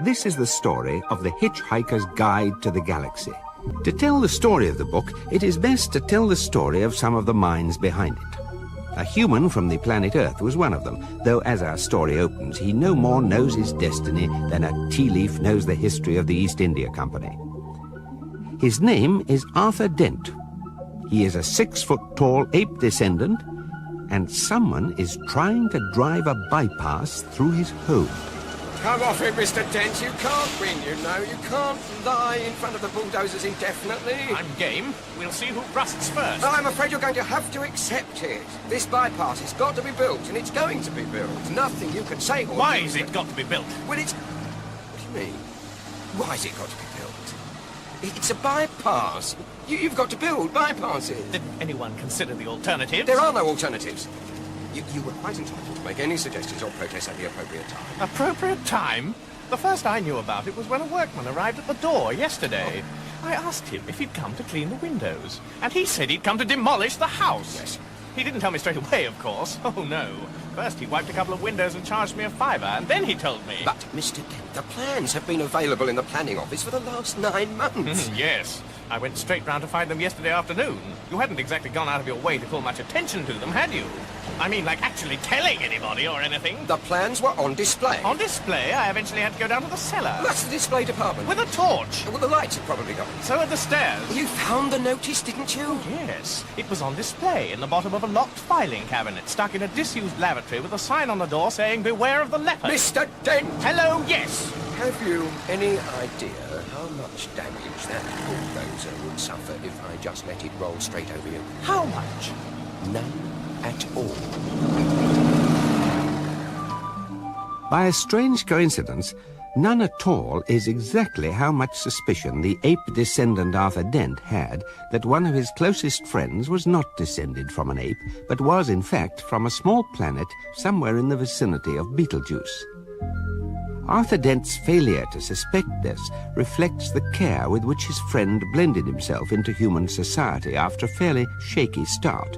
This is the story of The Hitchhiker's Guide to the Galaxy. To tell the story of the book, it is best to tell the story of some of the minds behind it. A human from the planet Earth was one of them, though as our story opens, he no more knows his destiny than a tea leaf knows the history of the East India Company. His name is Arthur Dent. He is a 6-foot-tall ape descendant, and someone is trying to drive a bypass through his home. Come off it, Mr. Dent. You can't win, you know. You can't lie in front of the bulldozers indefinitely. I'm game. We'll see who rusts first. I'm afraid you're going to have to accept it. This bypass has got to be built, and it's going to be built. Nothing you can say or Why do has it got to be built? Well, it's... What do you mean? Why has it got to be built? It's a bypass. You've got to build bypasses. Did anyone consider the alternatives? There are no alternatives. You were quite entitled to make any suggestions or protests at the appropriate time. Appropriate time? The first I knew about it was when a workman arrived at the door yesterday. Oh. I asked him if he'd come to clean the windows, and he said he'd come to demolish the house. Yes. He didn't tell me straight away, of course. Oh, no. First he wiped a couple of windows and charged me a £5, and then he told me... But, Mr. Dent, the plans have been available in the planning office for the last 9 months. Yes. I went straight round to find them yesterday afternoon. You hadn't exactly gone out of your way to call much attention to them, had you? I mean, like actually telling anybody or anything. The plans were on display. On display, I eventually had to go down to the cellar. That's the display department. With a torch. Well, the lights had probably gone. So are the stairs. You found the notice, didn't you? Yes. It was on display in the bottom of a locked filing cabinet, stuck in a disused lavatory with a sign on the door saying, "Beware of the leopard." Mr. Dent! Hello, yes. Have you any idea how much damage that bulldozer would suffer if I just let it roll straight over you? How much? None at all. By a strange coincidence, none at all is exactly how much suspicion the ape descendant Arthur Dent had that one of his closest friends was not descended from an ape, but was in fact from a small planet somewhere in the vicinity of Betelgeuse. Arthur Dent's failure to suspect this reflects the care with which his friend blended himself into human society after a fairly shaky start.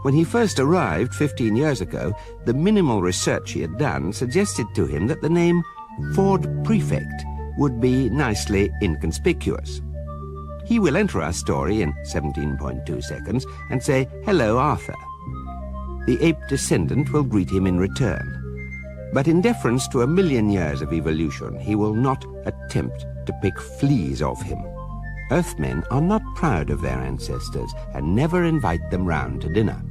When he first arrived 15 years ago, the minimal research he had done suggested to him that the name Ford Prefect would be nicely inconspicuous. He will enter our story in 17.2 seconds and say, "Hello, Arthur." The ape descendant will greet him in return. But in deference to 1,000,000 years of evolution, he will not attempt to pick fleas off him. Earthmen are not proud of their ancestors and never invite them round to dinner.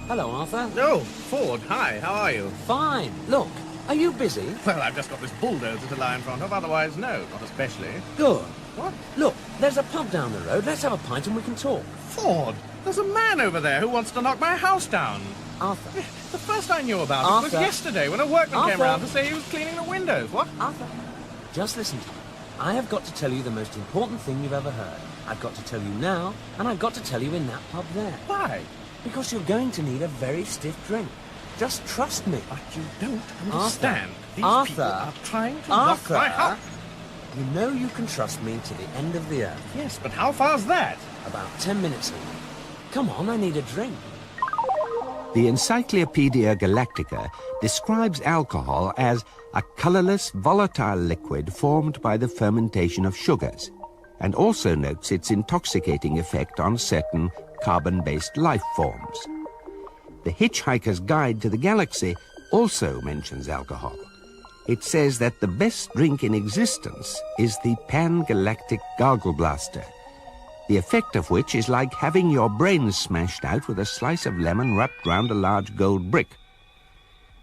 Hello, Arthur. Oh, Ford, hi, how are you? Fine. Look, are you busy? Well, I've just got this bulldozer to lie in front of, otherwise, no, not especially. Good. What? Look, there's a pub down the road. Let's have a pint and we can talk. Ford, there's a man over there who wants to knock my house down. Arthur. The first I knew about it was Arthur. yesterday when a workman came Arthur. round to say he was cleaning the windows. What? Arthur, just listen to me. I have got to tell you the most important thing you've ever heard. I've got to tell you now, and I've got to tell you in that pub there. Why? Because you're going to need a very stiff drink. Just trust me. But you don't understand. These Arthur. people are trying to knock Arthur. my house. You know you can trust me to the end of the earth. Yes, but how far's that? About 10 minutes ago. Come on, I need a drink. The Encyclopedia Galactica describes alcohol as a colorless, volatile liquid formed by the fermentation of sugars, and also notes its intoxicating effect on certain carbon-based life forms. The Hitchhiker's Guide to the Galaxy also mentions alcohol. It says that the best drink in existence is the pan-galactic gargle blaster, the effect of which is like having your brains smashed out with a slice of lemon wrapped round a large gold brick.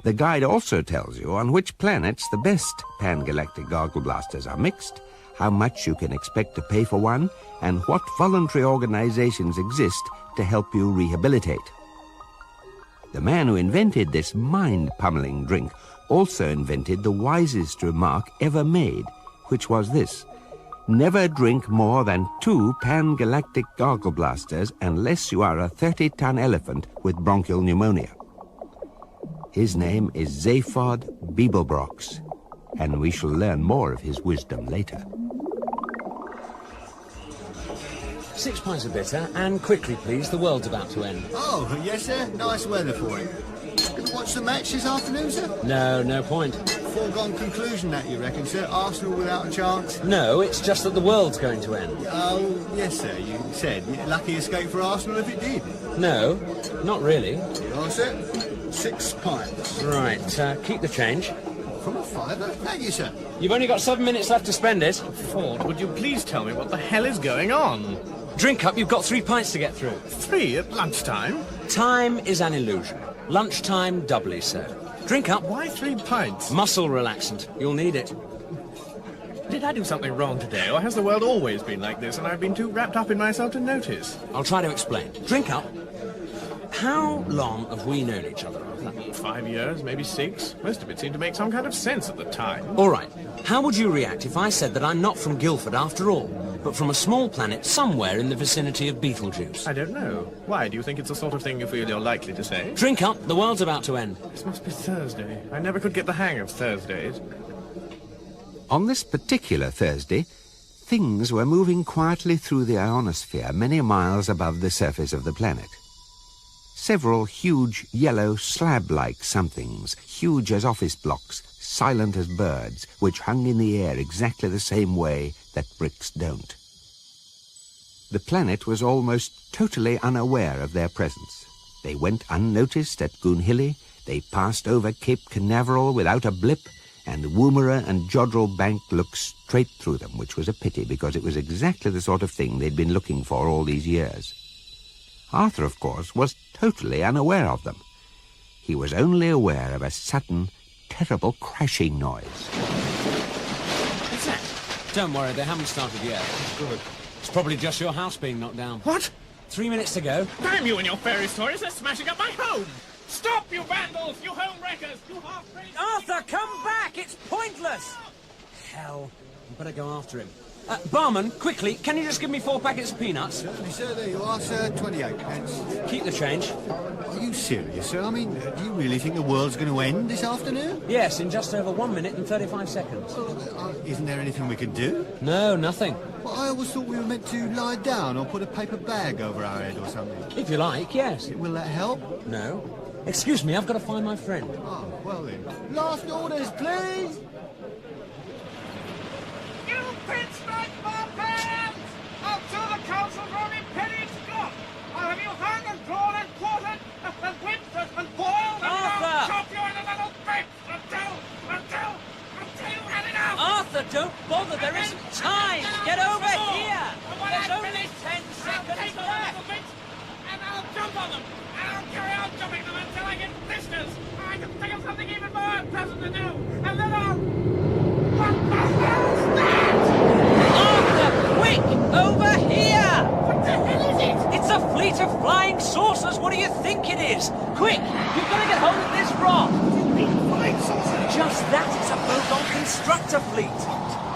The guide also tells you on which planets the best pan-galactic gargle blasters are mixed, how much you can expect to pay for one, and what voluntary organizations exist to help you rehabilitate. The man who invented this mind-pummeling drink also invented the wisest remark ever made, which was this: never drink more than 2 pan-galactic gargle blasters unless you are a 30-ton elephant with bronchial pneumonia. His name is Zaphod Beeblebrox, and we shall learn more of his wisdom later. 6 pints of bitter, and quickly, please. The world's about to end. Oh, yes, sir. Nice weather for it. Gonna watch the match this afternoon, sir? No point. foregone conclusion that, you reckon, sir? Arsenal without a chance? No, it's just that the world's going to end. Oh, yes, sir, you said. Lucky escape for Arsenal if it did. No, not really. Oh, sir, 6 pints. Right, keep the change. From a fiver? Thank you, sir. You've only got 7 minutes left to spend it. Ford, would you please tell me what the hell is going on? Drink up, you've got 3 pints to get through. 3 at lunchtime? Time is an illusion. Lunchtime doubly so. Drink up. Why 3 pints? Muscle relaxant. You'll need it. Did I do something wrong today, or has the world always been like this and I've been too wrapped up in myself to notice? I'll try to explain. Drink up. How long have we known each other? 5 years, maybe 6. Most of it seemed to make some kind of sense at the time. All right. How would you react if I said that I'm not from Guildford after all, but from a small planet somewhere in the vicinity of Beetlejuice? I don't know. Why? Do you think it's the sort of thing you feel you're likely to say? Drink up. The world's about to end. This must be Thursday. I never could get the hang of Thursdays. On this particular Thursday, things were moving quietly through the ionosphere many miles above the surface of the planet. Several huge yellow slab-like somethings, huge as office blocks, silent as birds, which hung in the air exactly the same way that bricks don't. The planet was almost totally unaware of their presence. They went unnoticed at Goonhilly, they passed over Cape Canaveral without a blip, and Woomera and Jodrell Bank looked straight through them, which was a pity, because it was exactly the sort of thing they'd been looking for all these years. Arthur, of course, was totally unaware of them. He was only aware of a sudden, terrible crashing noise. What's that? Don't worry, they haven't started yet. Good. It's probably just your house being knocked down. What? 3 minutes to go. Damn you and your fairy stories! They're smashing up my home! Stop, you vandals! You home wreckers! You half-crazy... Arthur, come back! It's pointless! Hell. I better go after him. Barman, quickly, can you just give me 4 packets of peanuts? Certainly, sir. There you are, sir. 28 pence. Keep the change. Are you serious, sir? I mean, do you really think the world's going to end this afternoon? Yes, in just over 1 minute and 35 seconds. Isn't there anything we can do? No, nothing. Well, I always thought we were meant to lie down or put a paper bag over our head or something. If you like, yes. Will that help? No. Excuse me, I've got to find my friend. Oh, well then. Last orders, please! You pinch-like barbarians! I'll tell the council from Imperial Scott! I'll have you hung and drawn and quartered and whipped and boiled and Arthur! I'll chop you into little bits until you've had enough! Arthur, don't bother, there isn't time! Get over here! There's only 10 seconds left! And I'll jump on them! And I'll carry on jumping them until I get blisters! I can think of something even more unpleasant to do! And then I'll... What the hell's that? Arthur, quick! Over here! What the hell is it? It's a fleet of flying saucers! What do you think it is? Quick! You've got to get hold of this rod! Flying saucer? Just that, it's a Vogon constructor fleet!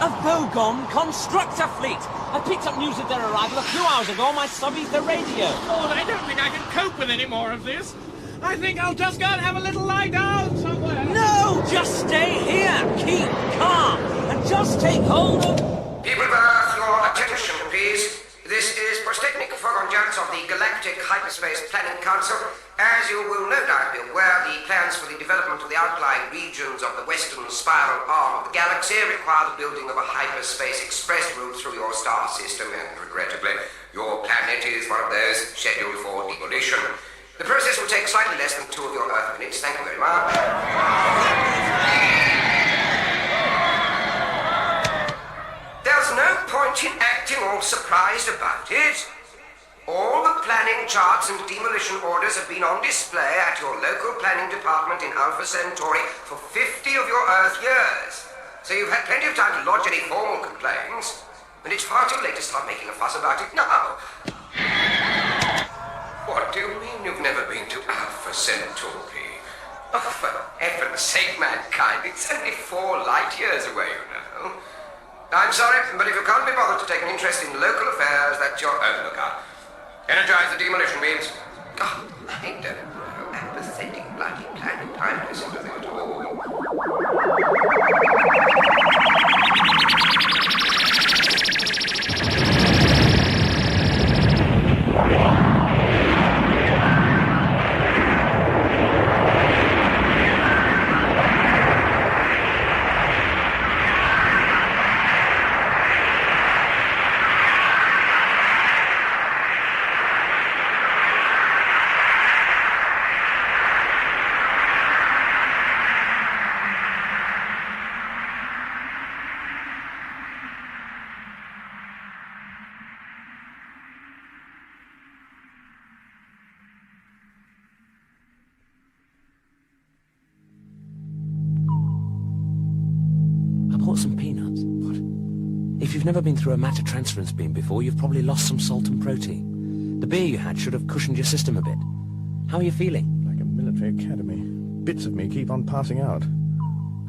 A Vogon constructor fleet! I picked up news of their arrival a few hours ago on my sub-ether radio. Lord, I don't think I can cope with any more of this. I think I'll just go and have a little lie down somewhere. No! Just stay here! Keep calm! And just take hold of... People of Earth, your attention, please. This is Prostechnik Fogonjans of the Galactic Hyperspace Planning Council. As you will no doubt be aware, the plans for the development of the outlying regions of the western spiral arm of the galaxy require the building of a hyperspace express route through your star system, and regrettably, your planet is one of those scheduled for demolition. The process will take slightly less than 2 of your Earth minutes. Thank you very much. There's no point in acting all surprised about it. All the planning charts and demolition orders have been on display at your local planning department in Alpha Centauri for 50 of your Earth years. So you've had plenty of time to lodge any formal complaints, and it's far too late to start making a fuss about it now. What do you mean you've never been to Alpha Centauri? Oh, for heaven's sake, mankind, it's only 4 light years away, you know. I'm sorry, but if you can't be bothered to take an interest in local affairs, that's your own lookout. Energize the demolition beams. Oh, I don't know. Apathetic bloody planet. I'm listening to them at all. caught some peanuts. What? If you've never been through a matter transference beam before, you've probably lost some salt and protein. The beer you had should have cushioned your system a bit. How are you feeling? Like a military academy. Bits of me keep on passing out.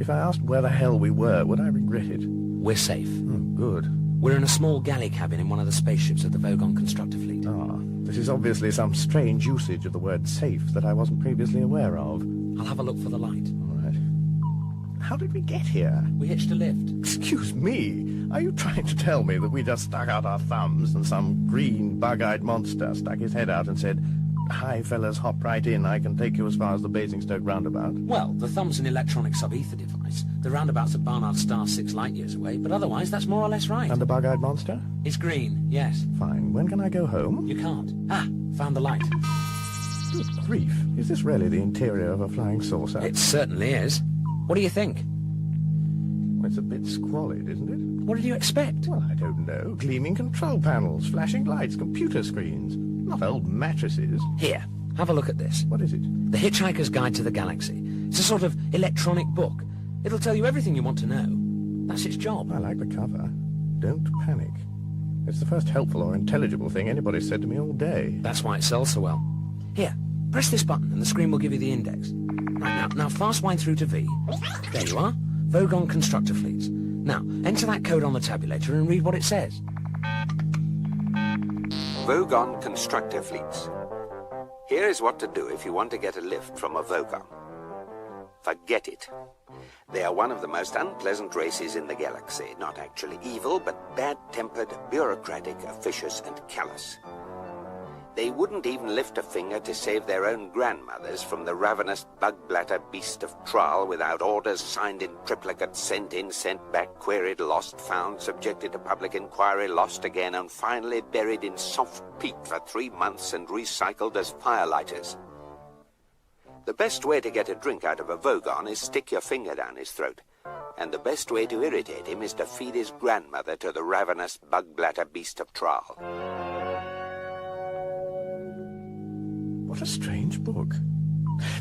If I asked where the hell we were, would I regret it? We're safe. Oh, good. We're in a small galley cabin in one of the spaceships of the Vogon constructor fleet. Ah, this is obviously some strange usage of the word safe that I wasn't previously aware of. I'll have a look for the light. All right. How did we get here? We hitched a lift. Excuse me, are you trying to tell me that we just stuck out our thumbs and some green, bug-eyed monster stuck his head out and said, "Hi, fellas, hop right in, I can take you as far as the Basingstoke roundabout"? Well, the thumb's an electronic sub-ether device. The roundabout's at Barnard Star 6 light-years away, but otherwise that's more or less right. And the bug-eyed monster? It's green, yes. Fine, when can I go home? You can't. Ah, found the light. Good grief, is this really the interior of a flying saucer? It certainly is. What do you think? Well, it's a bit squalid, isn't it? What did you expect? Well, I don't know. Gleaming control panels, flashing lights, computer screens. Not old mattresses. Here, have a look at this. What is it? The Hitchhiker's Guide to the Galaxy. It's a sort of electronic book. It'll tell you everything you want to know. That's its job. I like the cover. Don't panic. It's the first helpful or intelligible thing anybody's said to me all day. That's why it sells so well. Here, press this button and the screen will give you the index. Right, now fast wind through to V. There you are. Vogon constructor fleets. Now, enter that code on the tabulator and read what it says. Vogon constructor fleets. Here is what to do if you want to get a lift from a Vogon. Forget it. They are one of the most unpleasant races in the galaxy. Not actually evil, but bad-tempered, bureaucratic, officious, and callous. They wouldn't even lift a finger to save their own grandmothers from the ravenous bug-blatter beast of Trial without orders signed in triplicate, sent in, sent back, queried, lost, found, subjected to public inquiry, lost again, and finally buried in soft peat for 3 months and recycled as firelighters. The best way to get a drink out of a Vogon is stick your finger down his throat. And the best way to irritate him is to feed his grandmother to the ravenous bug-blatter beast of Trial. What a strange book.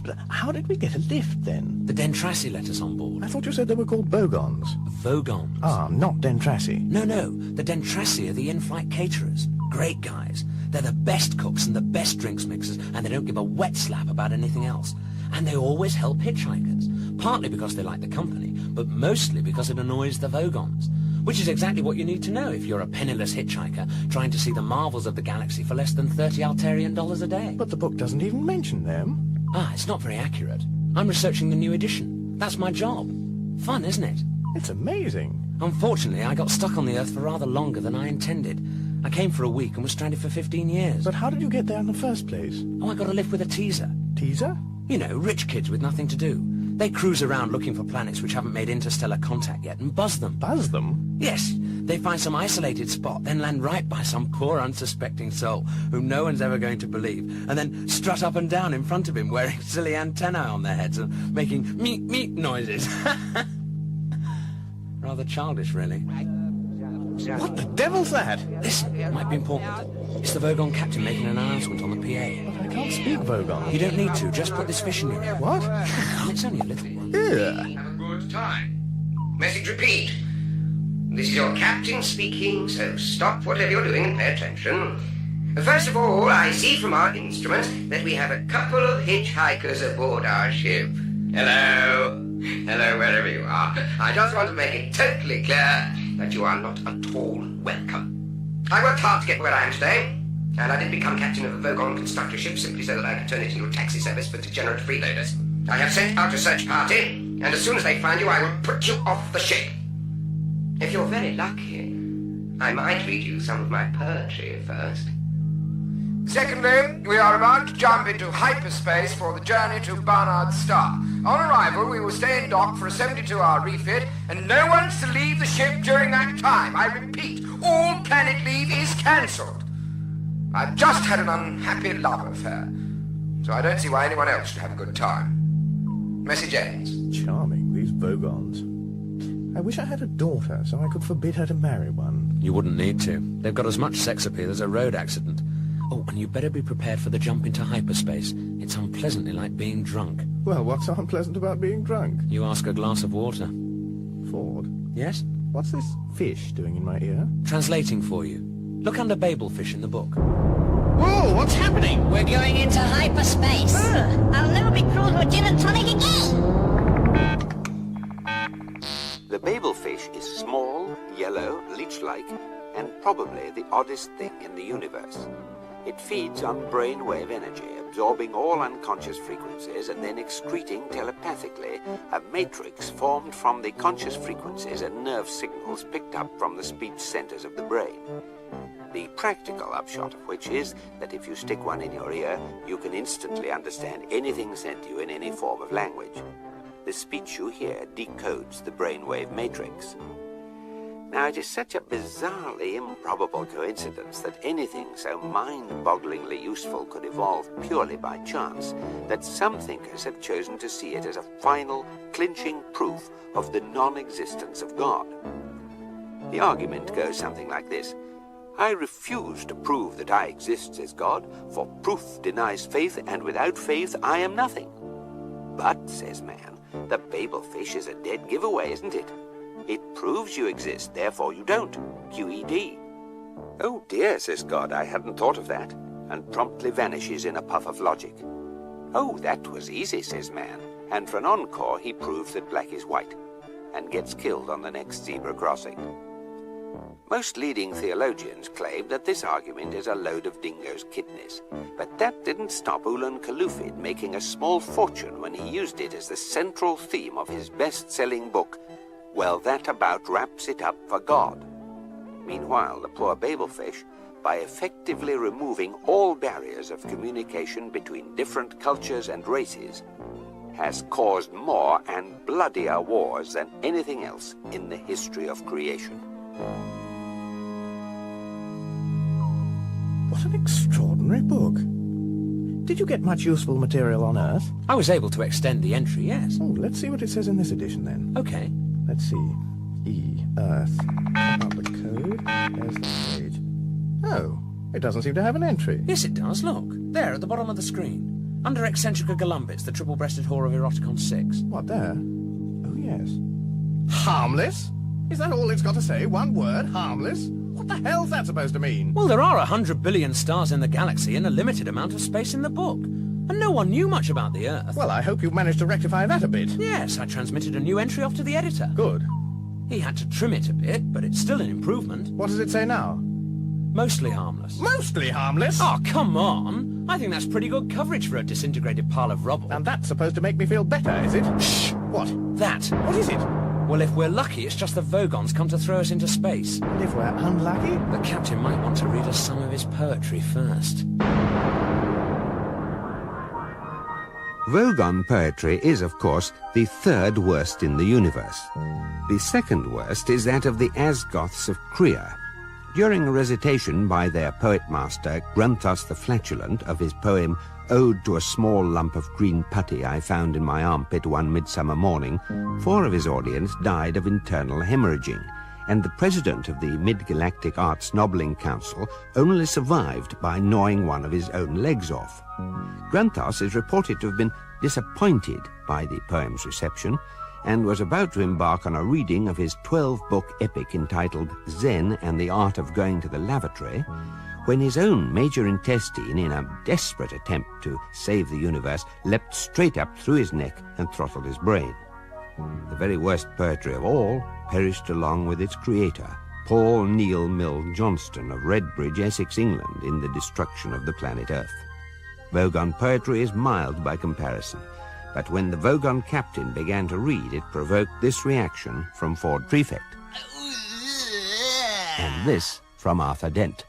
But how did we get a lift, then? The Dentrassi let us on board. I thought you said they were called Bogons. Vogons. Ah, not Dentrassi. No, the Dentrassi are the in-flight caterers. Great guys. They're the best cooks and the best drinks mixers, and they don't give a wet slap about anything else. And they always help hitchhikers, partly because they like the company, but mostly because it annoys the Vogons. Which is exactly what you need to know if you're a penniless hitchhiker trying to see the marvels of the galaxy for less than $30 Altarian a day. But the book doesn't even mention them. Ah, it's not very accurate. I'm researching the new edition. That's my job. Fun, isn't it? It's amazing. Unfortunately, I got stuck on the Earth for rather longer than I intended. I came for a week and was stranded for 15 years. But how did you get there in the first place? Oh, I got a lift with a teaser. Teaser? You know, rich kids with nothing to do. They cruise around looking for planets which haven't made interstellar contact yet and buzz them. Buzz them? Yes. They find some isolated spot, then land right by some poor unsuspecting soul whom no one's ever going to believe, and then strut up and down in front of him wearing silly antennae on their heads and making meep noises. Rather childish, really. What the devil's that? Listen, it might be important. It's the Vogon captain making an announcement on the PA. But I can't speak Vogon. You don't need to, just put this fish in your ear. What? And it's only a little one. Yeah. Have a good time. Message repeat. This is your captain speaking, so stop whatever you're doing and pay attention. First of all, I see from our instruments that we have a couple of hitchhikers aboard our ship. Hello. Hello, wherever you are. I just want to make it totally clear that you are not at all welcome. I worked hard to get where I am today, and I didn't become captain of a Vogon constructor ship simply so that I could turn it into a taxi service for degenerate freeloaders. I have sent out a search party, and as soon as they find you, I will put you off the ship. If you're very lucky, I might read you some of my poetry first. Secondly, we are about to jump into hyperspace for the journey to Barnard Star. On arrival, we will stay in dock for a 72-hour refit, and no one's to leave the ship during that time. I repeat, all planet leave is cancelled. I've just had an unhappy love affair, so I don't see why anyone else should have a good time. Message ends. Charming, these Vogons. I wish I had a daughter so I could forbid her to marry one. You wouldn't need to. They've got as much sex appeal as a road accident. Oh, and you better be prepared for the jump into hyperspace. It's unpleasantly like being drunk. Well, what's so unpleasant about being drunk? You ask a glass of water. Ford, Yes? what's this fish doing in my ear? Translating for you. Look under Babelfish in the book. Whoa, what's happening? We're going into hyperspace. I'll never be cruel to a gin and tonic again. The Babelfish is small, yellow, leech-like, and probably the oddest thing in the universe. It feeds on brainwave energy, absorbing all unconscious frequencies and then excreting telepathically a matrix formed from the conscious frequencies and nerve signals picked up from the speech centers of the brain. The practical upshot of which is that if you stick one in your ear, you can instantly understand anything sent to you in any form of language. The speech you hear decodes the brainwave matrix. Now, it is such a bizarrely improbable coincidence that anything so mind-bogglingly useful could evolve purely by chance that some thinkers have chosen to see it as a final, clinching proof of the non-existence of God. The argument goes something like this. I refuse to prove that I exist, says God, for proof denies faith, and without faith I am nothing. But, says man, the Babelfish is a dead giveaway, isn't it? It proves you exist, therefore you don't. QED. Oh dear, says God, I hadn't thought of that, and promptly vanishes in a puff of logic. Oh, that was easy, says man, and for an encore he proves that black is white, and gets killed on the next zebra crossing. Most leading theologians claim that this argument is a load of dingo's kidneys, but that didn't stop Ulan Kalufid making a small fortune when he used it as the central theme of his best-selling book, Well, That About Wraps It Up for God. Meanwhile, the poor Babelfish, by effectively removing all barriers of communication between different cultures and races, has caused more and bloodier wars than anything else in the history of creation. What an extraordinary book. Did you get much useful material on Earth? I was able to extend the entry, yes. Oh, let's see what it says in this edition then. Okay. Let's see. Earth. Pop out the code. There's the page. Oh, it doesn't seem to have an entry. Yes, it does. Look. There, at the bottom of the screen. Under eccentric galumbits, the triple-breasted whore of Eroticon 6. What, there? Oh, yes. Harmless? Is that all it's got to say? One word? Harmless? What the hell's that supposed to mean? Well, there are 100 billion stars in the galaxy and a limited amount of space in the book. And no one knew much about the Earth. Well, I hope you've managed to rectify that a bit. Yes, I transmitted a new entry off to the editor. Good. He had to trim it a bit, but it's still an improvement. What does it say now? Mostly harmless. Mostly harmless? Oh, come on! I think that's pretty good coverage for a disintegrated pile of rubble. And that's supposed to make me feel better, is it? Shh! What? That. What is it? Well, if we're lucky, it's just the Vogons come to throw us into space. And if we're unlucky? The captain might want to read us some of his poetry first. Vogon poetry is, of course, the third worst in the universe. The second worst is that of the Asgoths of Krea. During a recitation by their poet-master Grunthos the Flatulent of his poem Ode to a Small Lump of Green Putty I Found in My Armpit One Midsummer Morning, 4 of his audience died of internal hemorrhaging, and the president of the Mid-Galactic Arts Nobbling Council only survived by gnawing one of his own legs off. Grunthos is reported to have been disappointed by the poem's reception, and was about to embark on a reading of his 12-book epic entitled Zen and the Art of Going to the Lavatory, when his own major intestine, in a desperate attempt to save the universe, leapt straight up through his neck and throttled his brain. The very worst poetry of all perished along with its creator, Paul Neil Mill Johnston of Redbridge, Essex, England, in the destruction of the planet Earth. Vogon poetry is mild by comparison, but when the Vogon captain began to read, it provoked this reaction from Ford Prefect. And this from Arthur Dent.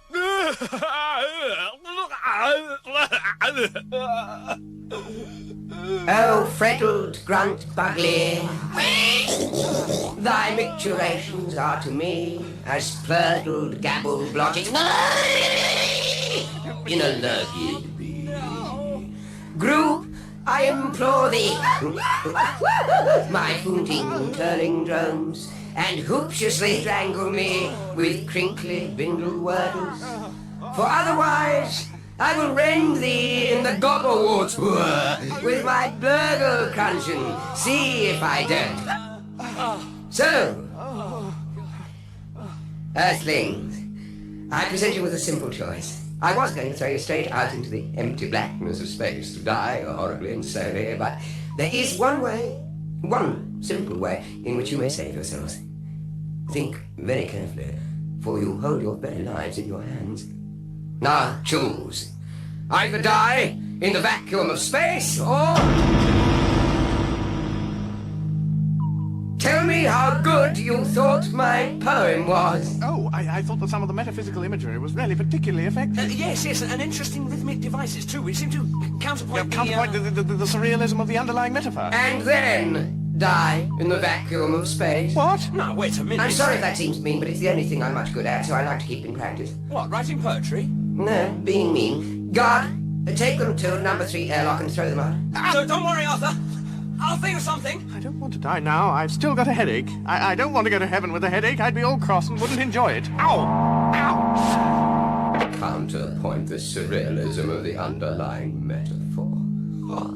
Oh, frettled grunt bugly, thy micturations are to me as plurtled gabble blotting in a lurgid bee. Group, I implore thee, my footing turning drums, and hooptiously strangle me with crinkly bindle wordles, for otherwise I will rend thee in the gobberwarts with my burgle cruncheon, see if I don't. So, Earthlings, I present you with a simple choice. I was going to throw you straight out into the empty blackness of space to die horribly and slowly, but there is one way, one simple way, in which you may save yourselves. Think very carefully, for you hold your very lives in your hands. Now choose. Either die in the vacuum of space, or... Tell me how good you thought my poem was. Oh, I thought that some of the metaphysical imagery was really particularly effective. Yes, and interesting rhythmic devices too, which seem to counterpoint the surrealism of the underlying metaphor. And then die in the vacuum of space. What? No, wait a minute. I'm sorry if that seems mean, but it's the only thing I'm much good at, so I like to keep in practice. What, writing poetry? No, being mean. God, take them to number 3 airlock and throw them out. So don't worry, Arthur. I'll think of something. I don't want to die now. I've still got a headache. I don't want to go to heaven with a headache. I'd be all cross and wouldn't enjoy it. Ow! Ow! Counterpoint the surrealism of the underlying metaphor. Oh,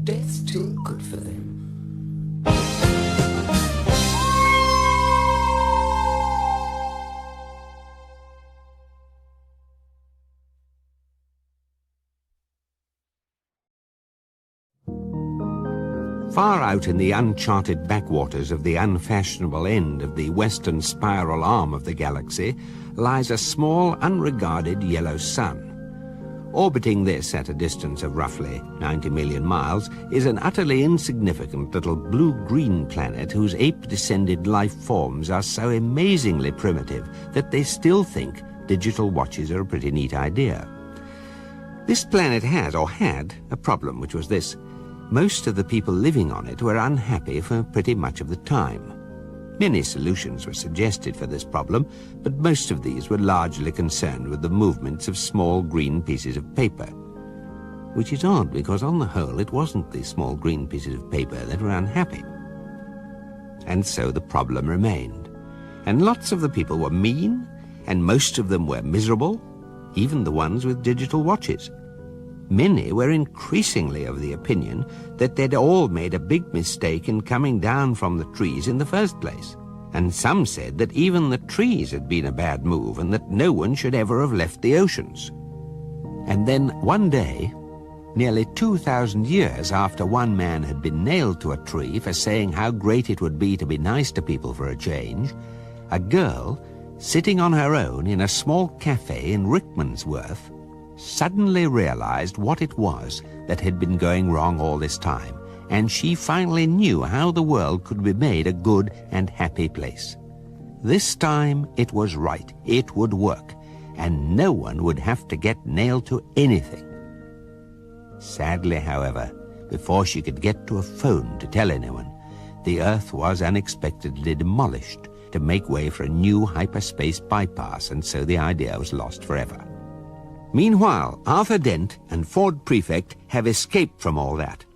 death's too good for them. Far out in the uncharted backwaters of the unfashionable end of the western spiral arm of the galaxy lies a small, unregarded yellow sun. Orbiting this at a distance of roughly 90 million miles is an utterly insignificant little blue-green planet whose ape-descended life forms are so amazingly primitive that they still think digital watches are a pretty neat idea. This planet has, or had, a problem, which was this. Most of the people living on it were unhappy for pretty much of the time. Many solutions were suggested for this problem, but most of these were largely concerned with the movements of small green pieces of paper. Which is odd, because on the whole it wasn't the small green pieces of paper that were unhappy. And so the problem remained. And lots of the people were mean, and most of them were miserable, even the ones with digital watches. Many were increasingly of the opinion that they'd all made a big mistake in coming down from the trees in the first place. And some said that even the trees had been a bad move and that no one should ever have left the oceans. And then one day, nearly 2,000 years after one man had been nailed to a tree for saying how great it would be to be nice to people for a change, a girl, sitting on her own in a small cafe in Rickmansworth, suddenly realized what it was that had been going wrong all this time, and she finally knew how the world could be made a good and happy place. This time it was right, it would work, and no one would have to get nailed to anything. Sadly, however, before she could get to a phone to tell anyone, the Earth was unexpectedly demolished to make way for a new hyperspace bypass, and so the idea was lost forever. Meanwhile, Arthur Dent and Ford Prefect have escaped from all that,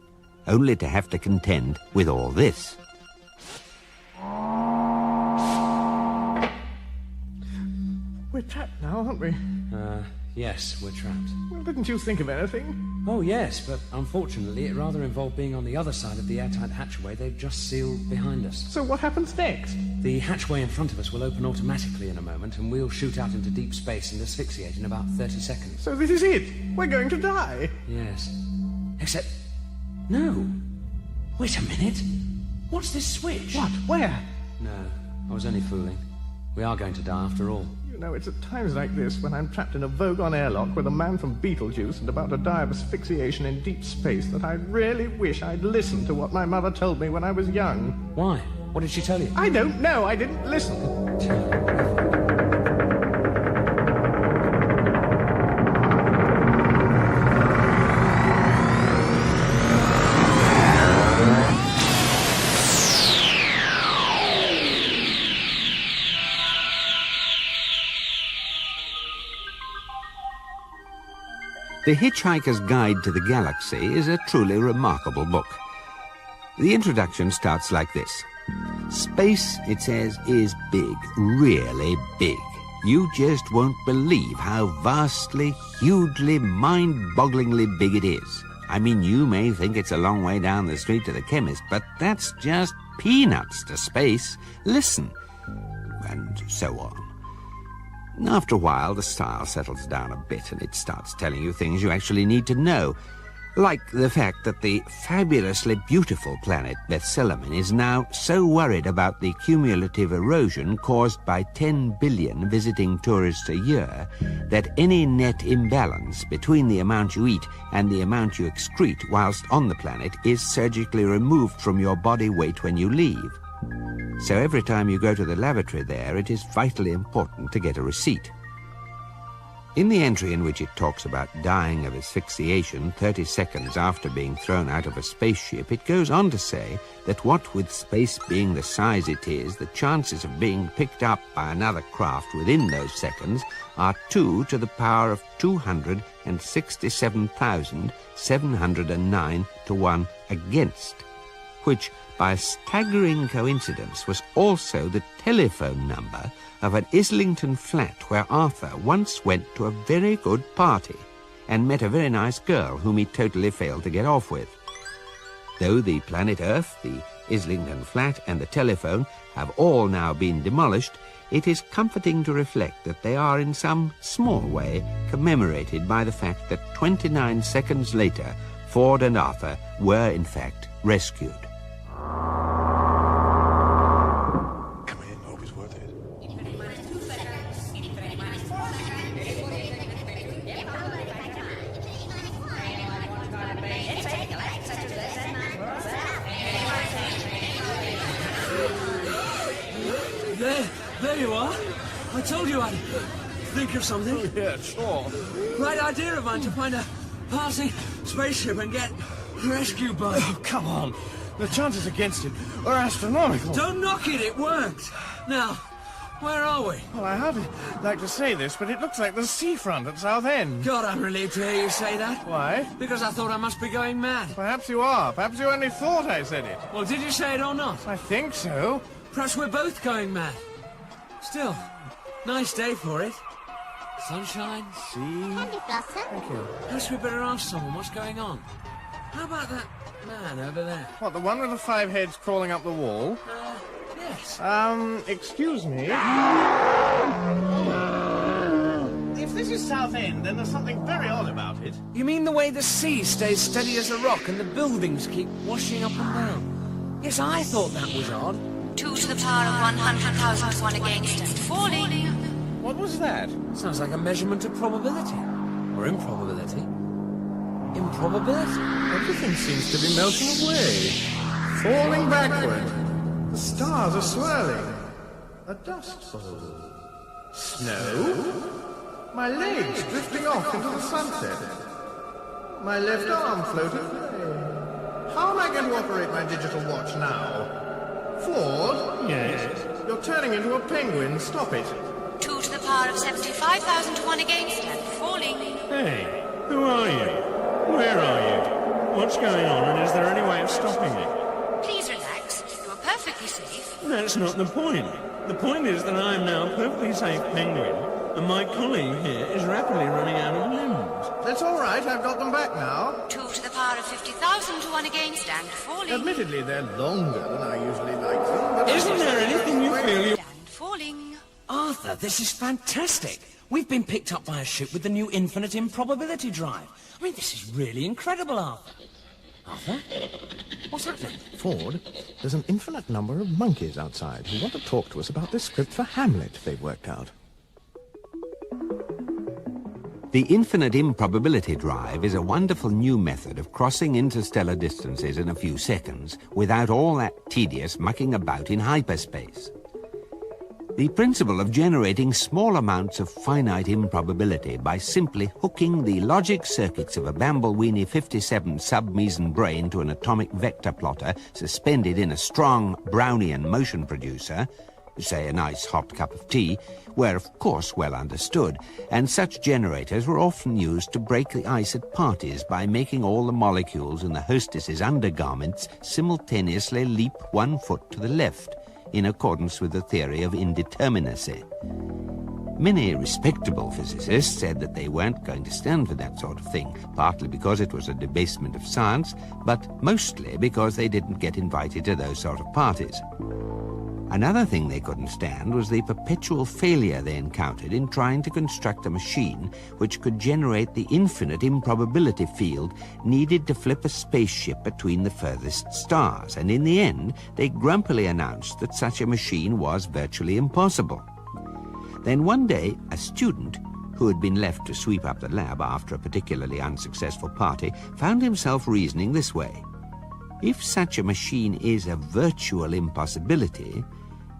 only to have to contend with all this. We're trapped now, aren't we? Yes, we're trapped. Well, didn't you think of anything? Oh, yes, but unfortunately it rather involved being on the other side of the airtight hatchway they've just sealed behind us. So what happens next? The hatchway in front of us will open automatically in a moment, and we'll shoot out into deep space and asphyxiate in about 30 seconds. So this is it? We're going to die? Yes. Except... no. Wait a minute. What's this switch? What? Where? No, I was only fooling. We are going to die after all. You know, it's at times like this, when I'm trapped in a Vogon airlock with a man from Beetlejuice and about to die of asphyxiation in deep space, that I really wish I'd listened to what my mother told me when I was young. Why? What did she tell you? I don't know. I didn't listen. The Hitchhiker's Guide to the Galaxy is a truly remarkable book. The introduction starts like this. Space, it says, is big, really big. You just won't believe how vastly, hugely, mind-bogglingly big it is. I mean, you may think it's a long way down the street to the chemist, but that's just peanuts to space. Listen. And so on. After a while, the style settles down a bit and it starts telling you things you actually need to know. Like the fact that the fabulously beautiful planet Bethselamin is now so worried about the cumulative erosion caused by 10 billion visiting tourists a year that any net imbalance between the amount you eat and the amount you excrete whilst on the planet is surgically removed from your body weight when you leave. So every time you go to the lavatory there, it is vitally important to get a receipt. In the entry in which it talks about dying of asphyxiation 30 seconds after being thrown out of a spaceship, it goes on to say that what with space being the size it is, the chances of being picked up by another craft within those seconds are 2 to the power of 267,709 to 1 against, which, by a staggering coincidence, was also the telephone number of an Islington flat where Arthur once went to a very good party and met a very nice girl whom he totally failed to get off with. Though the planet Earth, the Islington flat and the telephone have all now been demolished, it is comforting to reflect that they are in some small way commemorated by the fact that 29 seconds later Ford and Arthur were in fact rescued. There you are. I told you I'd think of something. Oh, yeah, sure. Right idea of mine to find a passing spaceship and get rescued by... Oh, come on. The chances against it are astronomical. Don't knock it, it worked. Now, where are we? Well, I hardly like to say this, but it looks like the seafront at Southend. God, I'm relieved to hear you say that. Why? Because I thought I must be going mad. Perhaps you are. Perhaps you only thought I said it. Well, did you say it or not? I think so. Perhaps we're both going mad. Still, nice day for it. Sunshine. See? Candy Blossom. Thank you. Perhaps we better ask someone what's going on. How about that man over there? What, the one with the 5 heads crawling up the wall? Yes. Excuse me? If this is Southend, then there's something very odd about it. You mean the way the sea stays steady as a rock and the buildings keep washing up and down? Yes, I thought that was odd. 2 to the power of 100,000 to 1 against and falling. What was that? Sounds like a measurement of probability. Or improbability. Improbability? Everything seems to be melting away. Falling backward. The stars are swirling. A dust bowl. Snow? My legs drifting off into the sunset. My left arm floating away. How am I going to operate my digital watch now? Ford? Yes? You're turning into a penguin. Stop it. 2 to the power of 75,000 to 1 against and falling. Hey, who are you? Where are you? What's going on, and is there any way of stopping it? Please relax. You are perfectly safe. That's not the point. The point is that I am now a perfectly safe penguin, and my colleague here is rapidly running out of limbs. That's all right. I've got them back now. 2 to the power of 50,000 to 1 against and falling. Admittedly, they're longer than I usually like them, but... Isn't there anything you feel you... And falling. Arthur, this is fantastic. We've been picked up by a ship with the new infinite improbability drive. I mean, this is really incredible, Arthur. Arthur? What's happening? Ford, there's an infinite number of monkeys outside who want to talk to us about this script for Hamlet they've worked out. The infinite improbability drive is a wonderful new method of crossing interstellar distances in a few seconds without all that tedious mucking about in hyperspace. The principle of generating small amounts of finite improbability by simply hooking the logic circuits of a Bambleweenie 57 sub-meson brain to an atomic vector plotter suspended in a strong Brownian motion producer, say a nice hot cup of tea, were of course well understood, and such generators were often used to break the ice at parties by making all the molecules in the hostess's undergarments simultaneously leap 1 foot to the left, in accordance with the theory of indeterminacy. Many respectable physicists said that they weren't going to stand for that sort of thing, partly because it was a debasement of science, but mostly because they didn't get invited to those sort of parties. Another thing they couldn't stand was the perpetual failure they encountered in trying to construct a machine which could generate the infinite improbability field needed to flip a spaceship between the furthest stars, and in the end they grumpily announced that such a machine was virtually impossible. Then one day, a student, who had been left to sweep up the lab after a particularly unsuccessful party, found himself reasoning this way. If such a machine is a virtual impossibility,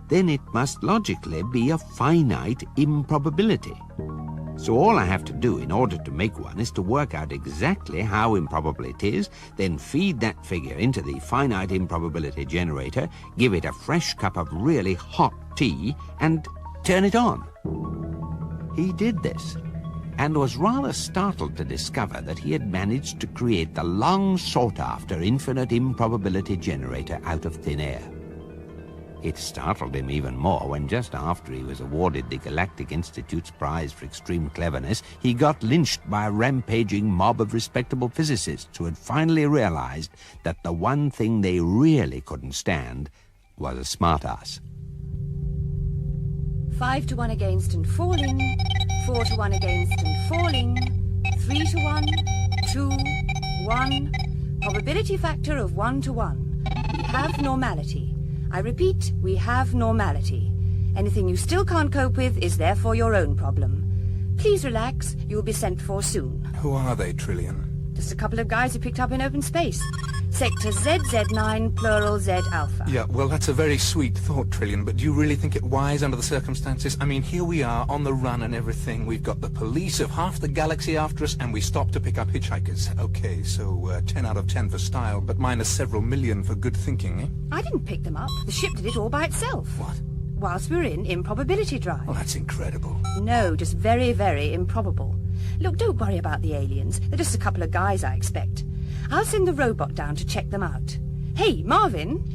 then it must logically be a finite improbability. So all I have to do in order to make one is to work out exactly how improbable it is, then feed that figure into the finite improbability generator, give it a fresh cup of really hot tea, and turn it on. He did this, and was rather startled to discover that he had managed to create the long-sought-after infinite improbability generator out of thin air. It startled him even more when just after he was awarded the Galactic Institute's prize for extreme cleverness, he got lynched by a rampaging mob of respectable physicists who had finally realized that the one thing they really couldn't stand was a smartass. 5 to 1 against and falling, 4 to 1 against and falling, 3 to 1, 2, 1, probability factor of 1 to 1. We have normality. I repeat, we have normality. Anything you still can't cope with is therefore your own problem. Please relax, you'll be sent for soon. Who are they, Trillian? Just a couple of guys you picked up in open space. Sector ZZ9, plural Z Alpha. Yeah, well, that's a very sweet thought, Trillian, but do you really think it wise under the circumstances? I mean, here we are, on the run and everything. We've got the police of half the galaxy after us, and we stopped to pick up hitchhikers. Okay, so 10 out of 10 for style, but minus several million for good thinking, eh? I didn't pick them up. The ship did it all by itself. What? Whilst we were in improbability drive. Well, that's incredible. No, just very, very improbable. Look, don't worry about the aliens. They're just a couple of guys, I expect. I'll send the robot down to check them out. Hey, Marvin!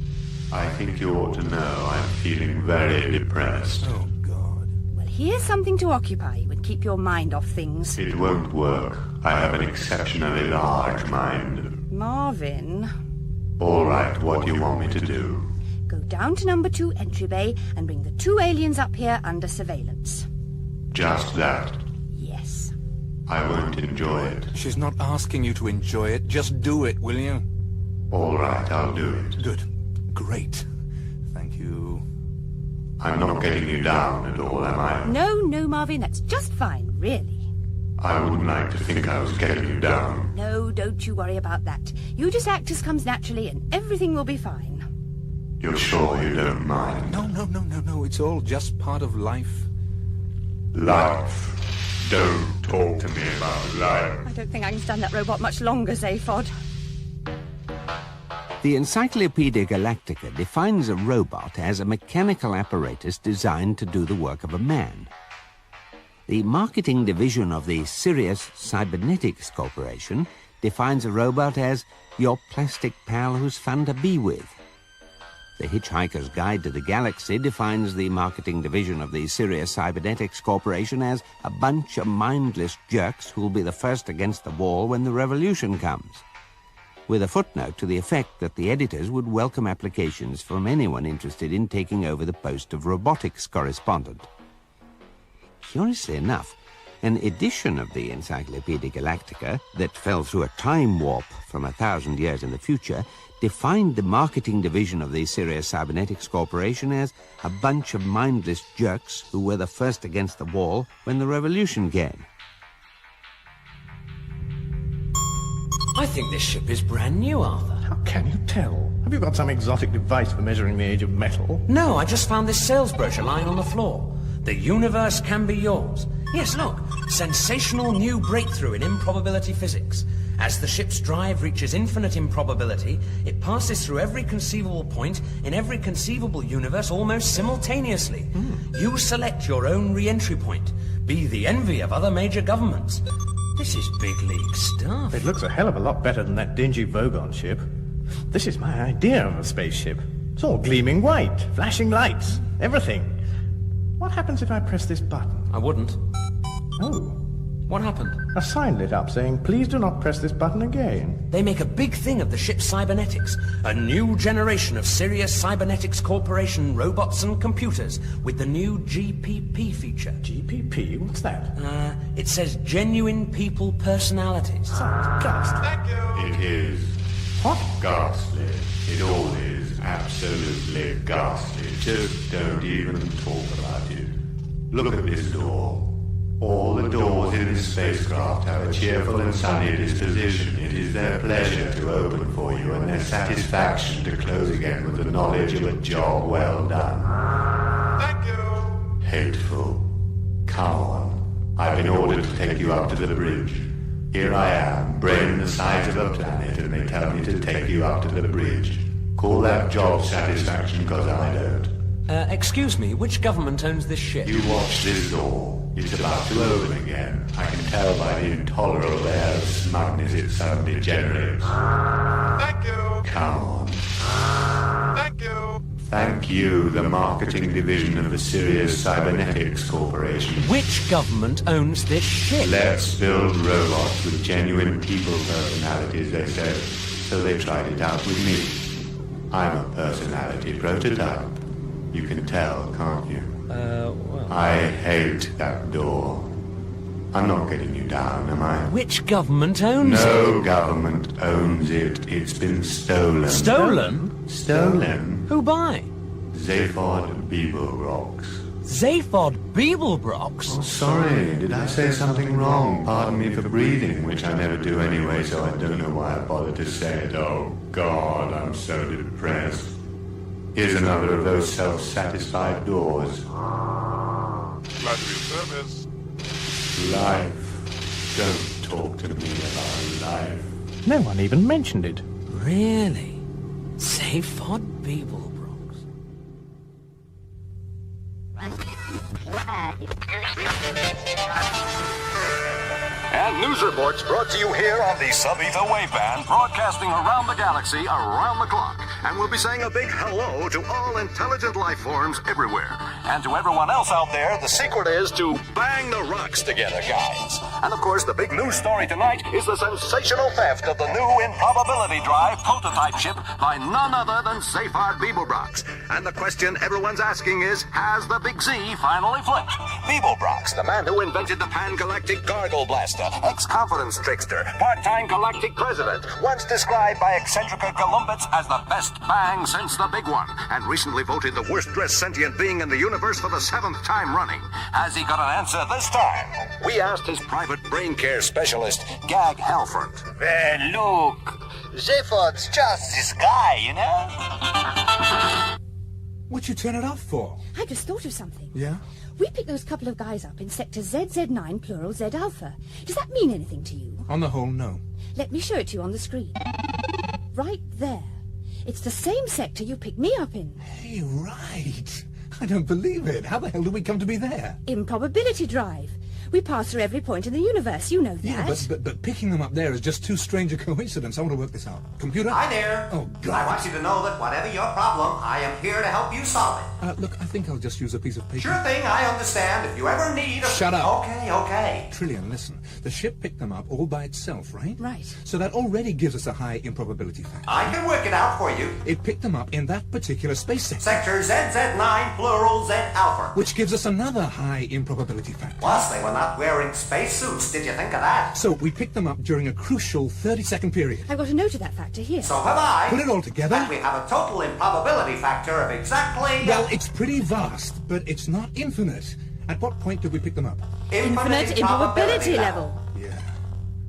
I think you ought to know I'm feeling very depressed. Oh, God. Well, here's something to occupy you and keep your mind off things. It won't work. I have an exceptionally large mind. Marvin... All right, what do you want me to do? Go down to number 2 entry bay and bring the 2 aliens up here under surveillance. Just that? Yes. I won't enjoy it. She's not asking you to enjoy it. Just do it, will you? All right, I'll do it. Good. Great. Thank you. I'm not getting you down at all, am I? No, Marvin, that's just fine, really. I wouldn't like to think I was getting you down. No, don't you worry about that. You just act as comes naturally and everything will be fine. You're sure you don't mind? No. It's all just part of life. Life? Don't talk to me about life. I don't think I can stand that robot much longer, Zaphod. The Encyclopedia Galactica defines a robot as a mechanical apparatus designed to do the work of a man. The marketing division of the Sirius Cybernetics Corporation defines a robot as your plastic pal who's fun to be with. The Hitchhiker's Guide to the Galaxy defines the marketing division of the Sirius Cybernetics Corporation as a bunch of mindless jerks who'll be the first against the wall when the revolution comes, with a footnote to the effect that the editors would welcome applications from anyone interested in taking over the post of robotics correspondent. Curiously enough, an edition of the Encyclopedia Galactica that fell through a time warp from 1,000 years in the future defined the marketing division of the Sirius Cybernetics Corporation as a bunch of mindless jerks who were the first against the wall when the revolution came. I think this ship is brand new, Arthur. How can you tell? Have you got some exotic device for measuring the age of metal? No, I just found this sales brochure lying on the floor. The universe can be yours. Yes, look. Sensational new breakthrough in improbability physics. As the ship's drive reaches infinite improbability, it passes through every conceivable point in every conceivable universe almost simultaneously. You select your own re-entry point. Be the envy of other major governments. This is big league stuff. It looks a hell of a lot better than that dingy Vogon ship. This is my idea of a spaceship. It's all gleaming white, flashing lights, everything. What happens if I press this button? I wouldn't. Oh. What happened? A sign lit up saying, please do not press this button again. They make a big thing of the ship's cybernetics. A new generation of Sirius Cybernetics Corporation robots and computers with the new GPP feature. GPP? What's that? It says genuine people personalities. Sounds ghastly. Thank you. It is. What? Ghastly. It all is absolutely ghastly. Just don't even talk about it. Look at this door. All the doors in this spacecraft have a cheerful and sunny disposition. It is their pleasure to open for you and their satisfaction to close again with the knowledge of a job well done. Thank you. Hateful. Come on. I've been ordered to take you up to the bridge. Here I am, brain the size of a planet, and they tell me to take you up to the bridge. Call that job satisfaction, because I don't. Excuse me, which government owns this ship? You watch this door. It's about to open again. I can tell by the intolerable air of smugness it suddenly generates. Thank you. Come on. Thank you. Thank you, the marketing division of the Sirius Cybernetics Corporation. Which government owns this ship? Let's build robots with genuine people personalities, they said. So they tried it out with me. I'm a personality prototype. You can tell, can't you? Well... I hate that door. I'm not getting you down, am I? Which government owns it? No government owns it. It's been stolen. Stolen? Stolen? Who by? Zaphod Beeblebrox. Zaphod Beeblebrox? Oh, sorry, did I say something wrong? Pardon me for breathing, which I never do anyway, so I don't know why I bothered to say it. Oh, God, I'm so depressed. Here's another of those self-satisfied doors. Glad to be of service. Life. Don't talk to me about life. No one even mentioned it. Really? Zaphod Beeblebrox. And news reports brought to you here on the sub-ether waveband, broadcasting around the galaxy, around the clock. And we'll be saying a big hello to all intelligent life forms everywhere. And to everyone else out there, the secret is to bang the rocks together, guys. And of course, the big news story tonight is the sensational theft of the new Improbability Drive prototype ship by none other than Zaphod Beeblebrox. And the question everyone's asking is, has the Big Z finally flipped? Beeblebrox, the man who invented the pan-galactic gargle blaster, ex-confidence trickster, part-time galactic president, once described by eccentric Columbits as the best bang since the big one, and recently voted the worst-dressed sentient being in the universe for the 7th time running. Has he got an answer this time? We asked his private brain care specialist, Gag Halford. Well, look, Zaphod's just this guy, you know? What'd you turn it off for? I just thought of something. Yeah? We picked those couple of guys up in sector ZZ9 plural Z alpha. Does that mean anything to you? On the whole, no. Let me show it to you on the screen. Right there. It's the same sector you picked me up in. Hey, right. I don't believe it. How the hell did we come to be there? Improbability drive. We pass through every point in the universe, you know that. Yeah, but picking them up there is just too strange a coincidence. I want to work this out. Computer? Hi there. Oh, God. I want you to know that whatever your problem, I am here to help you solve it. Look, I think I'll just use a piece of paper. Sure thing, I understand. If you ever need a... Shut up. Okay. Trillian, listen. The ship picked them up all by itself, right? Right. So that already gives us a high improbability factor. I can work it out for you. It picked them up in that particular space sector. Sector ZZ9 plural Z alpha. Which gives us another high improbability factor. Plus, they were not wearing spacesuits. Did you think of that? So we picked them up during a crucial 30-second period. I've got a note of that factor here. So have I. Put it all together. And we have a total improbability factor of exactly... Well, it's pretty vast, but it's not infinite. At what point did we pick them up? Infinite improbability level. Yeah.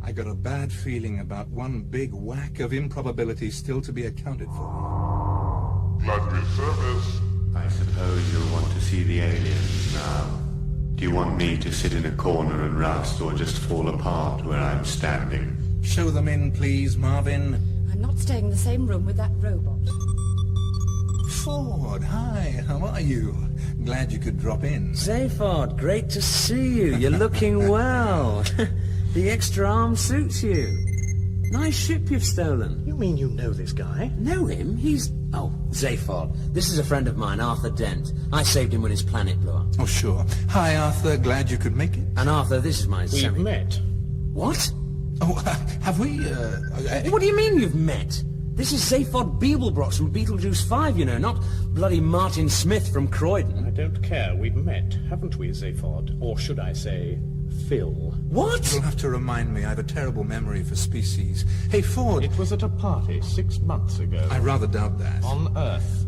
I got a bad feeling about one big whack of improbability still to be accounted for. Glad to be of service. I suppose you'll want to see the aliens now. Do you want me to sit in a corner and rust, or just fall apart where I'm standing? Show them in, please, Marvin. I'm not staying in the same room with that robot. Ford, hi, how are you? Glad you could drop in. Zaphod, great to see you. You're looking well. The extra arm suits you. Nice ship you've stolen. You mean you know this guy? Know him? He's... Oh, Zaphod, this is a friend of mine, Arthur Dent. I saved him when his planet blew up. Oh, sure. Hi, Arthur. Glad you could make it. And Arthur, this is my We've met. What? Oh, have we, What do you mean you've met? This is Zaphod Beeblebrox from Beetlejuice 5, you know, not bloody Martin Smith from Croydon. I don't care. We've met, haven't we, Zaphod? Or should I say, Phil? What? You'll have to remind me. I have a terrible memory for species. Hey, Ford. It was at a party 6 months ago. I rather doubt that. On Earth.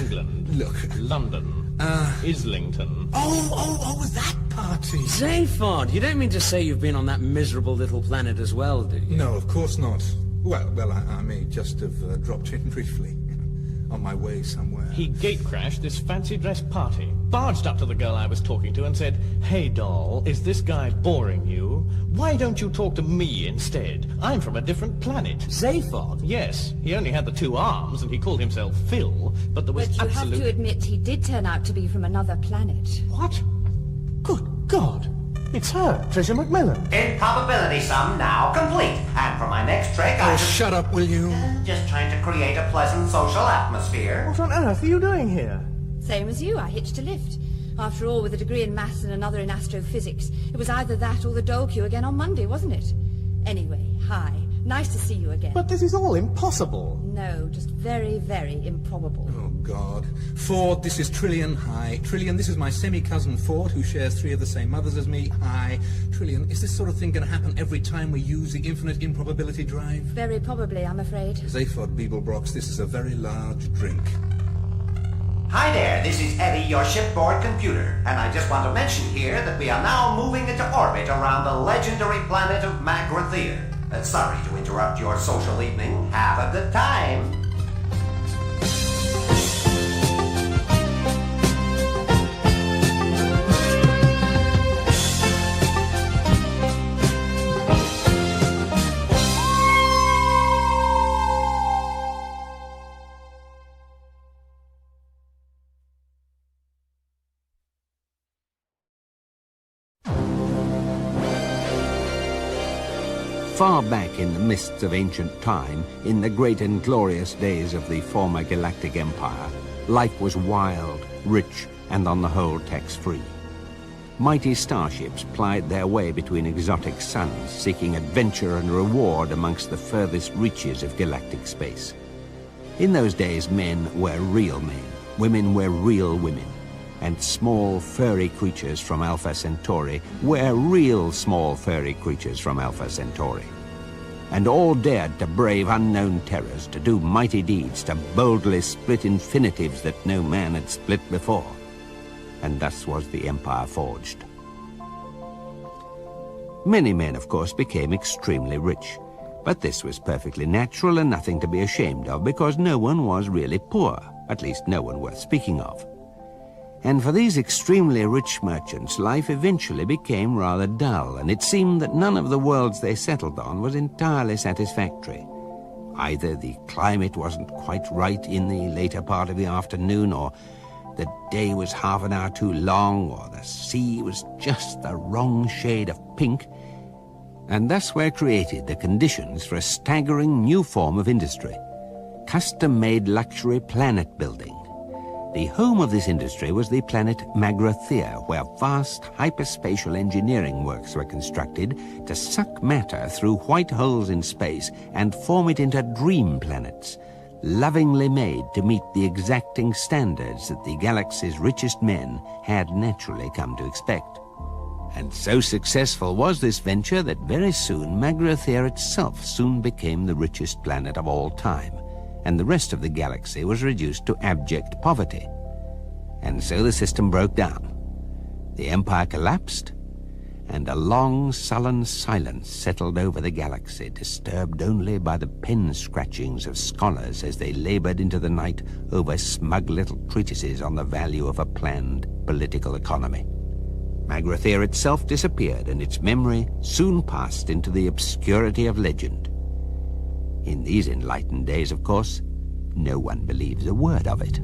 England. Look. London. Islington. Oh, that party. Zaphod, you don't mean to say you've been on that miserable little planet as well, do you? No, of course not. Well, I may just have dropped in briefly. On my way somewhere. He gate-crashed this fancy-dress party, barged up to the girl I was talking to and said, "Hey, doll, is this guy boring you? Why don't you talk to me instead? I'm from a different planet." Zaphod? Yes, he only had the 2 arms and he called himself Phil, but there was But you have to admit he did turn out to be from another planet. What? Good God! It's her, Tricia Macmillan. Improbability sum now complete. And for my next trick, Oh, shut up, will you? Just trying to create a pleasant social atmosphere. What on earth are you doing here? Same as you, I hitched a lift. After all, with a degree in maths and another in astrophysics, it was either that or the dole queue again on Monday, wasn't it? Anyway, hi. Nice to see you again. But this is all impossible. No, just very, very improbable. Oh, God. Ford, this is Trillian. Hi. Trillian, this is my semi-cousin Ford, who shares 3 of the same mothers as me. Hi. Trillian, is this sort of thing going to happen every time we use the infinite improbability drive? Very probably, I'm afraid. Zaphod Beeblebrox, this is a very large drink. Hi there, this is Eddie, your shipboard computer, and I just want to mention here that we are now moving into orbit around the legendary planet of Magrathea. Sorry to interrupt your social evening. Have a good time. Far back in the mists of ancient time, in the great and glorious days of the former galactic empire, life was wild, rich, and on the whole tax-free. Mighty starships plied their way between exotic suns, seeking adventure and reward amongst the furthest reaches of galactic space. In those days, men were real men, women were real women, and small furry creatures from Alpha Centauri were real small furry creatures from Alpha Centauri. And all dared to brave unknown terrors, to do mighty deeds, to boldly split infinitives that no man had split before. And thus was the empire forged. Many men, of course, became extremely rich, but this was perfectly natural and nothing to be ashamed of, because no one was really poor, at least no one worth speaking of. And for these extremely rich merchants, life eventually became rather dull, and it seemed that none of the worlds they settled on was entirely satisfactory. Either the climate wasn't quite right in the later part of the afternoon, or the day was half an hour too long, or the sea was just the wrong shade of pink. And thus were created the conditions for a staggering new form of industry, custom-made luxury planet building. The home of this industry was the planet Magrathea, where vast hyperspatial engineering works were constructed to suck matter through white holes in space and form it into dream planets, lovingly made to meet the exacting standards that the galaxy's richest men had naturally come to expect. And so successful was this venture that very soon Magrathea itself soon became the richest planet of all time, and the rest of the galaxy was reduced to abject poverty. And so the system broke down. The empire collapsed, and a long, sullen silence settled over the galaxy, disturbed only by the pen-scratchings of scholars as they labored into the night over smug little treatises on the value of a planned political economy. Magrathea itself disappeared, and its memory soon passed into the obscurity of legend. In these enlightened days, of course, no one believes a word of it.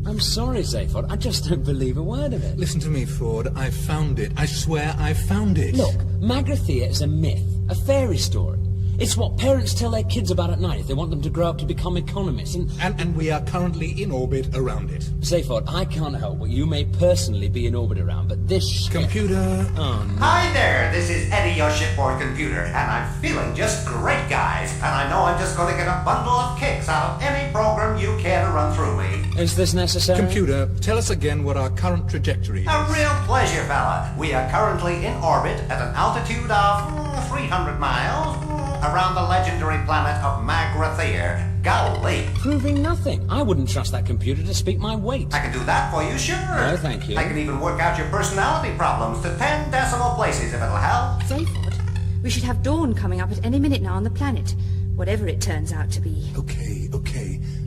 I'm sorry, Zaphod. I just don't believe a word of it. Listen to me, Ford. I found it. I swear I found it. Look, Magrathea is a myth, a fairy story. It's what parents tell their kids about at night if they want them to grow up to become economists. And we are currently in orbit around it. Zayford, I can't help what you may personally be in orbit around, but this... Computer... Oh, no. Hi there, this is Eddie, your shipboard computer, and I'm feeling just great, guys. And I know I'm just going to get a bundle of kicks out of any program you care to run through me. Is this necessary? Computer, tell us again what our current trajectory is. A real pleasure, fella. We are currently in orbit at an altitude of 300 miles around the legendary planet of Magrathir. Golly. Proving nothing. I wouldn't trust that computer to speak my weight. I can do that for you, sure. No, thank you. I can even work out your personality problems to 10 decimal places if it'll help. Zayford, we should have dawn coming up at any minute now on the planet, whatever it turns out to be. Okay.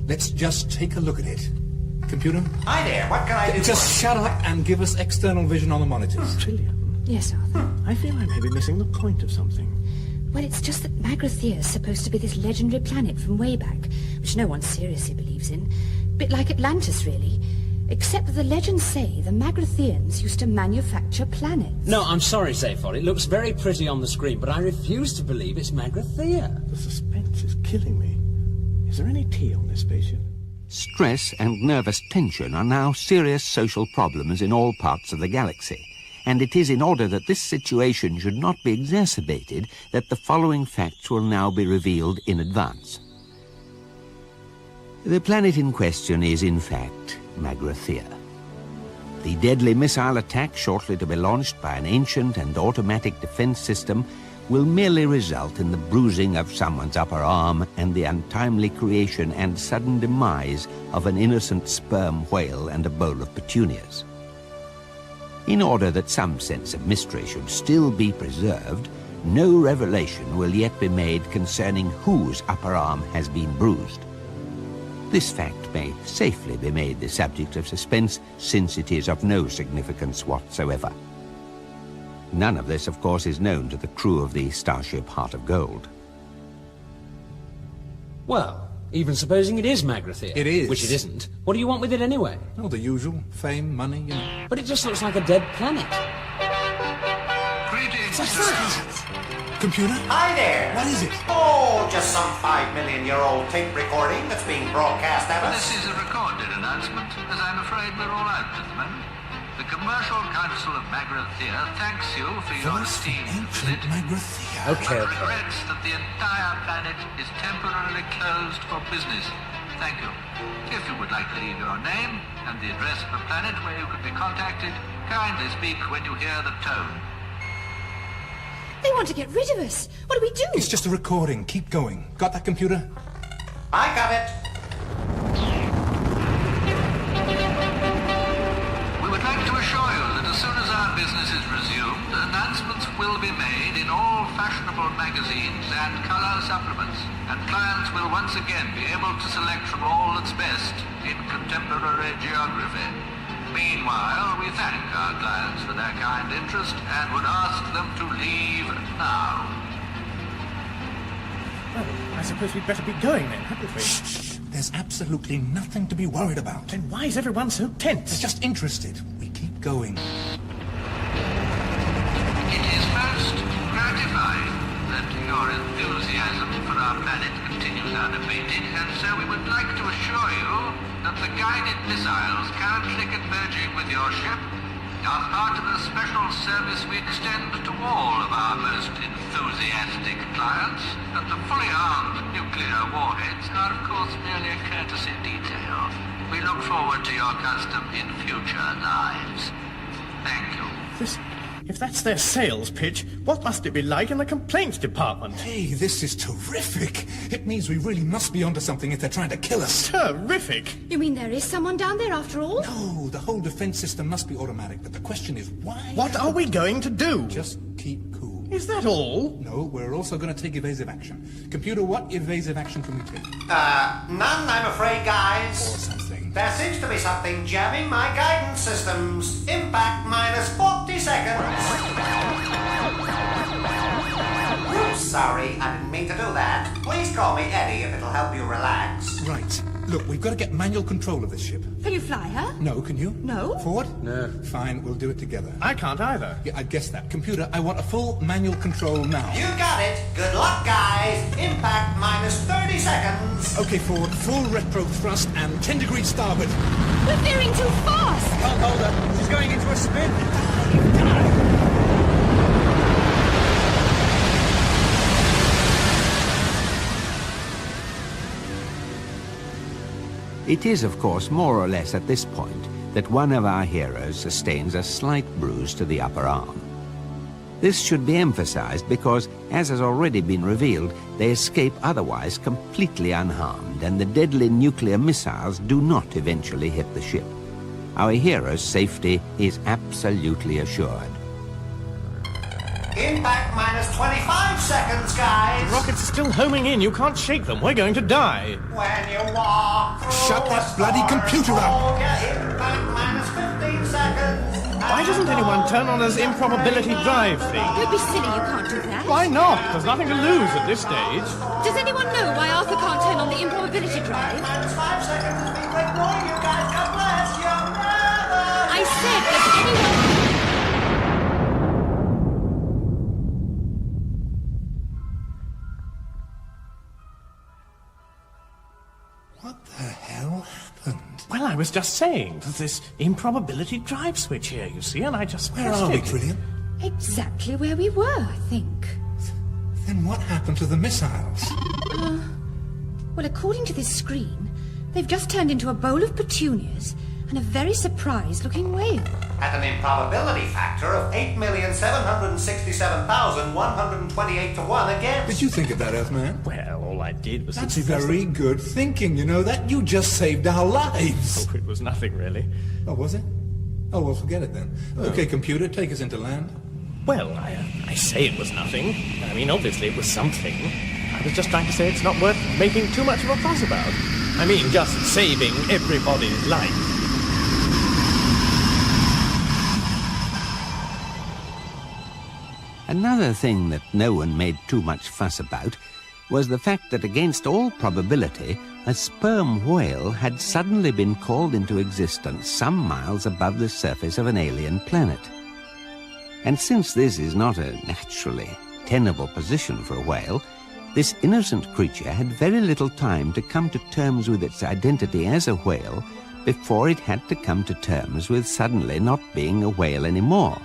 Let's just take a look at it. Computer? Hi there, what can I do? Just shut up and give us external vision on the monitors. Trillian, Yes, Arthur. I feel I may be missing the point of something. Well, it's just that Magrathir is supposed to be this legendary planet from way back, which no one seriously believes in. Bit like Atlantis, really. Except that the legends say the Magrathians used to manufacture planets. No, I'm sorry, Zayford. It looks very pretty on the screen, but I refuse to believe it's Magrathir. The suspense is killing me. Is there any tea on this spaceship? Stress and nervous tension are now serious social problems in all parts of the galaxy, and it is in order that this situation should not be exacerbated that the following facts will now be revealed in advance. The planet in question is, in fact, Magrathir. The deadly missile attack shortly to be launched by an ancient and automatic defense system will merely result in the bruising of someone's upper arm and the untimely creation and sudden demise of an innocent sperm whale and a bowl of petunias. In order that some sense of mystery should still be preserved, no revelation will yet be made concerning whose upper arm has been bruised. This fact may safely be made the subject of suspense, since it is of no significance whatsoever. None of this, of course, is known to the crew of the starship Heart of Gold. Well, even supposing it is Magrathir. It is. Which it isn't. What do you want with it anyway? Oh, the usual. Fame, money, you know. But it just looks like a dead planet. Greetings. Computer? Hi there. What is it? Oh, just some 5 million-year-old tape recording that's being broadcast at us. This is a recorded announcement, as I'm afraid we're all out at the moment. The Commercial Council of Magrathir thanks you for your esteemed visit. Magrathir. Okay. But regrets that the entire planet is temporarily closed for business. Thank you. If you would like to leave your name and the address of the planet where you could be contacted, kindly speak when you hear the tone. They want to get rid of us. What do we do? It's just a recording. Keep going. Got that, computer? I got it. We would like to assure you that as soon as our business is resumed, announcements will be made in all fashionable magazines and color supplements, and clients will once again be able to select from all that's best in contemporary geography. Meanwhile, we thank our clients for their kind interest and would ask them to leave now. Well, I suppose we'd better be going then, hadn't we? Shh. There's absolutely nothing to be worried about. Then why is everyone so tense? They're just interested. We keep going. It is most gratifying that your enthusiasm for our planet continues unabated, and so we would like to assure you that the guided missiles currently converging with your ship are part of the special service we extend to all of our most enthusiastic clients, and the fully armed nuclear warheads are of course merely a courtesy detail. We look forward to your custom in future lives. Thank you. Listen, if that's their sales pitch, what must it be like in the complaints department? Hey, this is terrific. It means we really must be onto something if they're trying to kill us. Terrific! You mean there is someone down there after all? No, the whole defense system must be automatic, but the question is why? What are we going to do? Just keep cool. Is that all? No, we're also going to take evasive action. Computer, what evasive action can we take? None, I'm afraid, guys. Or something. There seems to be something jamming my guidance systems. Impact minus 40 seconds. Oops, sorry, I didn't mean to do that. Please call me Eddie if it'll help you relax. Right. Look, we've got to get manual control of this ship. Can you fly her? No, can you? No. Forward? No. Fine, we'll do it together. I can't either. Yeah, I guess that. Computer, I want a full manual control now. You got it. Good luck, guys. Impact minus 30 seconds. Okay, forward. Full retro thrust and 10 degrees starboard. We're veering too fast. Can't hold her. She's going into a spin. It is, of course, more or less at this point that one of our heroes sustains a slight bruise to the upper arm. This should be emphasized because, as has already been revealed, they escape otherwise completely unharmed, and the deadly nuclear missiles do not eventually hit the ship. Our hero's safety is absolutely assured. Impact minus 25 seconds, guys. The rockets are still homing in. You can't shake them. We're going to die. When you walk through Shut that bloody computer up. Impact minus 15 seconds. Why doesn't anyone turn on this improbability drive thing? Don't be silly, you can't do that. Why not? There's nothing to lose at this stage. Does anyone know why Arthur can't turn on the improbability drive? Minus 5 seconds has been ignoring you guys. God bless you. Never. I said, does anyone... What the hell happened? Well, I was just saying, there's this improbability drive switch here, you see, and I just Where pressed are we, it. Trillian? Exactly where we were, I think. Then what happened to the missiles? Well, according to this screen, they've just turned into a bowl of petunias and a very surprised-looking whale. At an improbability factor of 8,767,128 to 1 against. Did you think of that, Earthman? Well, all I did was... That's very good thinking, you know that? You just saved our lives. Oh, it was nothing, really. Oh, was it? Oh, well, forget it then. Okay, computer, take us into land. Well, I say it was nothing. I mean, obviously it was something. I was just trying to say it's not worth making too much of a fuss about. I mean, just saving everybody's life. Another thing that no one made too much fuss about was the fact that against all probability, a sperm whale had suddenly been called into existence some miles above the surface of an alien planet. And since this is not a naturally tenable position for a whale, this innocent creature had very little time to come to terms with its identity as a whale before it had to come to terms with suddenly not being a whale anymore.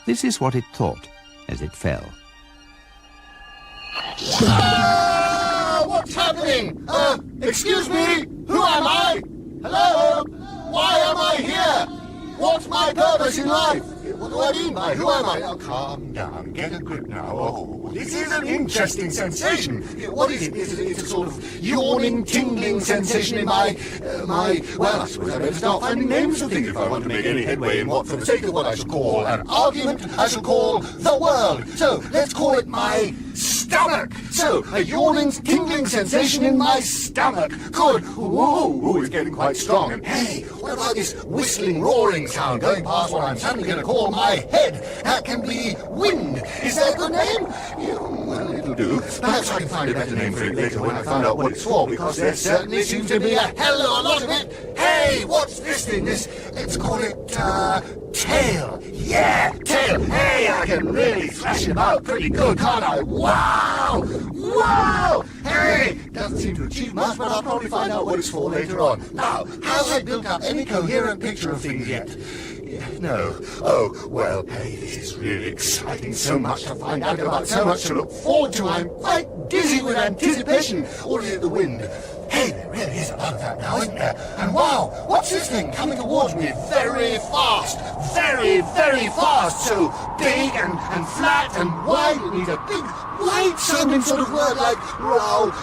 This is what it thought as it fell. What's happening? Excuse me? Who am I? Hello? Why am I here? What's my purpose in life? What do I mean by who am I? Oh, calm down. Get a grip now. Oh, this is an interesting sensation. What is it? It's a sort of yawning, tingling sensation in my... Well, I suppose I better start finding names for things if I want to make any headway in what, for the sake of what I shall call an argument, I shall call the world. So, let's call it my stomach. So, a yawning, tingling sensation in my stomach. Good. Ooh, it's getting quite strong. And hey, what about this whistling, roaring sound going past what I'm suddenly going to call my head? That can be wind. Is that a good name? Yeah, well, it'll do. Perhaps I can find a better name for it later when I find out what it's for, because there certainly seems to be a hell of a lot of it. Hey, what's this thing? Let's call it, tail. Yeah, tail. Hey, I can really thrash him out pretty good, can't I? Wow! Wow! Hey, doesn't seem to achieve much, but I'll probably find out what it's for later on. Now, have I built up any coherent picture of things yet? No. Oh, well, hey, this is really exciting. So much to find out about, so much to look forward to. I'm quite dizzy with anticipation. Or is it the wind? Hey, there really is a lot of that now, isn't there? And wow, what's this thing coming towards me very fast? Very, very fast. So big and flat and wide. It needs a big, wide-sounding sort of word like round.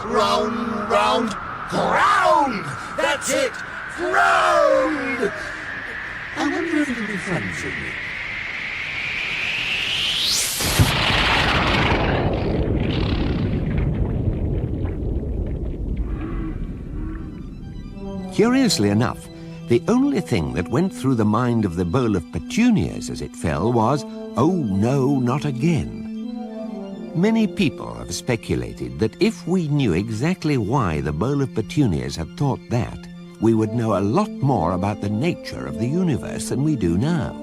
That's it. Ground! I wonder if it'll be friends with me. Curiously enough, the only thing that went through the mind of the bowl of petunias as it fell was, oh no, not again. Many people have speculated that if we knew exactly why the bowl of petunias had thought that, we would know a lot more about the nature of the universe than we do now.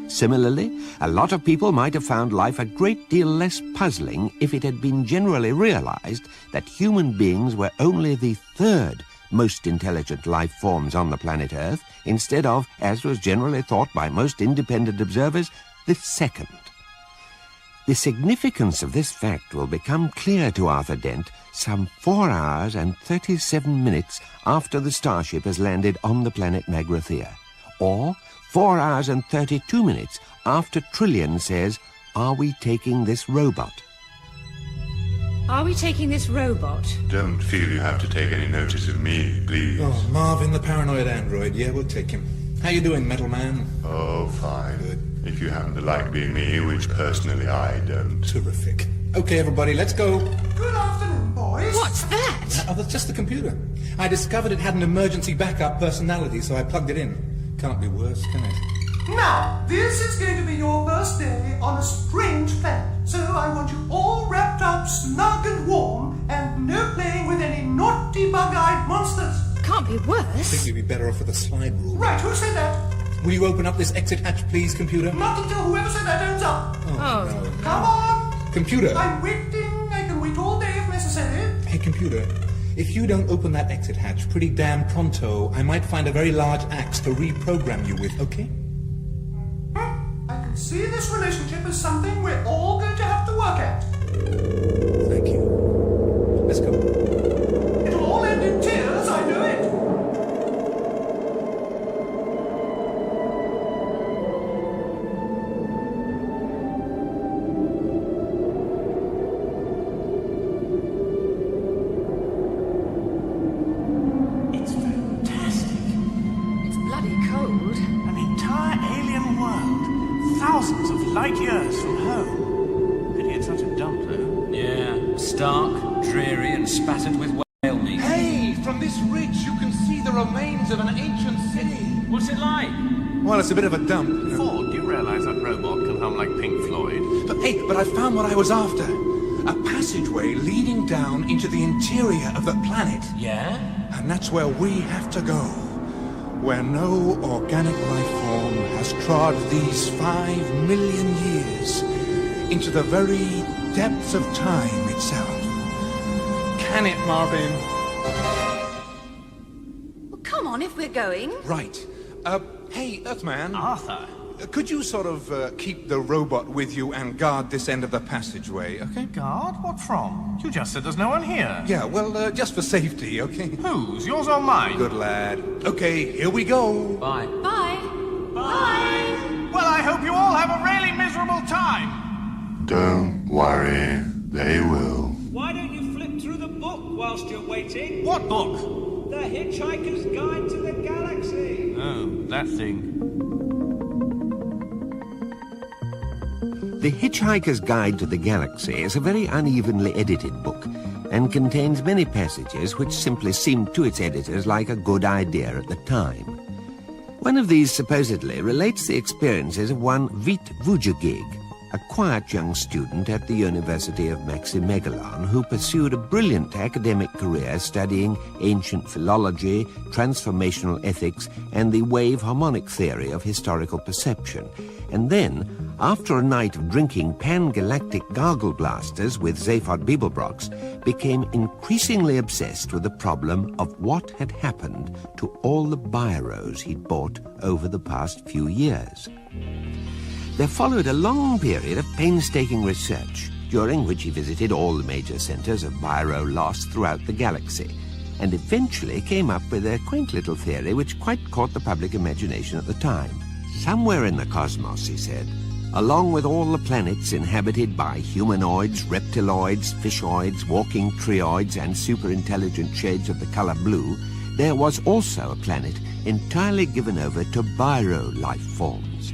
Similarly, a lot of people might have found life a great deal less puzzling if it had been generally realized that human beings were only the third most intelligent life forms on the planet Earth, instead of, as was generally thought by most independent observers, the second. The significance of this fact will become clear to Arthur Dent some 4 hours and 37 minutes after the starship has landed on the planet Magrathea, or 4 hours and 32 minutes after Trillian says, "Are we taking this robot?" Are we taking this robot? Don't feel you have to take any notice of me, please. Oh, Marvin, the paranoid android. Yeah, we'll take him. How you doing, metal man? Oh, fine. Good. If you happen to like being me, which personally I don't. Terrific. Okay, everybody, let's go. Good afternoon, boys. What's that? Oh, that's just the computer. I discovered it had an emergency backup personality, so I plugged it in. Can't be worse, can it? Now, this is going to be your first day on a strange planet, so I want you all wrapped up snug and warm, and no playing with any naughty bug-eyed monsters. Can't be I worse. think we'd be better off with a slide rule. Right, who said that? Will you open up this exit hatch, please, computer? Not until whoever said that owns up. Oh, no. Come on. Computer. I'm waiting. I can wait all day if necessary. Hey, computer. If you don't open that exit hatch pretty damn pronto, I might find a very large axe to reprogram you with, okay? I can see this relationship as something we're all going to have to work at. Thank you. Let's go. It'll all end in tears, I know it. It's fantastic. It's bloody cold. An entire alien world, thousands of light years from home. Pity it's such a dump, though. Yeah, stark, dreary, and spattered with whale meat. Hey, from this ridge you can see the remains of an ancient city. What's it like? Well, it's a bit of a dump. You know. Ford, do you realize that robot can hum like Pink Floyd? But I found what I was after. A passageway leading down into the interior of the planet. Yeah? And that's where we have to go. Where no organic life form has trod these 5 million years into the very depths of time itself. Can it, Marvin? Well, come on, if we're going. Right. Hey, Earthman. Arthur. Could you sort of keep the robot with you and guard this end of the passageway, okay? Guard? What from? You just said there's no one here. Yeah, well, just for safety, okay? Whose? Yours or mine? Good lad. Okay, here we go. Bye. Bye. Bye. Well, I hope you all have a really miserable time. Don't worry, they will. Why don't you flip through the book whilst you're waiting? What book? The Hitchhiker's Guide to the Galaxy. Oh, that thing. The Hitchhiker's Guide to the Galaxy is a very unevenly edited book and contains many passages which simply seemed to its editors like a good idea at the time. One of these supposedly relates the experiences of one Vít Vujagig, a quiet young student at the University of Maximegalon who pursued a brilliant academic career studying ancient philology, transformational ethics, and the wave harmonic theory of historical perception. And then, after a night of drinking pan-galactic gargle blasters with Zaphod Beeblebrox, became increasingly obsessed with the problem of what had happened to all the biros he'd bought over the past few years. There followed a long period of painstaking research, during which he visited all the major centers of biro loss throughout the galaxy, and eventually came up with a quaint little theory which quite caught the public imagination at the time. Somewhere in the cosmos, he said, along with all the planets inhabited by humanoids, reptiloids, fishoids, walking trioids, and superintelligent shades of the color blue, there was also a planet entirely given over to biro life forms.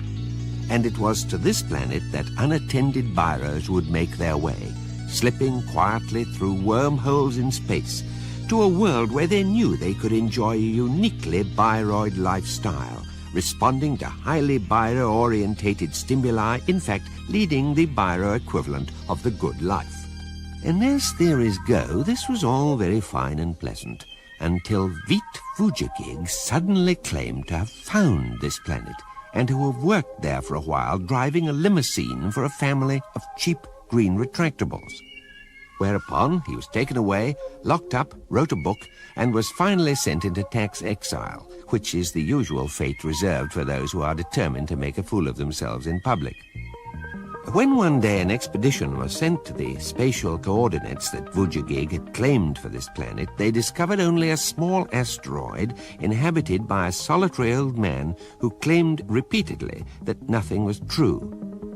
And it was to this planet that unattended biros would make their way, slipping quietly through wormholes in space, to a world where they knew they could enjoy a uniquely biroid lifestyle, responding to highly biro-orientated stimuli, in fact, leading the biro equivalent of the good life. And as theories go, this was all very fine and pleasant, until Vít Vujicic suddenly claimed to have found this planet, and to have worked there for a while driving a limousine for a family of cheap green retractables. Whereupon he was taken away, locked up, wrote a book, and was finally sent into tax exile, which is the usual fate reserved for those who are determined to make a fool of themselves in public. When one day an expedition was sent to the spatial coordinates that Vujicic had claimed for this planet, they discovered only a small asteroid inhabited by a solitary old man who claimed repeatedly that nothing was true,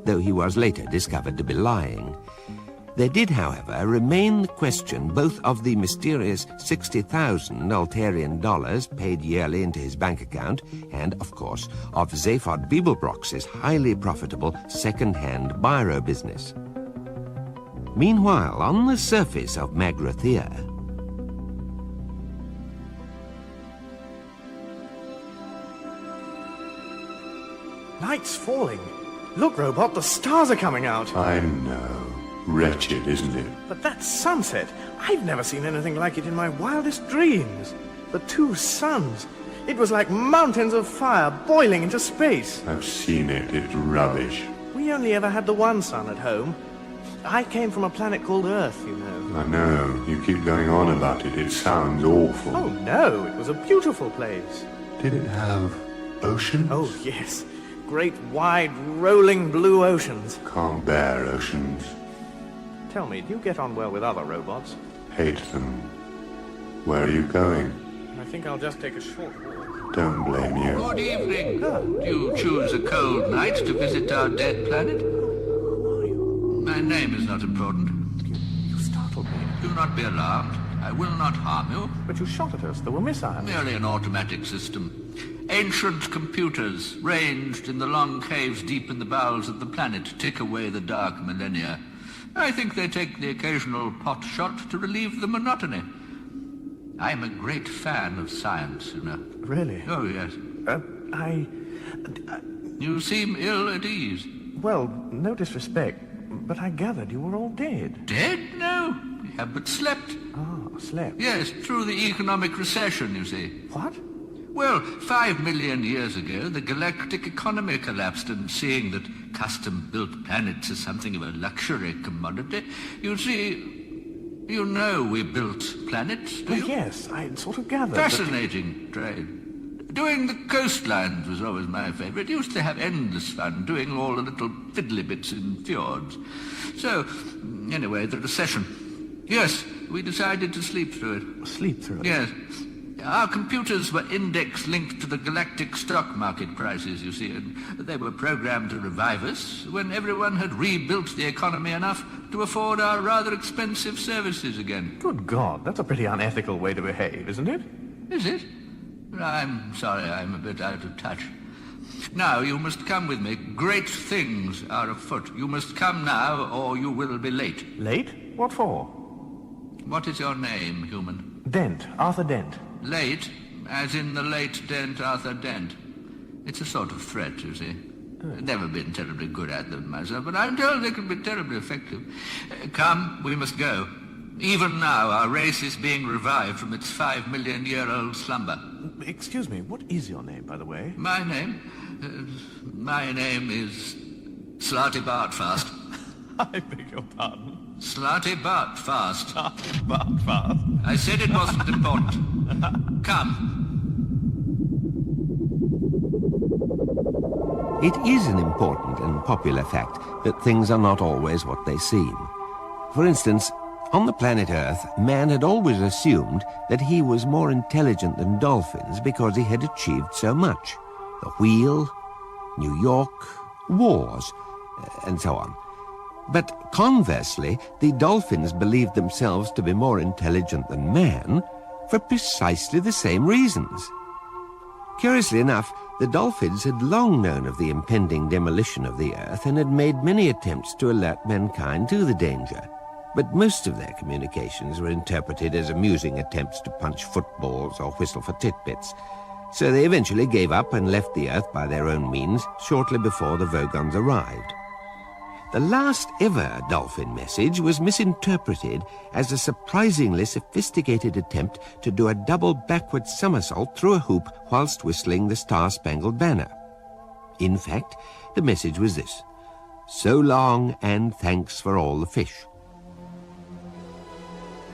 though he was later discovered to be lying. There did, however, remain the question both of the mysterious 60,000 Altarian dollars paid yearly into his bank account and, of course, of Zaphod Beeblebrox's highly profitable second-hand biro business. Meanwhile, on the surface of Magrathea, Night's falling. Look, Robot, the stars are coming out. I know. Wretched, isn't it? But that sunset, I've never seen anything like it in my wildest dreams. The two suns. It was like mountains of fire boiling into space. I've seen it. It's rubbish. We only ever had the one sun at home. I came from a planet called Earth, you know. I know. You keep going on about it. It sounds awful. Oh, no. It was a beautiful place. Did it have oceans? Oh, yes. Great, wide, rolling blue oceans. Can't bear oceans. Tell me, do you get on well with other robots? Hate them. Where are you going? I think I'll just take a short walk. Don't blame you. Good evening. Do you choose a cold night to visit our dead planet? Who are you? My name is not important. You startled me. Do not be alarmed. I will not harm you. But you shot at us. There were missiles. Merely an automatic system. Ancient computers, ranged in the long caves deep in the bowels of the planet, tick away the dark millennia. I think they take the occasional pot shot to relieve the monotony. I'm a great fan of science, you know. Really? Oh, yes. You seem ill at ease. Well, no disrespect, but I gathered you were all dead. Dead? No. We have but slept. Ah, slept? Yes, through the economic recession, you see. What? Well, 5 million years ago, the galactic economy collapsed, and seeing that custom-built planets is something of a luxury commodity, you see, you know we built planets, do you? Yes, I sort of gathered. Fascinating trade. Doing the coastlines was always my favourite. Used to have endless fun doing all the little fiddly bits in fjords. So, anyway, the recession. Yes, we decided to sleep through it. Sleep through it? Yes. Our computers were index-linked to the galactic stock market prices, you see, and they were programmed to revive us when everyone had rebuilt the economy enough to afford our rather expensive services again. Good God, that's a pretty unethical way to behave, isn't it? Is it? I'm sorry, I'm a bit out of touch. Now, you must come with me. Great things are afoot. You must come now, or you will be late. Late? What for? What is your name, human? Dent. Arthur Dent. Late, as in the late Dent, Arthur Dent. It's a sort of threat, you see. I've never been terribly good at them myself, but I'm told they can be terribly effective. Come, we must go. Even now, our race is being revived from its 5-million-year-old slumber. Excuse me, what is your name, by the way? My name? My name is Slarty Bartfast. I beg your pardon? Slarty Bartfast. Slarty Bartfast? I said it wasn't important. Come. It is an important and popular fact that things are not always what they seem. For instance, on the planet Earth, man had always assumed that he was more intelligent than dolphins because he had achieved so much. The wheel, New York, wars, and so on. But conversely, the dolphins believed themselves to be more intelligent than man for precisely the same reasons. Curiously enough, the dolphins had long known of the impending demolition of the Earth and had made many attempts to alert mankind to the danger. But most of their communications were interpreted as amusing attempts to punch footballs or whistle for titbits. So they eventually gave up and left the Earth by their own means shortly before the Vogons arrived. The last ever dolphin message was misinterpreted as a surprisingly sophisticated attempt to do a double backward somersault through a hoop whilst whistling the Star-Spangled Banner. In fact, the message was this: "So long and thanks for all the fish."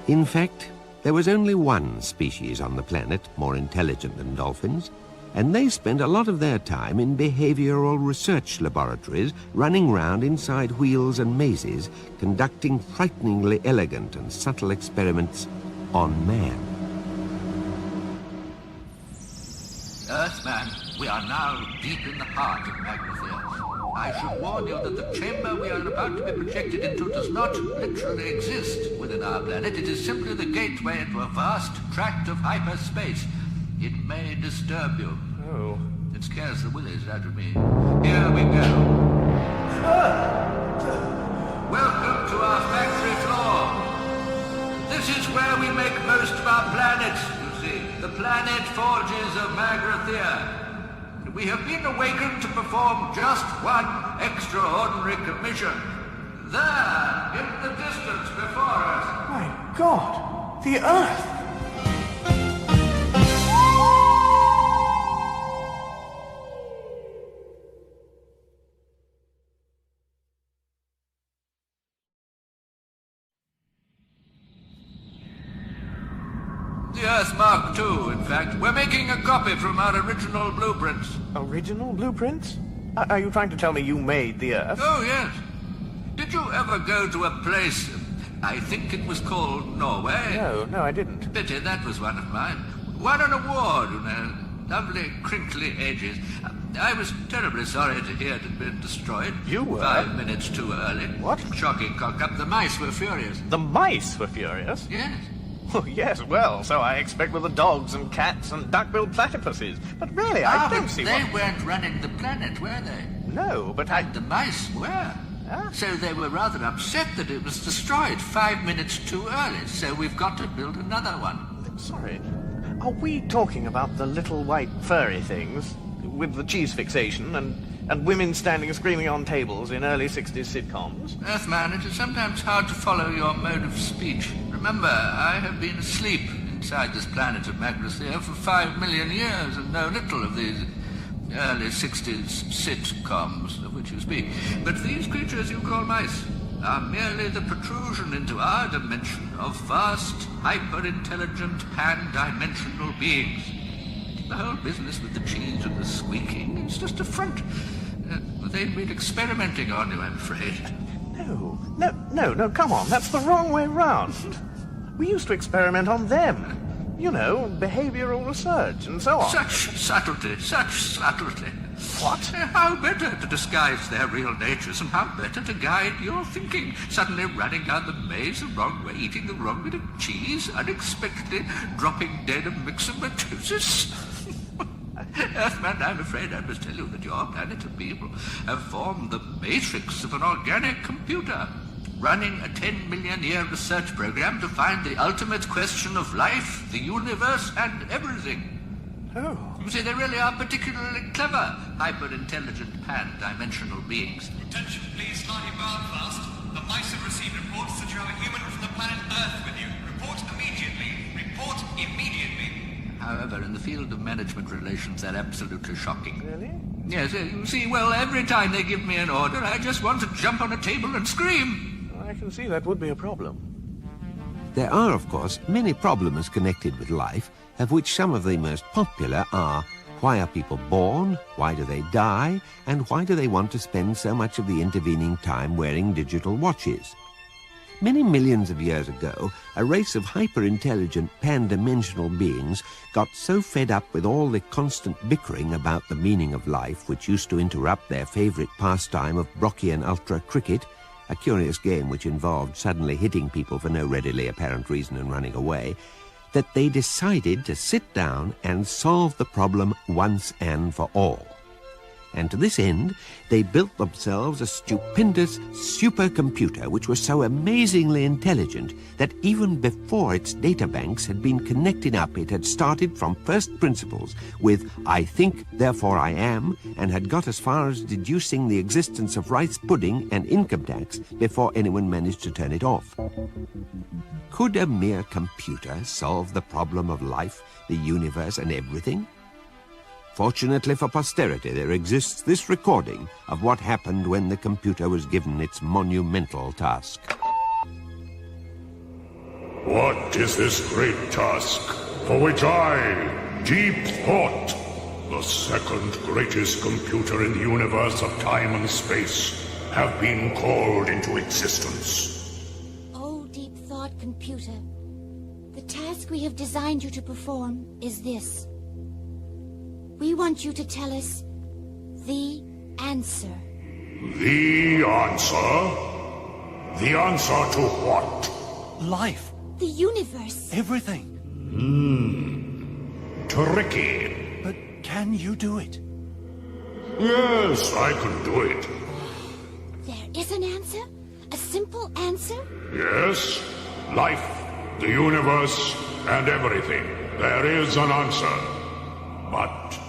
In fact, there was only one species on the planet more intelligent than dolphins, and they spent a lot of their time in behavioral research laboratories, running round inside wheels and mazes, conducting frighteningly elegant and subtle experiments on man. Earthman, we are now deep in the heart of Magnesia. I should warn you that the chamber we are about to be projected into does not literally exist within our planet. It is simply the gateway into a vast tract of hyperspace. It may disturb you. Oh. It scares the willies out of me. Here we go. Welcome to our factory floor. This is where we make most of our planets, you see. The planet forges of Magrathea. We have been awakened to perform just one extraordinary commission. There, in the distance before us. My God! The Earth! The Earth Mark II, in fact. We're making a copy from our original blueprints. Original blueprints? Are you trying to tell me you made the Earth? Oh, yes. Did you ever go to a place, I think it was called Norway? No, I didn't. Pity, that was one of mine. Won an award, you know. Lovely, crinkly edges. I was terribly sorry to hear it had been destroyed. You were? 5 minutes too early. What? Shocking cock-up. The mice were furious. The mice were furious? Yes. Oh, yes, well, so I expect with the dogs and cats and duck-billed platypuses. But really, I don't see they weren't running the planet, were they? No, but the mice were. Huh? So they were rather upset that it was destroyed 5 minutes too early, so we've got to build another one. Sorry, are we talking about the little white furry things with the cheese fixation and women standing screaming on tables in early 60s sitcoms? Earthman, it is sometimes hard to follow your mode of speech. Remember, I have been asleep inside this planet of Magrathea for 5 million years and know little of these early 60s sitcoms of which you speak. But these creatures you call mice are merely the protrusion into our dimension of vast, hyper-intelligent, pan-dimensional beings. The whole business with the cheese and the squeaking is just a front. They've been experimenting on you, I'm afraid. No, come on, that's the wrong way round. We used to experiment on them. You know, behavioral research and so on. Such subtlety. What? How better to disguise their real natures, and how better to guide your thinking. Suddenly running down the maze the wrong way, eating the wrong bit of cheese, unexpectedly dropping dead of myxomatosis. Earthman, I'm afraid I must tell you that your planet of people have formed the matrix of an organic computer, running a 10 million year research program to find the ultimate question of life, the universe, and everything. Oh. You see, they really are particularly clever, hyper-intelligent, pan-dimensional beings. Attention, please, slightly fast. The mice have received reports that you have a human from the planet Earth with you. Report immediately. Report immediately. However, in the field of management relations, they're absolutely shocking. Really? Yes, you see, well, every time they give me an order, I just want to jump on a table and scream. I can see that would be a problem. There are, of course, many problems connected with life, of which some of the most popular are: why are people born, why do they die, and why do they want to spend so much of the intervening time wearing digital watches? Many millions of years ago, a race of hyper-intelligent, pan-dimensional beings got so fed up with all the constant bickering about the meaning of life, which used to interrupt their favourite pastime of Brocchian ultra cricket, a curious game which involved suddenly hitting people for no readily apparent reason and running away, that they decided to sit down and solve the problem once and for all. And to this end, they built themselves a stupendous supercomputer which was so amazingly intelligent that even before its databanks had been connected up, it had started from first principles with "I think, therefore I am," and had got as far as deducing the existence of rice pudding and income tax before anyone managed to turn it off. Could a mere computer solve the problem of life, the universe, and everything? Fortunately for posterity, there exists this recording of what happened when the computer was given its monumental task. What is this great task for which I, Deep Thought, the second greatest computer in the universe of time and space, have been called into existence? Oh, Deep Thought computer, the task we have designed you to perform is this. We want you to tell us the answer. The answer? The answer to what? Life. The universe. Everything. Tricky. But can you do it? Yes, I can do it. There is an answer? A simple answer? Yes. Life, the universe, and everything. There is an answer. But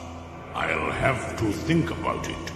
I'll have to think about it.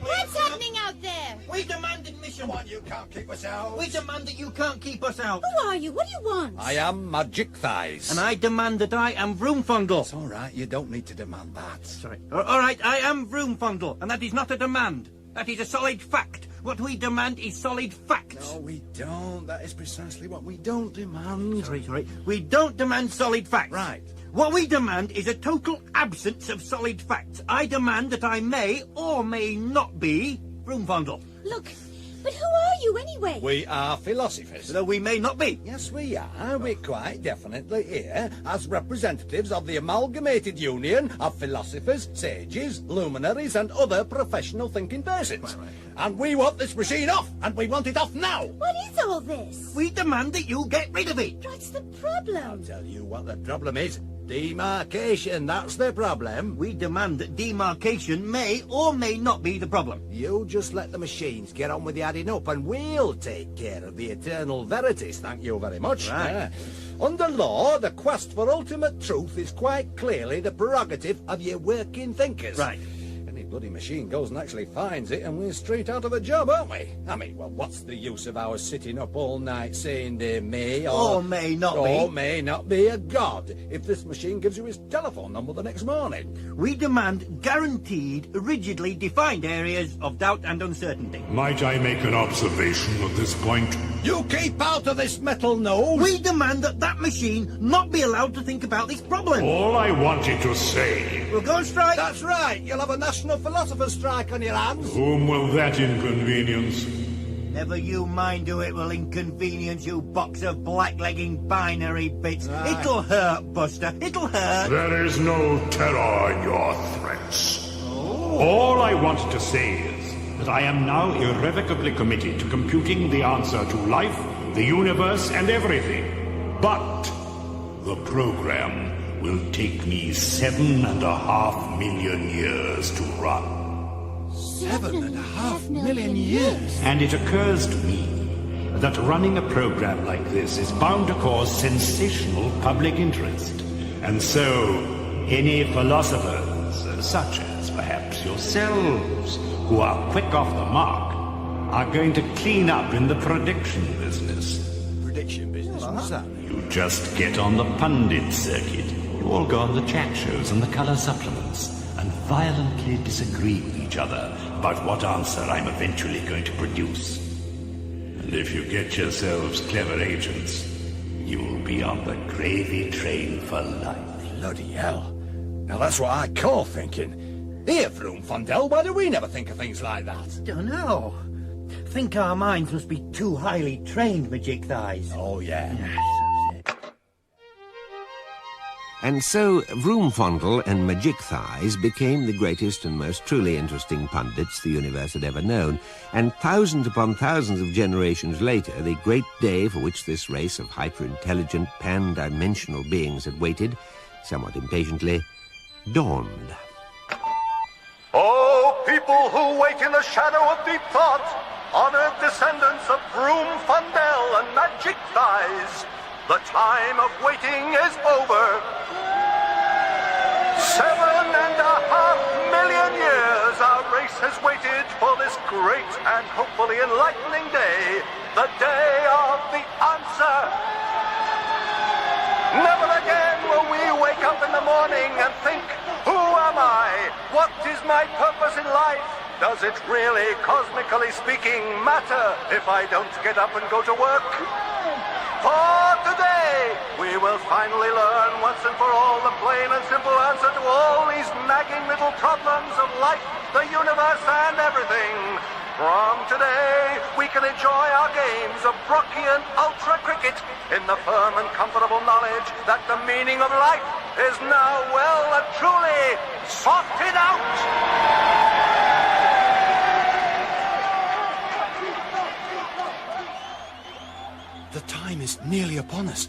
What's happening out there? We demand admission. Come on, you can't keep us out. We demand that you can't keep us out. Who are you? What do you want? I am Magic Thighs. And I demand that I am Vroomfondle. It's all right, you don't need to demand that. Sorry. All right, I am Vroomfondle, and that is not a demand. That is a solid fact. What we demand is solid facts. No, we don't. That is precisely what we don't demand. Sorry. We don't demand solid facts. Right. What we demand is a total absence of solid facts. I demand that I may or may not be Vroomfondle. Look, but who are you anyway? We are philosophers. Though we may not be. Yes, we are. We're quite definitely here as representatives of the amalgamated union of philosophers, sages, luminaries, and other professional thinking persons. Right. And we want this machine off, and we want it off now. What is all this? We demand that you get rid of it. What's the problem? I'll tell you what the problem is. Demarcation, that's the problem. We demand that demarcation may or may not be the problem. You just let the machines get on with the adding up and we'll take care of the eternal verities, thank you very much. Right. Under law, the quest for ultimate truth is quite clearly the prerogative of your working thinkers. Right. Any bloody machine goes and actually finds it and we're straight out of a job, aren't we? I mean, well, what's the use of our sitting up all night saying there may or may not be. Or may not be a god if this machine gives you his telephone number the next morning. We demand guaranteed, rigidly defined areas of doubt and uncertainty. Might I make an observation at this point? You keep out of this metal nose! We demand that that machine not be allowed to think about this problem. All I wanted to say... We'll go on strike. That's right. You'll have a national philosopher's strike on your hands. Whom will that inconvenience? Never you mind who it will inconvenience, you box of blacklegging binary bits. Right. It'll hurt, Buster. It'll hurt. There is no terror in your threats. Oh. All I wanted to say is that I am now irrevocably committed to computing the answer to life, the universe, and everything. But the program will take me 7.5 million years to run. 7.5 million years? And it occurs to me that running a program like this is bound to cause sensational public interest. And so, any philosophers, such as perhaps yourselves, who are quick off the mark, are going to clean up in the prediction business. Prediction business? What's that? You just get on the pundit circuit. You all go on the chat shows and the colour supplements and violently disagree with each other about what answer I'm eventually going to produce. And if you get yourselves clever agents, you'll be on the gravy train for life. Bloody hell. Now that's what I call thinking. Here, Vroomfondle, why do we never think of things like that? Don't know. Think our minds must be too highly trained, Magic Thighs. Oh, yeah. And so Vroomfondle and Magic Thighs became the greatest and most truly interesting pundits the universe had ever known. And thousands upon thousands of generations later, the great day for which this race of hyper-intelligent, pan-dimensional beings had waited, somewhat impatiently, dawned. Oh, people who wait in the shadow of deep thought, honored descendants of Broom Fundell and Magic Thighs, the time of waiting is over. 7.5 million years our race has waited for this great and hopefully enlightening day, the day of the answer. Never again will we wake up in the morning and think, who am I? What is my purpose in life? Does it really, cosmically speaking, matter if I don't get up and go to work? For today, we will finally learn once and for all the plain and simple answer to all these nagging little problems of life, the universe, and everything. From today, we can enjoy our games of Brockian ultra cricket in the firm and comfortable knowledge that the meaning of life is now well and truly sorted out. The time is nearly upon us.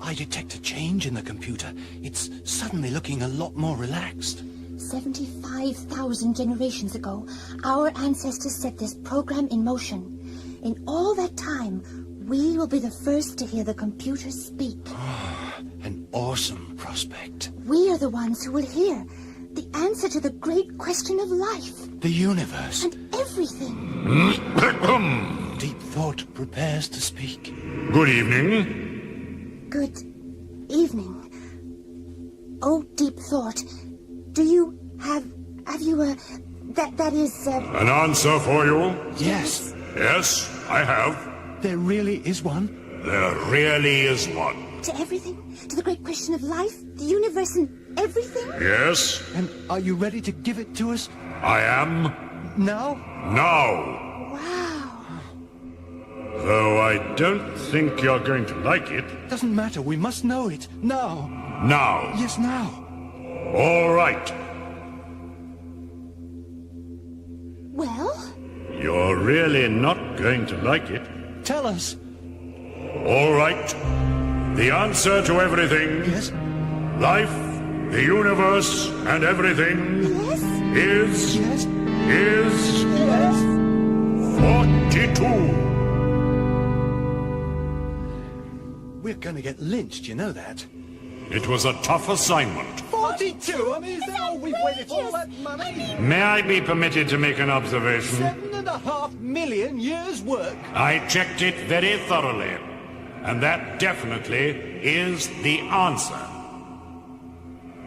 I detect a change in the computer. It's suddenly looking a lot more relaxed. 75,000 generations ago, our ancestors set this program in motion. In all that time, we will be the first to hear the computer speak. An awesome prospect. We are the ones who will hear the answer to the great question of life. The universe. And everything. Deep thought prepares to speak. Good evening. Good evening. Oh, deep thought. Do you have you that is An answer for you? Yes. Yes, I have. There really is one? There really is one. To everything? To the great question of life, the universe, and everything? Yes. And are you ready to give it to us? I am. Now? Now. Wow. Though I don't think you're going to like it. Doesn't matter, we must know it. Now. Now. Yes, now. All right. Well? You're really not going to like it. Tell us. All right. The answer to everything. Yes. Life, the universe, and everything. Yes. Is. Yes. Is. Yes. 42. We're gonna get lynched, you know that. It was a tough assignment. 42? I mean, is that all we've waited for, all that money? May I be permitted to make an observation? 7.5 million years' work. I checked it very thoroughly, and that definitely is the answer.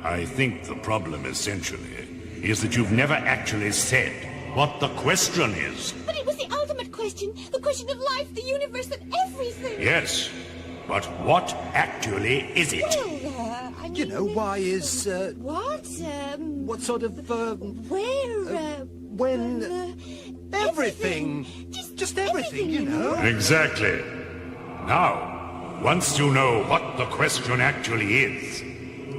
I think the problem, essentially, is that you've never actually said what the question is. But it was the ultimate question. The question of life, the universe, and everything. Yes, but what actually is it? Well, I mean... You know, why is, What? what sort of, Where, when... everything. Just everything, you know. Exactly. Now, once you know what the question actually is,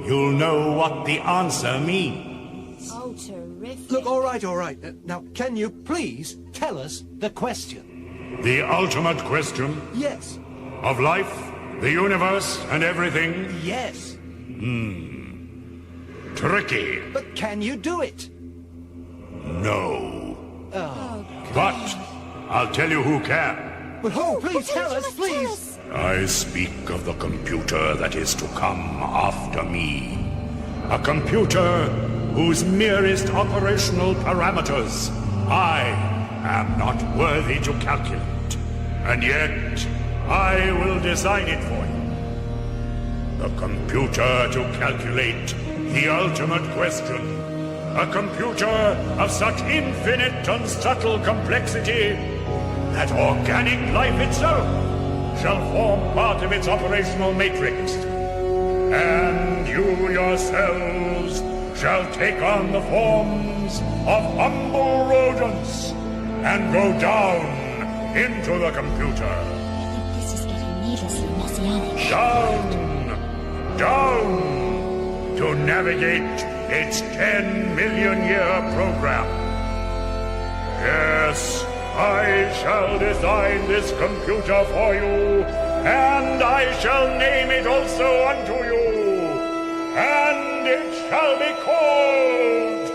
you'll know what the answer means. Oh, terrific. Look, all right. Now, can you please tell us the question? The ultimate question Yes. of life, the universe, and everything? Yes. Tricky. But can you do it? No. Oh. But I'll tell you who can. But who? Please tell us, please. I speak of the computer that is to come after me. A computer whose merest operational parameters I am not worthy to calculate. And yet, I will design it for you. A computer to calculate the ultimate question. A computer of such infinite and subtle complexity that organic life itself shall form part of its operational matrix. And you yourselves shall take on the forms of humble rodents and go down into the computer. I think this is getting needlessly messianic. Down to navigate its 10 million year program. Yes, I shall design this computer for you, and I shall name it also unto you, and it shall be called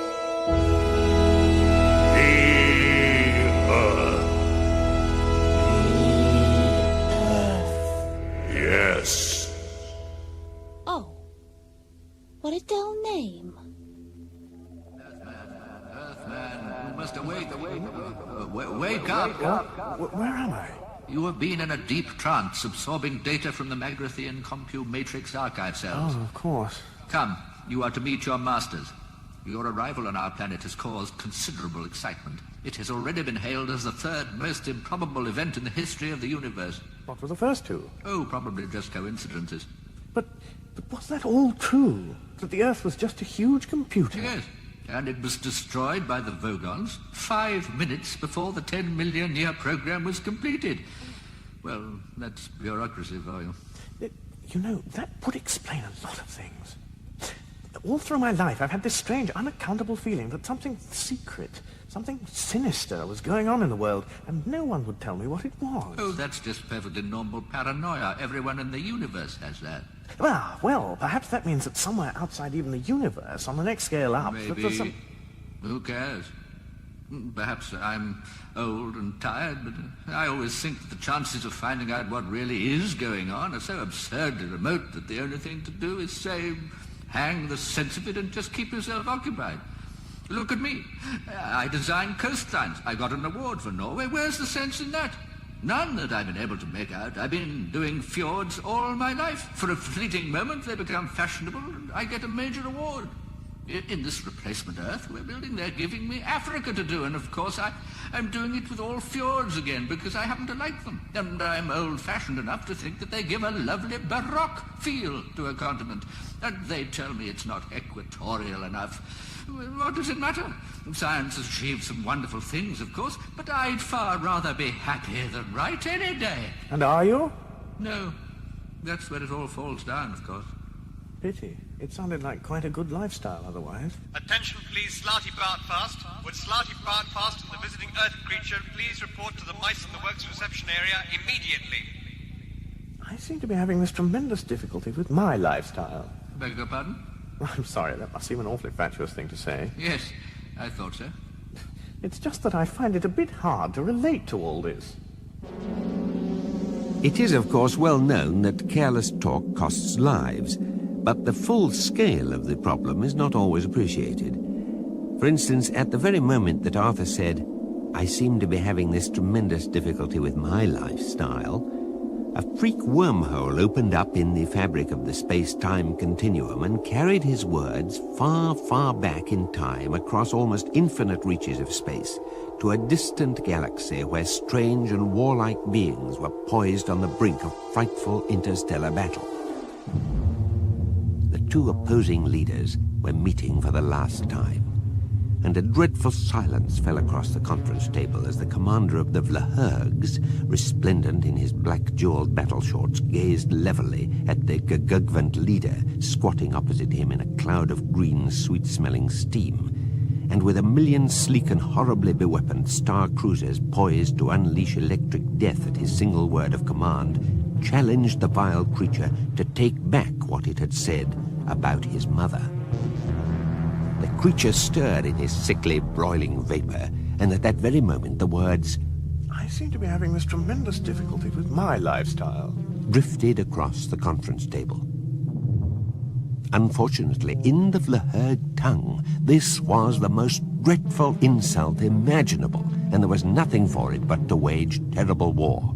must awake. Wake up. Where am I? You have been in a deep trance, absorbing data from the Magrathian Compu Matrix archive cells. Oh, of course. Come, you are to meet your masters. Your arrival on our planet has caused considerable excitement. It has already been hailed as the third most improbable event in the history of the universe. What were the first two? Oh, probably just coincidences. But was that all true? That the Earth was just a huge computer? Yes, and it was destroyed by the Vogons 5 minutes before the 10 million year program was completed. Well, that's bureaucracy for you. You know, that would explain a lot of things. All through my life, I've had this strange, unaccountable feeling that something secret, something sinister was going on in the world, and no one would tell me what it was. Oh, that's just perfectly normal paranoia. Everyone in the universe has that. Well, perhaps that means that somewhere outside even the universe, on the next scale up... Maybe. There's some... Who cares? Perhaps I'm old and tired, but I always think that the chances of finding out what really is going on are so absurdly remote that the only thing to do is say... hang the sense of it and just keep yourself occupied. Look at me. I designed coastlines. I got an award for Norway. Where's the sense in that? None that I've been able to make out. I've been doing fjords all my life. For a fleeting moment, they become fashionable, and I get a major award. In this replacement Earth we're building, they're giving me Africa to do, and of course I'm doing it with all fjords again because I happen to like them. And I'm old-fashioned enough to think that they give a lovely baroque feel to a continent. And they tell me it's not equatorial enough. What does it matter? Science has achieved some wonderful things, of course, but I'd far rather be happy than right any day. And are you? No. That's where it all falls down, of course. Pity. It sounded like quite a good lifestyle otherwise. Attention please, Slarty Bartfast. Would Slarty Bartfast and the visiting Earth creature please report to the Mice in the Works reception area immediately? I seem to be having this tremendous difficulty with my lifestyle. Beg your pardon? I'm sorry, that must seem an awfully fatuous thing to say. Yes, I thought so. It's just that I find it a bit hard to relate to all this. It is, of course, well known that careless talk costs lives, but the full scale of the problem is not always appreciated. For instance, at the very moment that Arthur said, "I seem to be having this tremendous difficulty with my lifestyle," a freak wormhole opened up in the fabric of the space-time continuum and carried his words far, far back in time across almost infinite reaches of space to a distant galaxy where strange and warlike beings were poised on the brink of frightful interstellar battle. The two opposing leaders were meeting for the last time, and a dreadful silence fell across the conference table as the commander of the Vlahergs, resplendent in his black-jeweled battle shorts, gazed levelly at the Gugvant leader squatting opposite him in a cloud of green, sweet-smelling steam, and with a million sleek and horribly beweaponed star cruisers poised to unleash electric death at his single word of command, challenged the vile creature to take back what it had said about his mother. The creature stirred in his sickly, broiling vapor, and at that very moment the words, "I seem to be having this tremendous difficulty with my lifestyle," drifted across the conference table. Unfortunately, in the Vlaherg tongue, this was the most dreadful insult imaginable, and there was nothing for it but to wage terrible war.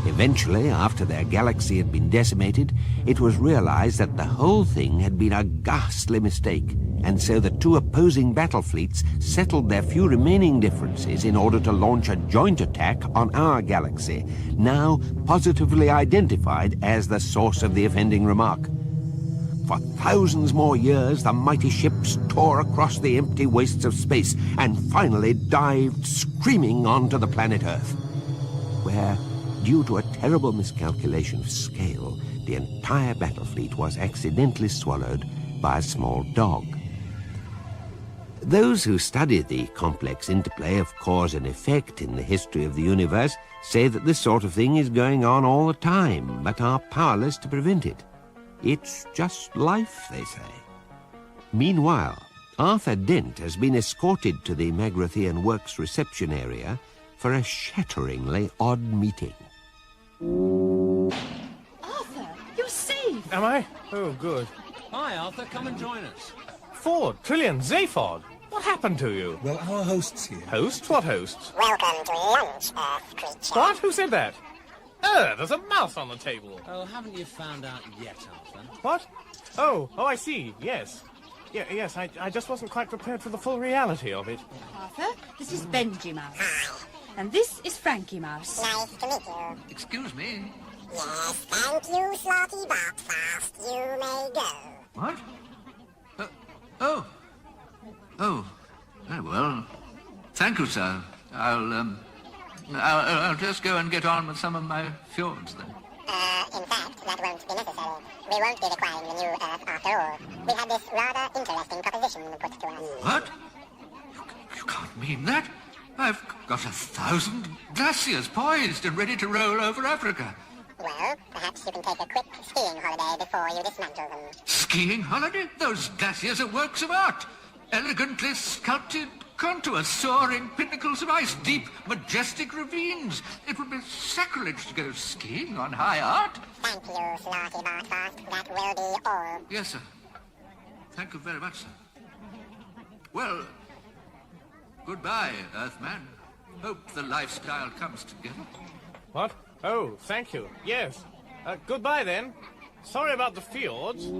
Eventually, after their galaxy had been decimated, it was realized that the whole thing had been a ghastly mistake, and so the two opposing battle fleets settled their few remaining differences in order to launch a joint attack on our galaxy, now positively identified as the source of the offending remark. For thousands more years, the mighty ships tore across the empty wastes of space and finally dived screaming onto the planet Earth, where, due to a terrible miscalculation of scale, the entire battle fleet was accidentally swallowed by a small dog. Those who study the complex interplay of cause and effect in the history of the universe say that this sort of thing is going on all the time, but are powerless to prevent it. It's just life, they say. Meanwhile, Arthur Dent has been escorted to the Magrathian Works reception area for a shatteringly odd meeting. Arthur, you're safe! Am I? Oh, good. Hi, Arthur. Come and join us. Ford, Trillian, Zaphod! What happened to you? Well, our host's here. Hosts? What hosts? Welcome to lunch, Earth creature. What? Who said that? There's a mouse on the table. Oh, haven't you found out yet, Arthur? What? Oh, I see. Yes. Yes, I just wasn't quite prepared for the full reality of it. Arthur, this is Benji Mouse. Hi. And this is Frankie Mouse. Nice to meet you. Excuse me. Yes, thank you, Slotty Bartfast. You may go. What? Oh, very well. Thank you, sir. I'll just go and get on with some of my fjords then. In fact, that won't be necessary. We won't be requiring the new Earth after all. We had this rather interesting proposition put to us. What? You can't mean that. I've got 1,000 glaciers poised and ready to roll over Africa. Well, perhaps you can take a quick skiing holiday before you dismantle them. Skiing holiday? Those glaciers are works of art. Elegantly sculpted contours, soaring pinnacles of ice, deep, majestic ravines. It would be sacrilege to go skiing on high art. Thank you, Slotty Bartfast. That will be all. Yes, sir. Thank you very much, sir. Well, goodbye, Earthman. Hope the lifestyle comes together. What? Oh, thank you. Yes. Goodbye, then. Sorry about the fjords.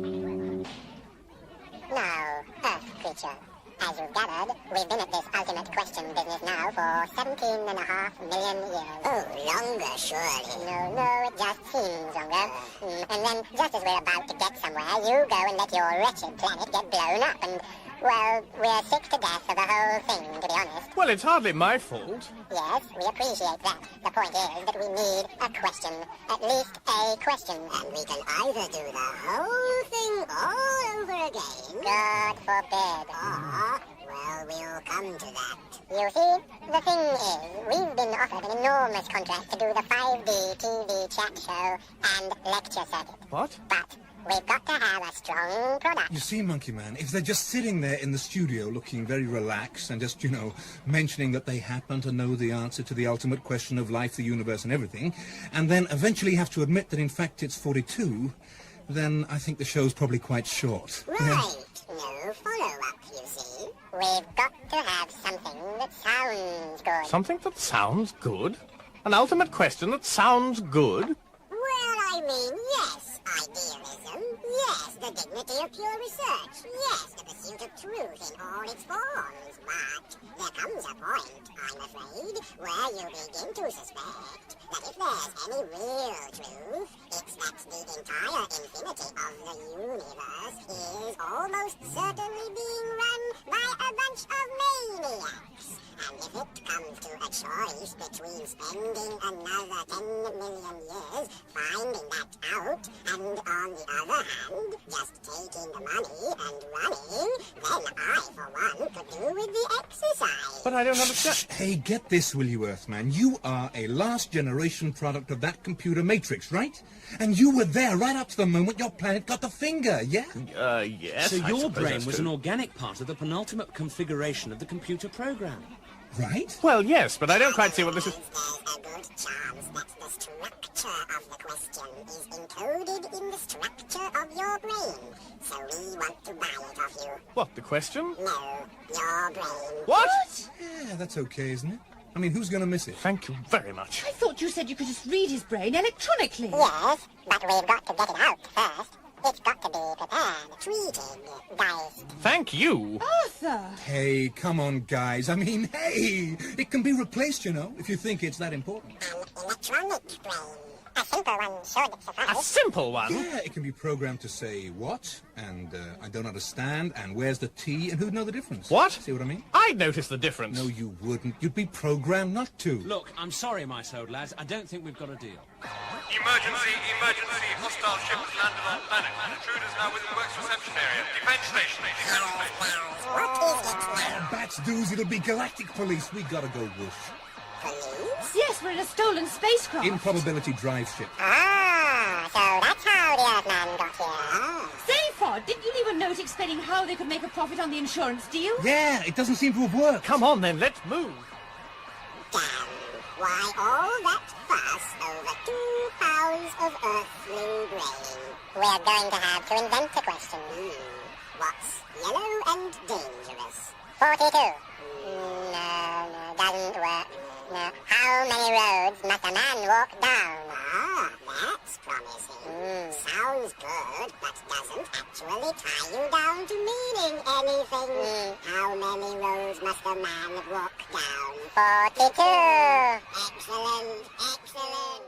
Now, Earth creature. As you've gathered, we've been at this ultimate question business now for 17.5 million years. Oh, longer, surely. No, it just seems longer. And then, just as we're about to get somewhere, you go and let your wretched planet get blown up and, well, we're sick to death of the whole thing, to be honest. Well, it's hardly my fault. Yes, we appreciate that. The point is that we need a question. At least a question. And we can either do the whole thing all over again. God forbid. Or, well, we'll come to that. You see, the thing is, we've been offered an enormous contract to do the 5D TV chat show and lecture circuit. What? But we've got to have a strong product. You see, Monkey Man, if they're just sitting there in the studio looking very relaxed and just, mentioning that they happen to know the answer to the ultimate question of life, the universe and everything, and then eventually have to admit that in fact it's 42, then I think the show's probably quite short. Right. No follow-up, you see. We've got to have something that sounds good. Something that sounds good? An ultimate question that sounds good? Well, I mean, yes, idealism. Yes, the dignity of pure research. Yes, the pursuit of truth in all its forms. But there comes a point, I'm afraid, where you begin to suspect that if there's any real truth, it's that the entire infinity of the universe is almost certainly being run by a bunch of maniacs. And if it comes to a choice between spending another 10 million years finding that out, and on the other hand, just taking the money and running, then I, for one, could do with the exercise. But I don't understand. Hey, get this, will you, Earthman? You are a last-generation product of that computer matrix, right? And you were there right up to the moment your planet got the finger, yeah? Yes. So your brain was an organic part of the penultimate configuration of the computer program. Right? Well, yes, but I don't quite see what this is. There's a good chance that the structure of the question is encoded in the structure of your brain. So we want to buy it off you. What, the question? No, your brain. What? Yeah, that's okay, isn't it? I mean, who's going to miss it? Thank you very much. I thought you said you could just read his brain electronically. Yes, but we've got to get it out first. It's got to be prepared, treated, diced. Thank you. Arthur! Hey, come on, guys. I mean, hey! It can be replaced, if you think it's that important. An electronic brain. A simple one should suffice. A simple one? Yeah, it can be programmed to say what, and I don't understand, and where's the T, and who'd know the difference? What? See what I mean? I'd notice the difference. No, you wouldn't. You'd be programmed not to. Look, I'm sorry, my soul lads. I don't think we've got a deal. Emergency, emergency. Hostile ship has landed on planet. Intruders now within works reception area. Defense station. What is it now? Bats dudes, it'll be galactic police. We gotta go whoosh. Police? Yes, we're in a stolen spacecraft. Improbability drive ship. Ah, so that's how the Earthman got here. Say, Fod, didn't you leave a note explaining how they could make a profit on the insurance deal? Yeah, it doesn't seem to have worked. Come on, then, let's move. Damn. Why all that fuss over 2 pounds of earthly brain? We're going to have to invent a question. What's yellow and dangerous? 42. No, doesn't work. No. How many roads must a man walk down? Ah, that's promising. Sounds good, but doesn't actually tie you down to meaning anything. How many roads must a man walk down? 42. Excellent, excellent.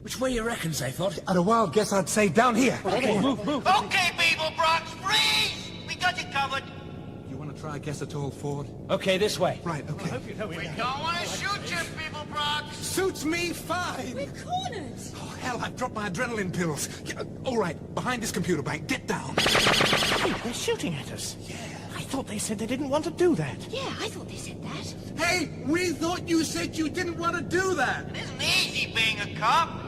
Which way you reckon, Zaphod? At a wild guess, I'd say down here. Okay, move. Okay, Beeblebrox, freeze! We got you covered. You want to try a guess at all, Ford? Okay, this way. Right, okay. We don't want to shoot you, Beeblebrox. Suits me fine. We're cornered. Oh, hell, I've dropped my adrenaline pills. All right, behind this computer bank. Get down. Hey, they're shooting at us. Yeah. I thought they said they didn't want to do that. Yeah, I thought they said that. Hey, we thought you said you didn't want to do that. It isn't easy being a cop.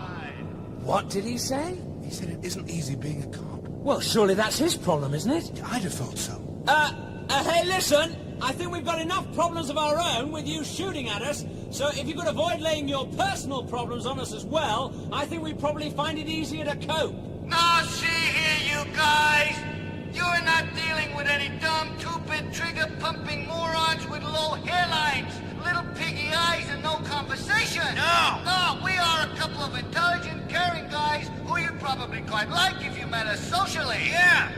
What did he say? He said it isn't easy being a cop. Well, surely that's his problem, isn't it? I'd have thought so. Hey, listen. I think we've got enough problems of our own with you shooting at us, so if you could avoid laying your personal problems on us as well, I think we'd probably find it easier to cope. Now, see here, you guys. You're not dealing with any dumb, two-bit, trigger-pumping morons with low hairlines, little piggy eyes, and no conversation. No, we are a couple of intelligent, caring guys who you'd probably quite like if you met us socially. Yeah.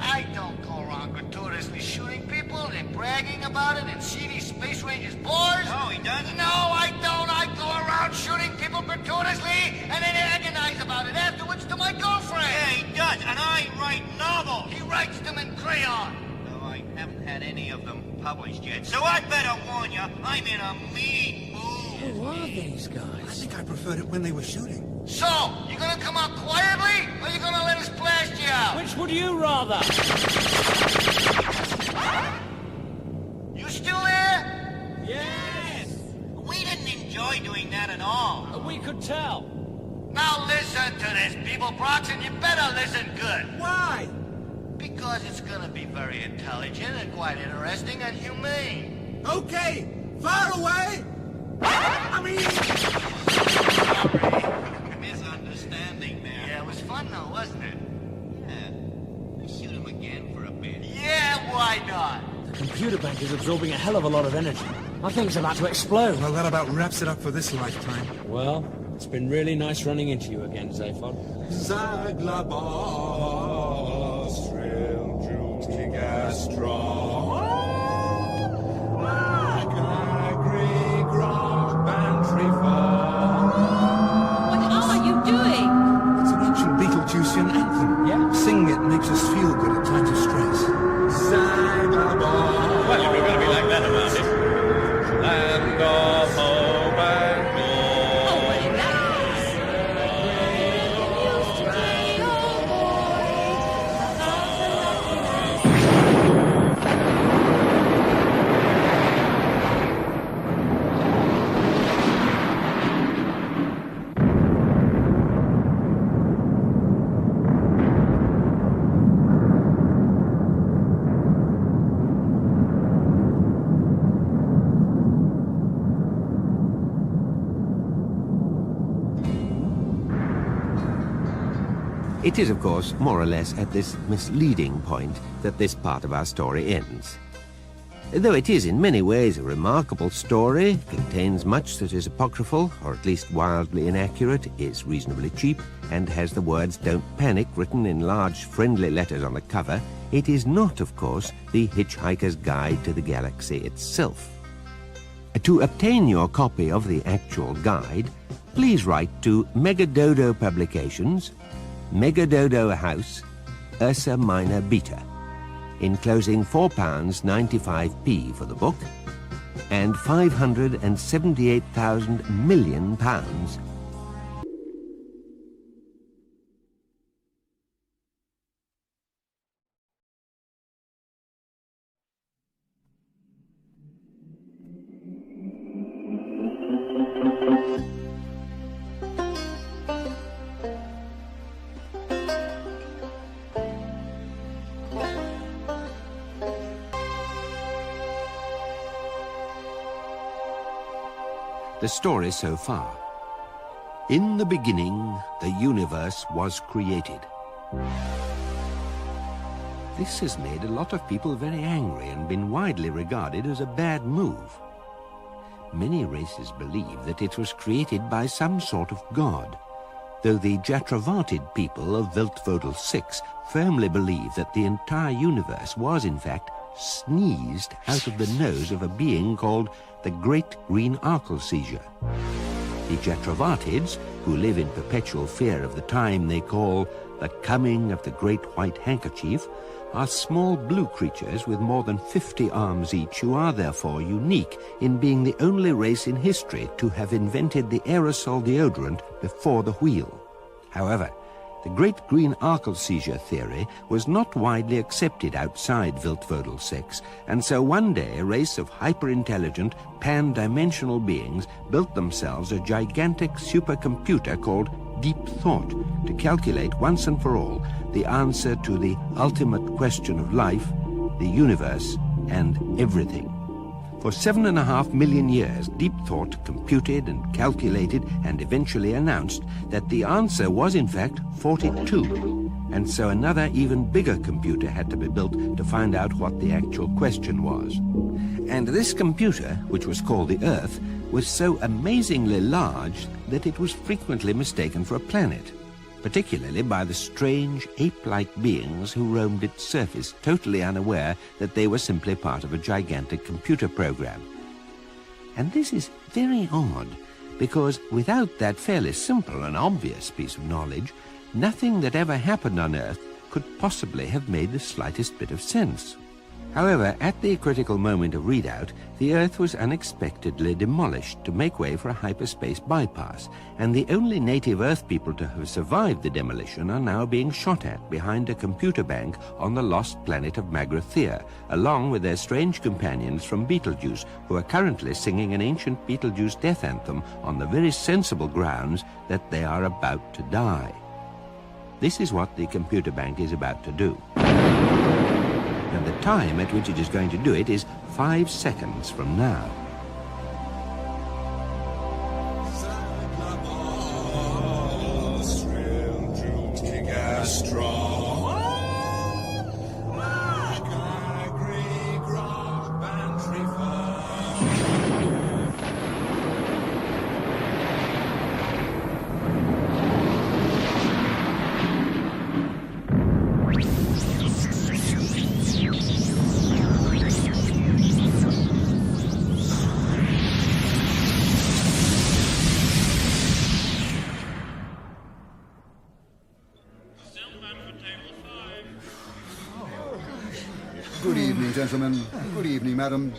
I don't go around gratuitously shooting people and bragging about it in seedy Space Rangers bars. No, he doesn't. No, I don't. I go around shooting people gratuitously and then agonize about it afterwards to my girlfriend. Yeah, he does, and I write novels. He writes them in crayon. No, I haven't had any of them published yet, so I better warn you, I'm in a mean mood. Who are these guys? I think I preferred it when they were shooting. So, you gonna come out quietly, or you gonna let us blast you out? Which would you rather? You still there? Yes! We didn't enjoy doing that at all. We could tell. Now listen to this, Beeblebrox, and you better listen good. Why? Because it's gonna be very intelligent and quite interesting and humane. Okay, fire away! I mean... Misunderstanding there. Yeah, it was fun though, wasn't it? Yeah. Let's shoot him again for a bit. Yeah, why not? The computer bank is absorbing a hell of a lot of energy. I think it's about to explode. Well, that about wraps it up for this lifetime. Well, it's been really nice running into you again, Zaphod. Zaglabos, trail jewels, kick ass strong. What are you doing? It's an ancient Beetlejuicean anthem. Yeah. Singing it makes us feel good at times of stress. Zaglabos. Well, if you're going to be like that about it. Land of hope and It is, of course, more or less at this misleading point that this part of our story ends. Though it is in many ways a remarkable story, contains much that is apocryphal, or at least wildly inaccurate, is reasonably cheap, and has the words "Don't Panic" written in large friendly letters on the cover, it is not, of course, the Hitchhiker's Guide to the Galaxy itself. To obtain your copy of the actual guide, please write to Megadodo Publications, Megadodo House, Ursa Minor Beta, enclosing £4.95p for the book and £578,000 million. The story so far. In the beginning, the universe was created. This has made a lot of people very angry and been widely regarded as a bad move. Many races believe that it was created by some sort of god, though the Jatravated people of Viltvodel 6 firmly believe that the entire universe was in fact sneezed out of the nose of a being called the Great Green Arkelseizure. The Jatravatids, who live in perpetual fear of the time they call the coming of the Great White Handkerchief, are small blue creatures with more than 50 arms each, who are therefore unique in being the only race in history to have invented the aerosol deodorant before the wheel. However, the Great Green Arkelseizure theory was not widely accepted outside Viltvodel 6, and so one day a race of hyper-intelligent, pan-dimensional beings built themselves a gigantic supercomputer called Deep Thought to calculate once and for all the answer to the ultimate question of life, the universe, and everything. For 7.5 million years, Deep Thought computed and calculated and eventually announced that the answer was in fact 42. And so another even bigger computer had to be built to find out what the actual question was. And this computer, which was called the Earth, was so amazingly large that it was frequently mistaken for a planet, particularly by the strange ape-like beings who roamed its surface, totally unaware that they were simply part of a gigantic computer program. And this is very odd, because without that fairly simple and obvious piece of knowledge, nothing that ever happened on Earth could possibly have made the slightest bit of sense. However, at the critical moment of readout, the Earth was unexpectedly demolished to make way for a hyperspace bypass, and the only native Earth people to have survived the demolition are now being shot at behind a computer bank on the lost planet of Magrathea, along with their strange companions from Betelgeuse, who are currently singing an ancient Betelgeuse death anthem on the very sensible grounds that they are about to die. This is what the computer bank is about to do. And the time at which it is going to do it is 5 seconds from now. Good evening, gentlemen. Good evening, madam.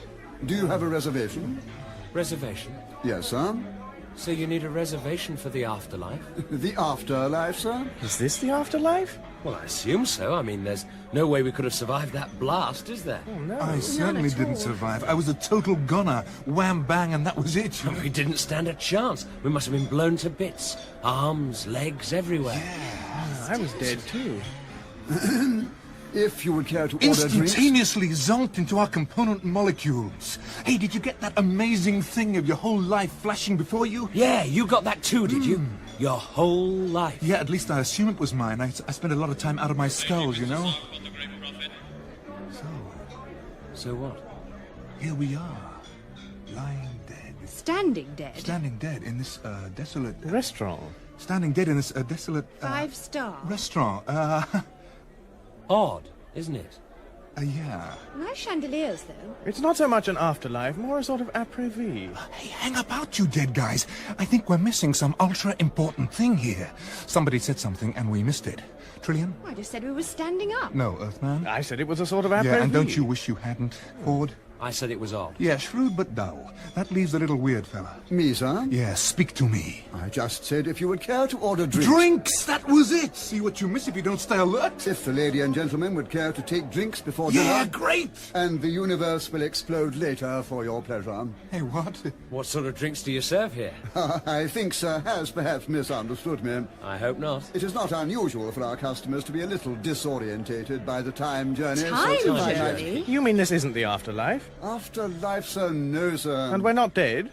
Do you have a reservation? Reservation? Yes, sir. So you need a reservation for the afterlife? The afterlife, sir? Is this the afterlife? Well, I assume so. I mean, there's no way we could have survived that blast, is there? Oh, no. I certainly didn't survive. I was a total goner. Wham, bang, and that was it. We didn't stand a chance. We must have been blown to bits. Arms, legs, everywhere. Yeah, I was dead too. If you would care to order drinks... Instantaneously zonked into our component molecules. Hey, did you get that amazing thing of your whole life flashing before you? Yeah, you got that too, did you? Your whole life. Yeah, at least I assume it was mine. I spent a lot of time out of my skull, you know? So what? Here we are, lying dead. Standing dead? Standing dead in this, desolate... Restaurant? Standing dead in this, desolate... 5-star. Restaurant, Odd, isn't it? Yeah. Nice chandeliers, though. It's not so much an afterlife, more a sort of après-vie. Hey, hang about, you dead guys. I think we're missing some ultra-important thing here. Somebody said something and we missed it. Trillian? I just said we were standing up. No, Earthman. I said it was a sort of après-vie. Yeah, and don't you wish you hadn't, Ford? I said it was odd. Yeah, shrewd but dull. That leaves a little weird, fella. Me, sir? Yeah, speak to me. I just said if you would care to order drinks... Drinks! That was it! See what you miss if you don't stay alert. If the lady and gentleman would care to take drinks before dinner... Yeah, great! And the universe will explode later for your pleasure. Hey, what? What sort of drinks do you serve here? I think sir has perhaps misunderstood me. I hope not. It is not unusual for our customers to be a little disorientated by the time journey. Time journey? You mean this isn't the afterlife? Afterlife, sir, no, sir. And we're not dead?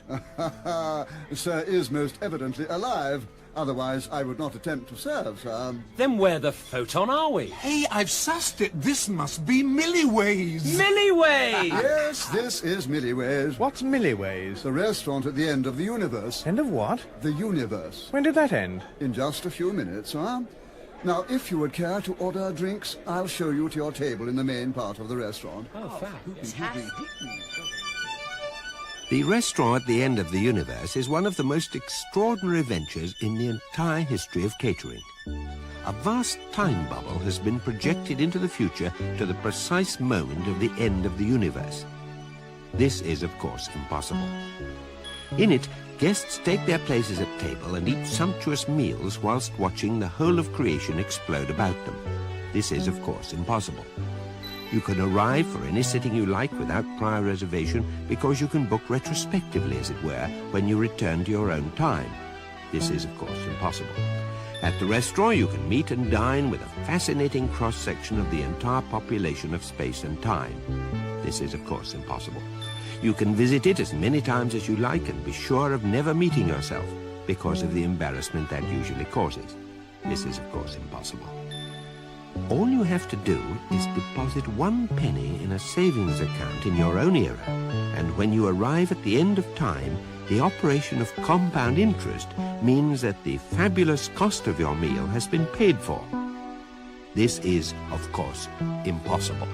Sir is most evidently alive. Otherwise, I would not attempt to serve, sir. Then where the photon are we? Hey, I've sussed it. This must be Milliways. Milliways! Yes, this is Milliways. What's Milliways? The restaurant at the end of the universe. End of what? The universe. When did that end? In just a few minutes, sir. Now, if you would care to order drinks, I'll show you to your table in the main part of the restaurant. Oh, fab. The restaurant at the end of the universe is one of the most extraordinary ventures in the entire history of catering. A vast time bubble has been projected into the future to the precise moment of the end of the universe. This is, of course, impossible. In it, guests take their places at table and eat sumptuous meals whilst watching the whole of creation explode about them. This is, of course, impossible. You can arrive for any sitting you like without prior reservation because you can book retrospectively, as it were, when you return to your own time. This is, of course, impossible. At the restaurant, you can meet and dine with a fascinating cross-section of the entire population of space and time. This is, of course, impossible. You can visit it as many times as you like and be sure of never meeting yourself because of the embarrassment that usually causes. This is, of course, impossible. All you have to do is deposit 1 penny in a savings account in your own era, and when you arrive at the end of time, the operation of compound interest means that the fabulous cost of your meal has been paid for. This is, of course, impossible.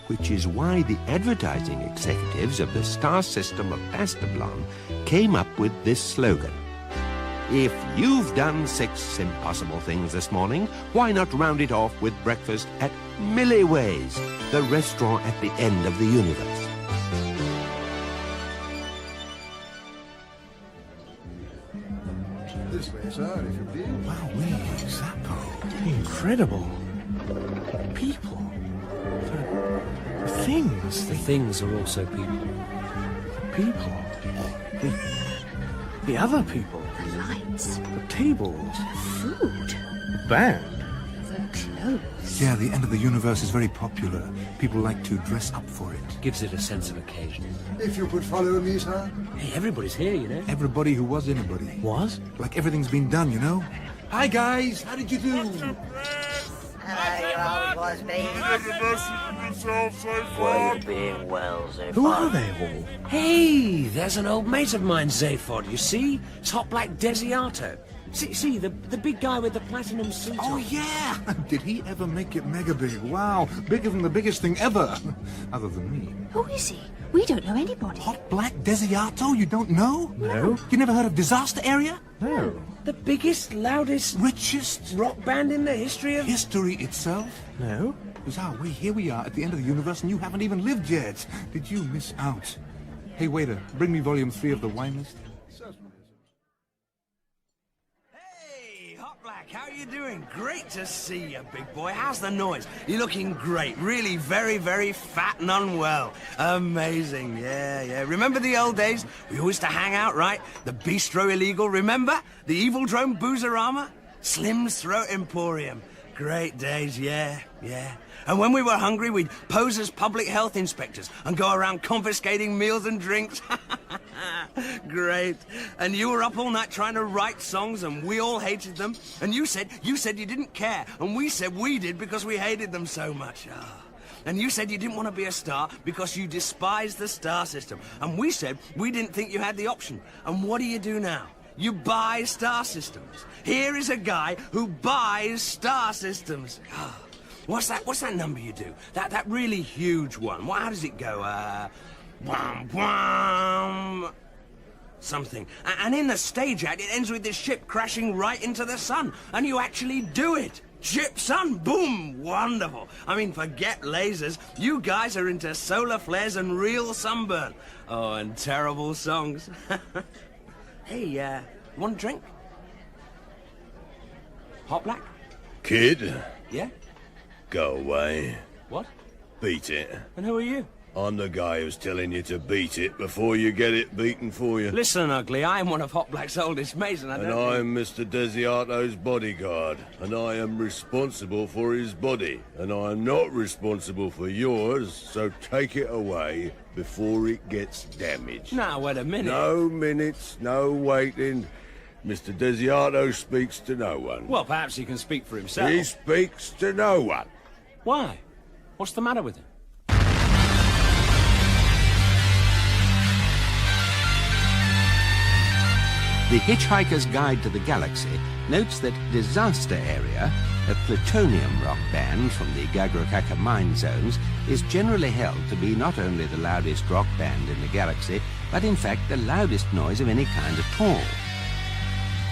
Which is why the advertising executives of the star system of Pastablon came up with this slogan. If you've done 6 impossible things this morning, why not round it off with breakfast at Milliways, the restaurant at the end of the universe? This way, sir, if you please. Wowee, Zappo. Incredible. People. The things. The things are also people. People. The other people. The lights. The tables. Food. The band. The clothes. Yeah, the end of the universe is very popular. People like to dress up for it. Gives it a sense of occasion. If you could follow me, sir. Hey, everybody's here, you know. Everybody who was anybody. Was? Like everything's been done, you know? Hi, guys. How did you do? Hello, you old was-bees. Well, you're being well, Zaphod. Who are they all? Hey, there's an old mate of mine, Zaphod, you see? Top Black Desiato. See, the big guy with the platinum suit Oh, on. yeah! Did he ever make it mega big? Wow, bigger than the biggest thing ever. Other than me. Who is he? We don't know anybody. Hot Black Desiato? You don't know? No. You never heard of Disaster Area? No. The biggest, loudest, richest rock band in the history of... History itself? No. Bizarre, here we are at the end of the universe and you haven't even lived yet. Did you miss out? Hey, waiter, bring me volume 3 of the wine list. Hey, Hot Black, how you doing? Great to see you, big boy. How's the noise? You're looking great. Really very, very fat and unwell. Amazing, yeah. Remember the old days? We used to hang out, right? The Bistro Illegal, remember? The Evil Drone Boozerama? Slim's Throat Emporium. Great days, yeah. And when we were hungry, we'd pose as public health inspectors and go around confiscating meals and drinks. Great. And you were up all night trying to write songs and we all hated them. And you said you didn't care. And we said we did because we hated them so much. And you said you didn't want to be a star because you despised the star system. And we said we didn't think you had the option. And what do you do now? You buy star systems. Here is a guy who buys star systems. What's that number you do? That really huge one. How does it go? Wham, wham. Something. And in the stage act, it ends with this ship crashing right into the sun. And you actually do it. Ship, sun, boom. Wonderful. I mean, forget lasers. You guys are into solar flares and real sunburn. Oh, and terrible songs. Hey, want a drink? Hot Black? Kid, Yeah? go away. What? Beat it. And who are you? I'm the guy who's telling you to beat it before you get it beaten for you. Listen, Ugly, I'm one of Hot Black's oldest mates, and I And don't I'm Mr. Desiato's bodyguard, and I am responsible for his body, and I'm not responsible for yours, so take it away before it gets damaged. Now, wait a minute. No minutes, no waiting. Mr. Desiato speaks to no one. Well, perhaps he can speak for himself. He speaks to no one. Why? What's the matter with him? The Hitchhiker's Guide to the Galaxy notes that Disaster Area, a plutonium rock band from the Gagrokaka mine zones, is generally held to be not only the loudest rock band in the galaxy, but in fact the loudest noise of any kind at all.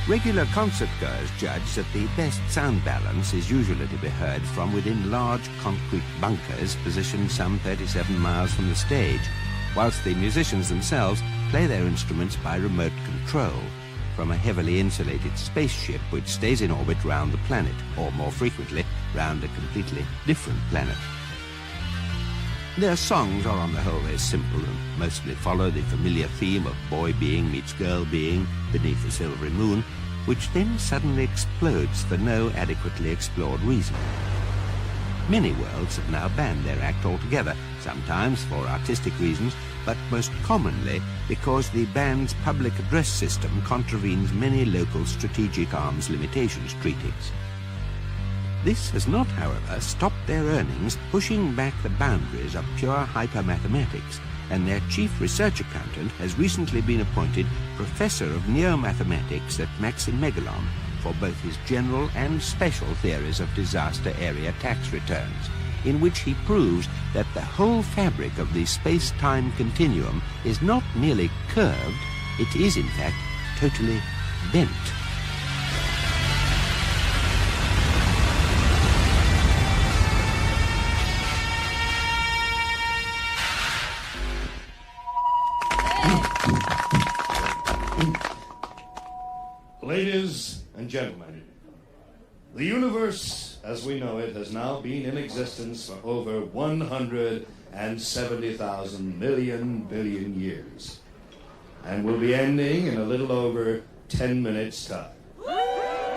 Regular concertgoers judge that the best sound balance is usually to be heard from within large concrete bunkers positioned some 37 miles from the stage, whilst the musicians themselves play their instruments by remote control from a heavily insulated spaceship which stays in orbit round the planet, or more frequently, round a completely different planet. Their songs are on the whole very simple and mostly follow the familiar theme of boy being meets girl being beneath a silvery moon, which then suddenly explodes for no adequately explored reason. Many worlds have now banned their act altogether, sometimes for artistic reasons, but most commonly because the band's public address system contravenes many local strategic arms limitations treaties. This has not, however, stopped their earnings pushing back the boundaries of pure hypermathematics, and their chief research accountant has recently been appointed Professor of Neo-Mathematics at Maximegalon for both his general and special theories of disaster area tax returns, in which he proves that the whole fabric of the space-time continuum is not merely curved, it is in fact totally bent. Ladies and gentlemen, the universe as we know it has now been in existence for over 170,000 billion years, and will be ending in a little over 10 minutes' time.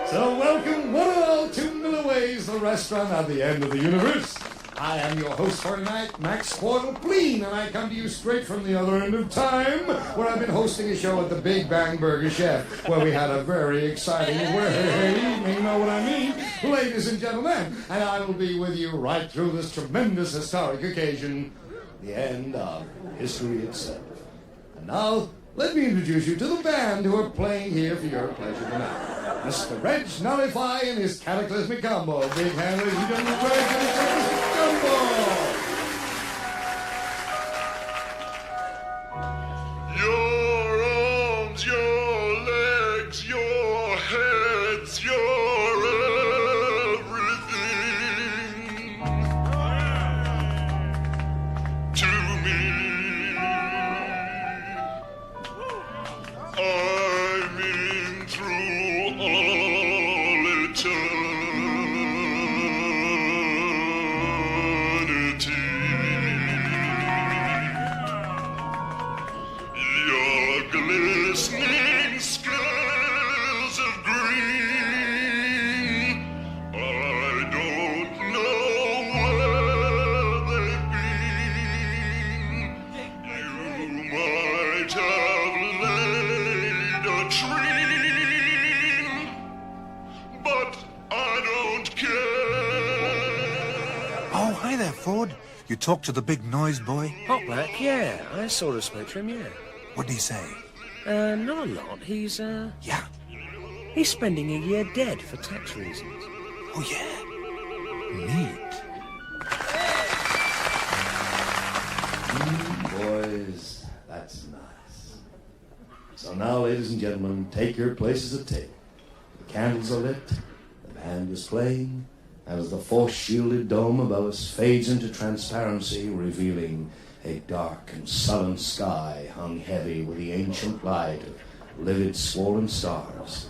So welcome one and all to Millaway's, the restaurant at the end of the universe. I am your host for tonight, Max Quarterpleen, and I come to you straight from the other end of time, where I've been hosting a show at the Big Bang Burger Chef, where we had a very exciting evening, you know what I mean, ladies and gentlemen, and I will be with you right through this tremendous historic occasion, the end of history itself. And now, let me introduce you to the band who are playing here for your pleasure tonight. Mr. Reg Nullify and his Cataclysmic Combo. Big hand, ladies and gentlemen, for Reg and his Cataclysmic Combo. Your arms, your legs, your heads, your everything to me. I mean through all eternity. Your glistening scales of green, I don't know where they've been. You might have laid a tree, but I don't care. Oh, hi there, Ford. You talked to the big noise boy? Hot Black, yeah. I sort of spoke to him, yeah. What'd he say? Not a lot. He's, Yeah. he's spending a year dead for tax reasons. Oh, yeah. Neat. Boys, that's nice. So now, ladies and gentlemen, take your places at table. The candles are lit, the band is playing, and as the force-shielded dome above us fades into transparency, revealing a dark and sullen sky hung heavy with the ancient light of livid swollen stars,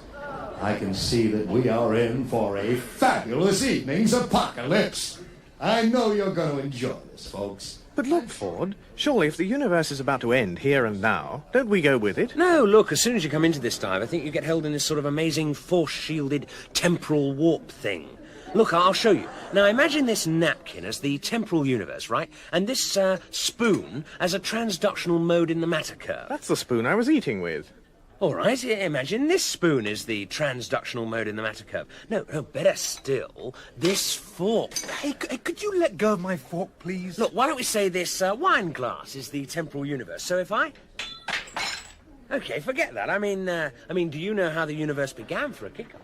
I can see that we are in for a fabulous evening's apocalypse. I know you're going to enjoy this, folks. But look, Ford, surely if the universe is about to end here and now, don't we go with it? No, look, as soon as you come into this dive, I think you get held in this sort of amazing force-shielded temporal warp thing. Look, I'll show you. Now, imagine this napkin as the temporal universe, right? And this spoon as a transductional mode in the matter curve. That's the spoon I was eating with. All right, imagine this spoon is the transductional mode in the matter curve. No, better still, this fork. Hey, could you let go of my fork, please? Look, why don't we say this wine glass is the temporal universe? So if I... Okay, forget that. I mean, do you know how the universe began for a kicker?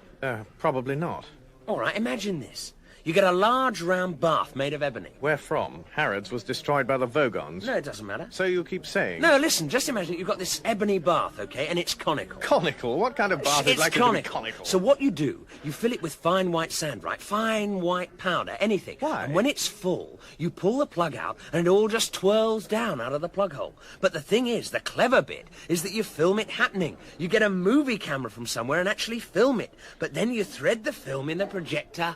Probably not. All right, imagine this. You get a large round bath made of ebony. Where from? Harrods was destroyed by the Vogons. No, it doesn't matter. So you keep saying? No, listen, just imagine you've got this ebony bath, okay, and it's conical. Conical? What kind of bath is likely to be conical? So what you do, you fill it with fine white sand, right? Fine white powder, anything. Why? And when it's full, you pull the plug out, and it all just twirls down out of the plug hole. But the thing is, the clever bit, is that you film it happening. You get a movie camera from somewhere and actually film it. But then you thread the film in the projector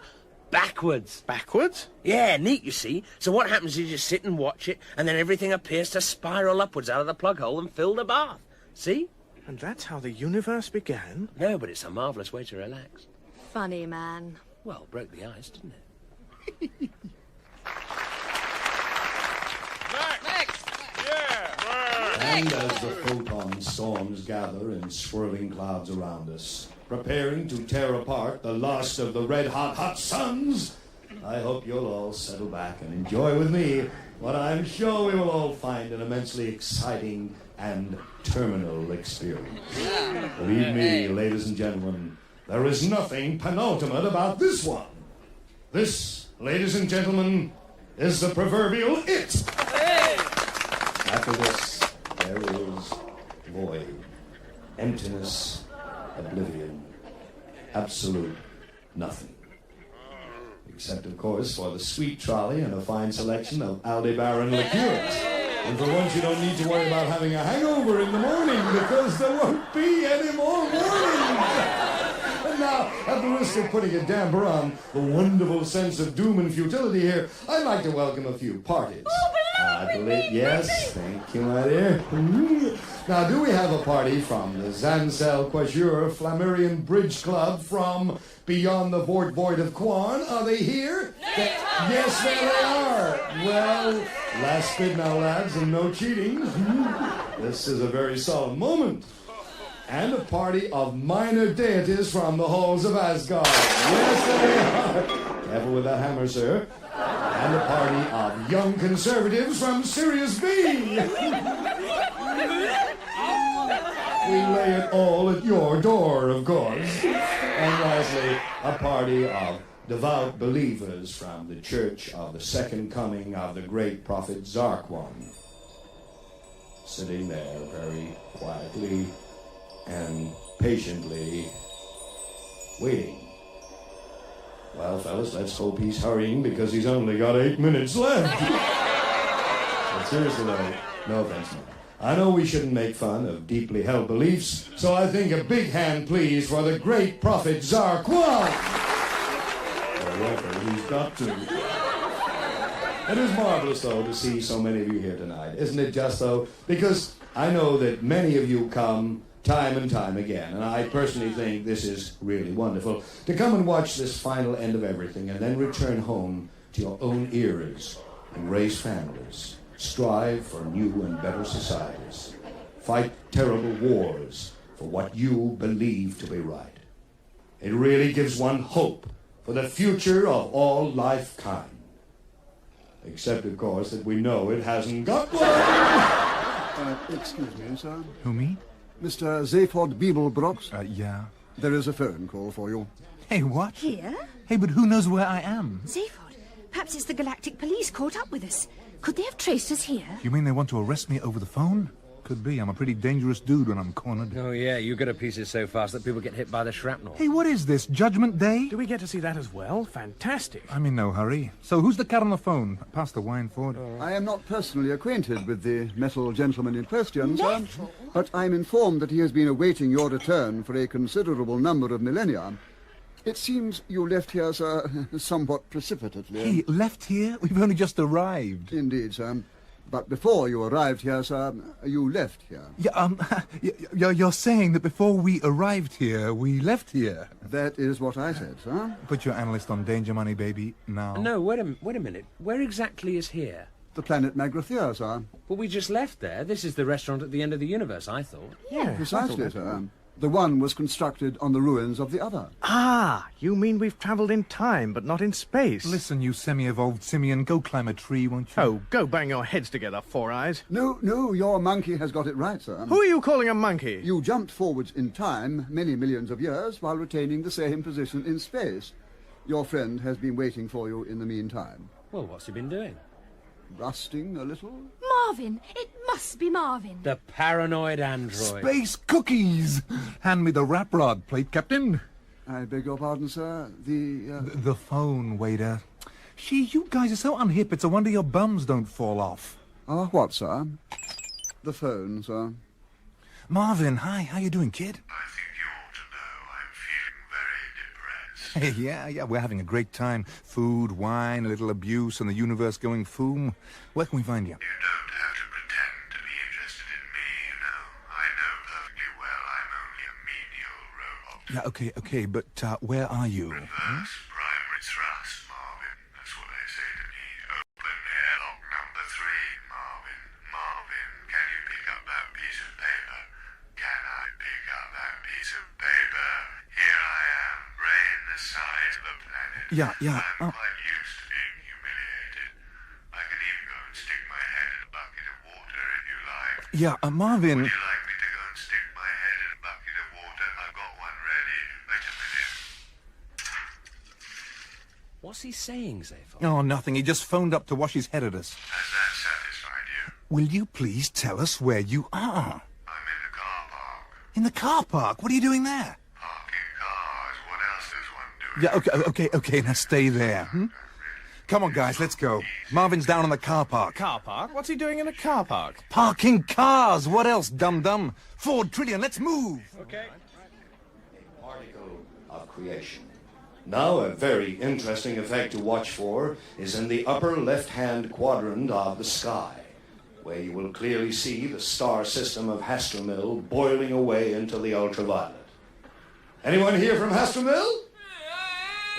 backwards. Backwards? Yeah, neat, you see. So what happens is you just sit and watch it, and then everything appears to spiral upwards out of the plug hole and fill the bath. See? And that's how the universe began? No, but it's a marvellous way to relax. Funny man. Well, broke the ice, didn't it? And as the photon storms gather in swirling clouds around us, preparing to tear apart the last of the red-hot suns, I hope you'll all settle back and enjoy with me what I'm sure we will all find an immensely exciting and terminal experience. Believe me, ladies and gentlemen, there is nothing penultimate about this one. This, ladies and gentlemen, is the proverbial it. After this, there is void, emptiness, oblivion, absolute nothing. Except, of course, for the sweet trolley and a fine selection of Aldebaran liqueurs. And for once, you don't need to worry about having a hangover in the morning, because there won't be any more mornings. And now, at the risk of putting a damper on the wonderful sense of doom and futility here, I'd like to welcome a few parties. I believe, yes, thank you, my dear. Now, do we have a party from the Zancel Quashur Flammarion Bridge Club from beyond the void of Quan? Are they here? Yes, there they are. Well, last spit now, lads, and no cheating. This is a very solemn moment. And a party of minor deities from the halls of Asgard. Yes, they are. Careful with that hammer, sir. And a party of young conservatives from Sirius B. We lay it all at your door, of course. And lastly, a party of devout believers from the Church of the Second Coming of the great prophet Zarquan. Sitting there very quietly and patiently waiting. Well, fellas, let's hope he's hurrying, because he's only got 8 minutes left. But seriously, though, no offense, man. I know we shouldn't make fun of deeply held beliefs, so I think a big hand, please, for the great prophet Zarquan. However, he's got to. It is marvelous, though, to see so many of you here tonight. Isn't it just, though? Because I know that many of you come time and time again, and I personally think this is really wonderful, to come and watch this final end of everything and then return home to your own eras and raise families, strive for new and better societies, fight terrible wars for what you believe to be right. It really gives one hope for the future of all life kind. Except, of course, that we know it hasn't got one. Excuse me, sir. Who, me? Mr. Zaphod Beeblebrox? Yeah. There is a phone call for you. Hey, what? Here? Hey, but who knows where I am? Zaphod, perhaps it's the Galactic Police caught up with us. Could they have traced us here? You mean they want to arrest me over the phone? Could be. I'm a pretty dangerous dude when I'm cornered. Oh, yeah, you go to pieces so fast that people get hit by the shrapnel. Hey, what is this? Judgment Day? Do we get to see that as well? Fantastic. I'm in no hurry. So who's the cat on the phone? Pass the wine, Ford. I am not personally acquainted with the metal gentleman in question, sir, but I'm informed that he has been awaiting your return for a considerable number of millennia. It seems you left here, sir, somewhat precipitately. Hey, left here? We've only just arrived. Indeed, sir. But before you arrived here, sir, you left here. Yeah, you're saying that before we arrived here, we left here? That is what I said, sir. Put your analyst on danger money, baby, now. No, wait a minute. Where exactly is here? The planet Magrathea, sir. But we just left there. This is the restaurant at the end of the universe, I thought. Yeah, precisely, sir. The one was constructed on the ruins of the other. Ah, you mean we've travelled in time, but not in space? Listen, you semi-evolved simian, go climb a tree, won't you? Oh, go bang your heads together, Four Eyes. No, your monkey has got it right, sir. Who are you calling a monkey? You jumped forwards in time many millions of years while retaining the same position in space. Your friend has been waiting for you in the meantime. Well, what's he been doing? Rusting a little? Marvin! It must be Marvin. The paranoid android. Space cookies! Hand me the wrap rod plate, Captain. I beg your pardon, sir. The phone, waiter. Gee, you guys are so unhip, it's a wonder your bums don't fall off. What, sir? The phone, sir. Marvin, hi, how you doing, kid? I think you ought to know I'm feeling very depressed. Hey, yeah, we're having a great time. Food, wine, a little abuse, and the universe going boom. Where can we find you? You don't have to pretend to be interested in me, you know. I know perfectly well I'm only a menial robot. Yeah, okay, but where are you? Reverse primary thrust, Marvin. That's what they say to me. Open airlock number 3, Marvin. Marvin, can you pick up that piece of paper? Can I pick up that piece of paper? Here I am, brain the size of the planet. Yeah. I'm quite used to being humiliated. I can even go and stick my head in a bucket of water if you like. Yeah, Marvin... Would you like me to go and stick my head in a bucket of water? I've got one ready. Wait a minute. What's he saying, Zaphod? Oh, nothing. He just phoned up to wash his head at us. Has that satisfied you? Will you please tell us where you are? I'm in the car park. In the car park? What are you doing there? Parking cars. What else does one do? Yeah, okay, now stay there. Come on, guys, let's go. Marvin's down in the car park. Car park? What's he doing in a car park? Parking cars! What else, dum-dum? Ford Trillion, let's move! Okay. Particle of creation. Now, a very interesting effect to watch for is in the upper left-hand quadrant of the sky, where you will clearly see the star system of Hastromil boiling away into the ultraviolet. Anyone here from Hastromil?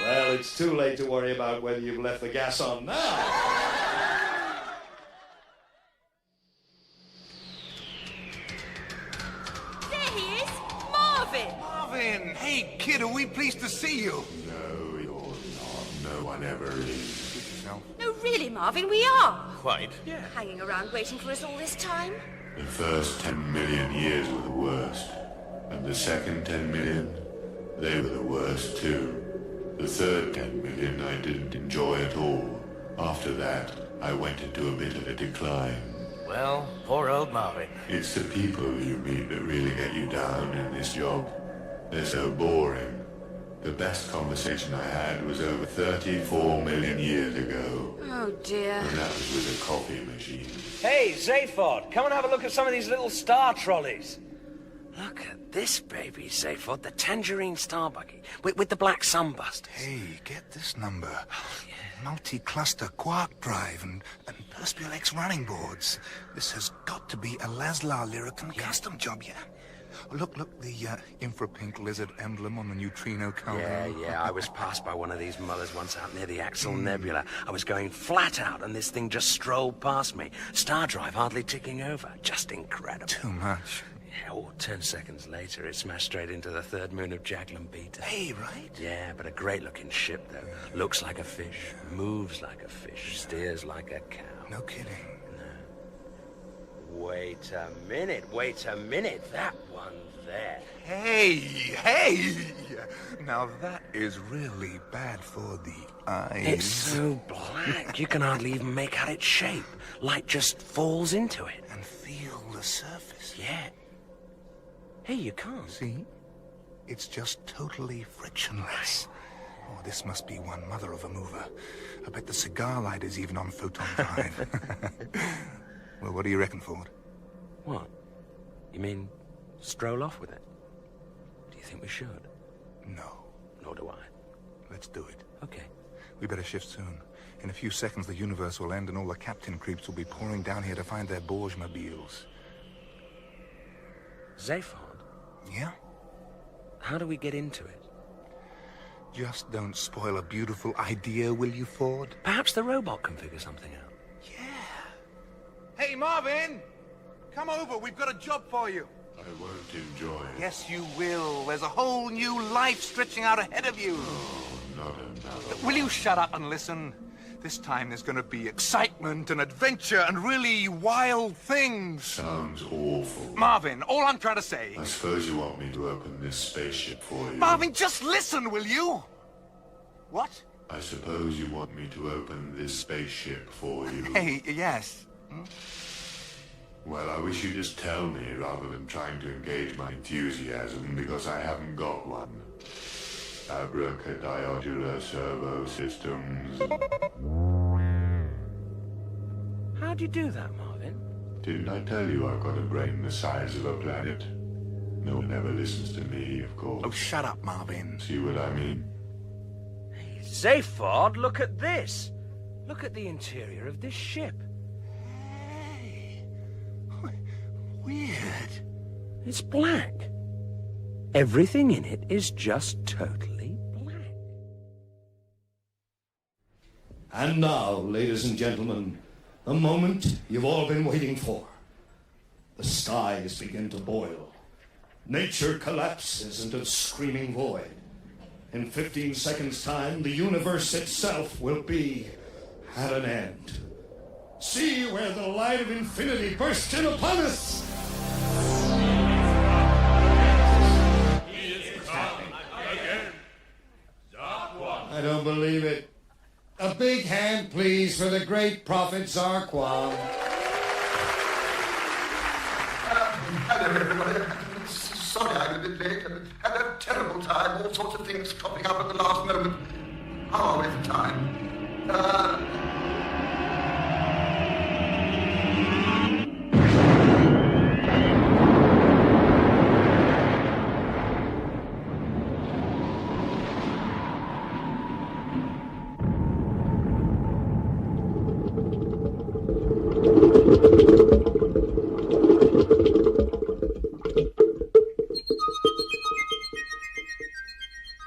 Well, it's too late to worry about whether you've left the gas on now. There he is! Marvin! Marvin! Hey, kid, are we pleased to see you? No, you're not. No one ever is. No, really, Marvin, we are. Quite. Yeah. Hanging around waiting for us all this time. The first 10 million years were the worst. And the second 10 million, they were the worst too. The third 10 million I didn't enjoy at all. After that, I went into a bit of a decline. Well, poor old Marvin. It's the people you meet that really get you down in this job. They're so boring. The best conversation I had was over 34 million years ago. Oh, dear. And that was with a coffee machine. Hey, Zaphod, come and have a look at some of these little star trolleys. Look at this baby, Zaphod, the tangerine star buggy with the black sunbusters. Hey, get this number. Multi-cluster quark drive and Perspial X running boards. This has got to be a Laszlo Lyrican custom job, yeah? Oh, look, the infra-pink lizard emblem on the neutrino counter. Yeah, I was passed by one of these mothers once out near the Axel Nebula. I was going flat out, and this thing just strolled past me. Star drive hardly ticking over. Just incredible. Too much. Yeah, 10 seconds later, it smashed straight into the third moon of Jacqueline Beta. Hey, right? Yeah, but a great-looking ship, though. Looks like a fish, moves like a fish, steers like a cow. No kidding. Wait a minute. That one there. Hey! Now that is really bad for the eyes. It's so black, you can hardly even make out its shape. Light just falls into it. And feel the surface. Yeah. Hey, you can't. See? It's just totally frictionless. Oh, this must be one mother of a mover. I bet the cigar lighter's even on photon drive. Well, what do you reckon, Ford? What? You mean stroll off with it? Do you think we should? No. Nor do I. Let's do it. Okay. We better shift soon. In a few seconds, the universe will end and all the captain creeps will be pouring down here to find their Borg-mobiles. Zaphod? Yeah? How do we get into it? Just don't spoil a beautiful idea, will you, Ford? Perhaps the robot can figure something out. Yeah. Hey, Marvin! Come over, we've got a job for you. I won't enjoy it. Yes, you will. There's a whole new life stretching out ahead of you. Oh, not another. Will you shut up and listen? This time there's going to be excitement and adventure and really wild things. Sounds awful. Marvin, all I'm trying to say... I suppose you want me to open this spaceship for you. Marvin, just listen, will you? What? I suppose you want me to open this spaceship for you. Hey, yes. Well, I wish you'd just tell me rather than trying to engage my enthusiasm, because I haven't got one. Abracadabra servo systems. How'd you do that, Marvin? Didn't I tell you I've got a brain the size of a planet? No one ever listens to me, of course. Oh, shut up, Marvin. See what I mean? Hey, Zaphod, look at this. Look at the interior of this ship. Hey. Weird. It's black. Everything in it is just totally black. And now, ladies and gentlemen, the moment you've all been waiting for. The skies begin to boil. Nature collapses into the screaming void. In 15 seconds' time, the universe itself will be at an end. See where the light of infinity bursts in upon us! I don't believe it. A big hand, please, for the great prophet Zarquan. Hello, everybody. Sorry I'm a bit late. I've had a terrible time. All sorts of things popping up at the last moment. How are we for time?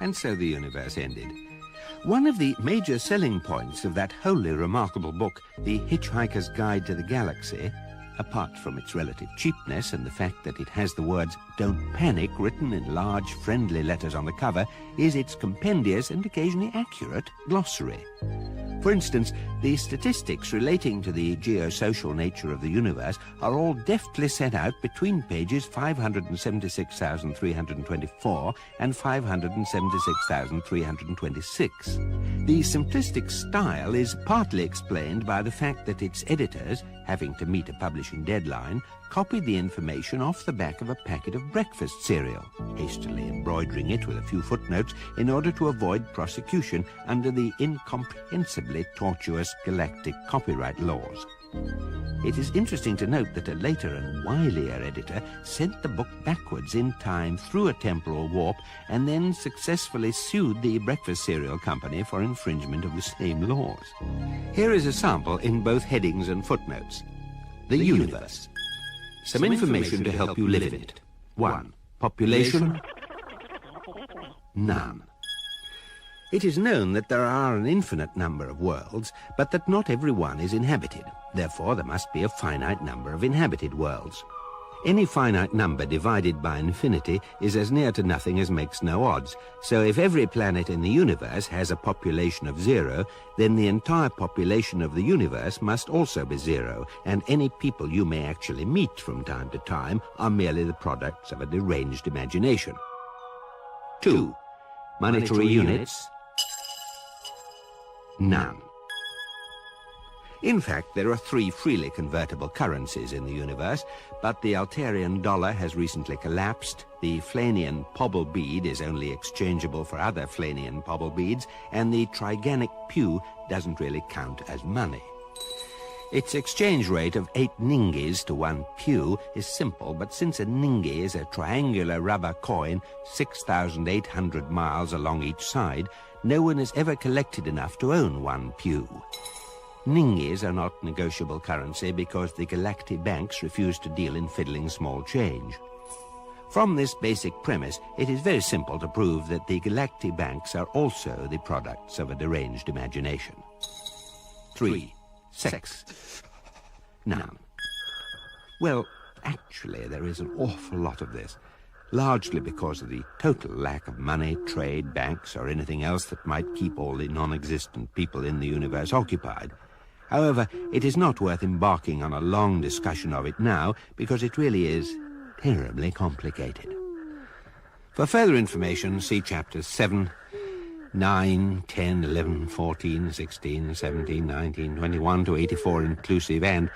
And so the universe ended. One of the major selling points of that wholly remarkable book, The Hitchhiker's Guide to the Galaxy, apart from its relative cheapness and the fact that it has the words "Don't Panic" written in large, friendly letters on the cover, is its compendious and occasionally accurate glossary. For instance, the statistics relating to the geosocial nature of the universe are all deftly set out between pages 576,324 and 576,326. The simplistic style is partly explained by the fact that its editors, having to meet a publishing deadline, copied the information off the back of a packet of breakfast cereal, hastily embroidering it with a few footnotes in order to avoid prosecution under the incomprehensibly tortuous galactic copyright laws. It is interesting to note that a later and wilier editor sent the book backwards in time through a temporal warp and then successfully sued the breakfast cereal company for infringement of the same laws. Here is a sample in both headings and footnotes. The universe. Some information to help you live in it. 1. Population? None. It is known that there are an infinite number of worlds, but that not every one is inhabited. Therefore, there must be a finite number of inhabited worlds. Any finite number divided by infinity is as near to nothing as makes no odds. So if every planet in the universe has a population of 0, then the entire population of the universe must also be 0, and any people you may actually meet from time to time are merely the products of a deranged imagination. 2. Monetary units? None. In fact, there are 3 freely convertible currencies in the universe, but the Altarian dollar has recently collapsed, the Flanian pobble bead is only exchangeable for other Flanian pobble beads, and the Triganic pew doesn't really count as money. Its exchange rate of 8 ningies to 1 pew is simple, but since a ningi is a triangular rubber coin 6,800 miles along each side, no one has ever collected enough to own 1 pew. Ningies are not negotiable currency because the galactic banks refuse to deal in fiddling small change. From this basic premise, it is very simple to prove that the galactic banks are also the products of a deranged imagination. 3. Sex. None. Well, actually, there is an awful lot of this, largely because of the total lack of money, trade, banks, or anything else that might keep all the non-existent people in the universe occupied. However, it is not worth embarking on a long discussion of it now, because it really is terribly complicated. For further information, see chapters 7, 9, 10, 11, 14, 16, 17, 19, 21 to 84 inclusive, and,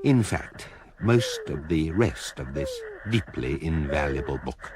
in fact, most of the rest of this deeply invaluable book.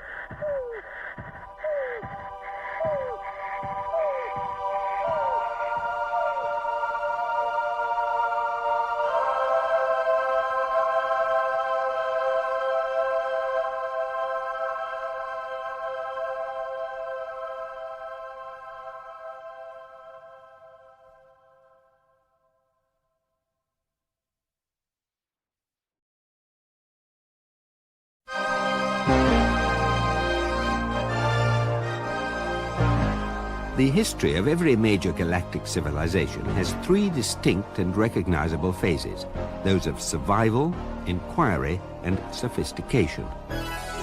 The history of every major galactic civilization has three distinct and recognizable phases, those of survival, inquiry, and sophistication,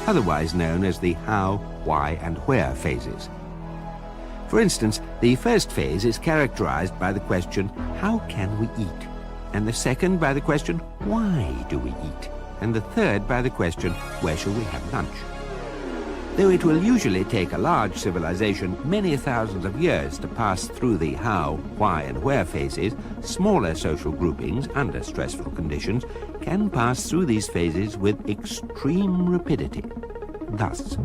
otherwise known as the how, why, and where phases. For instance, the first phase is characterized by the question, how can we eat? And the second by the question, why do we eat? And the third by the question, where shall we have lunch? Though it will usually take a large civilization many thousands of years to pass through the how, why, and where phases, smaller social groupings under stressful conditions can pass through these phases with extreme rapidity. Thus,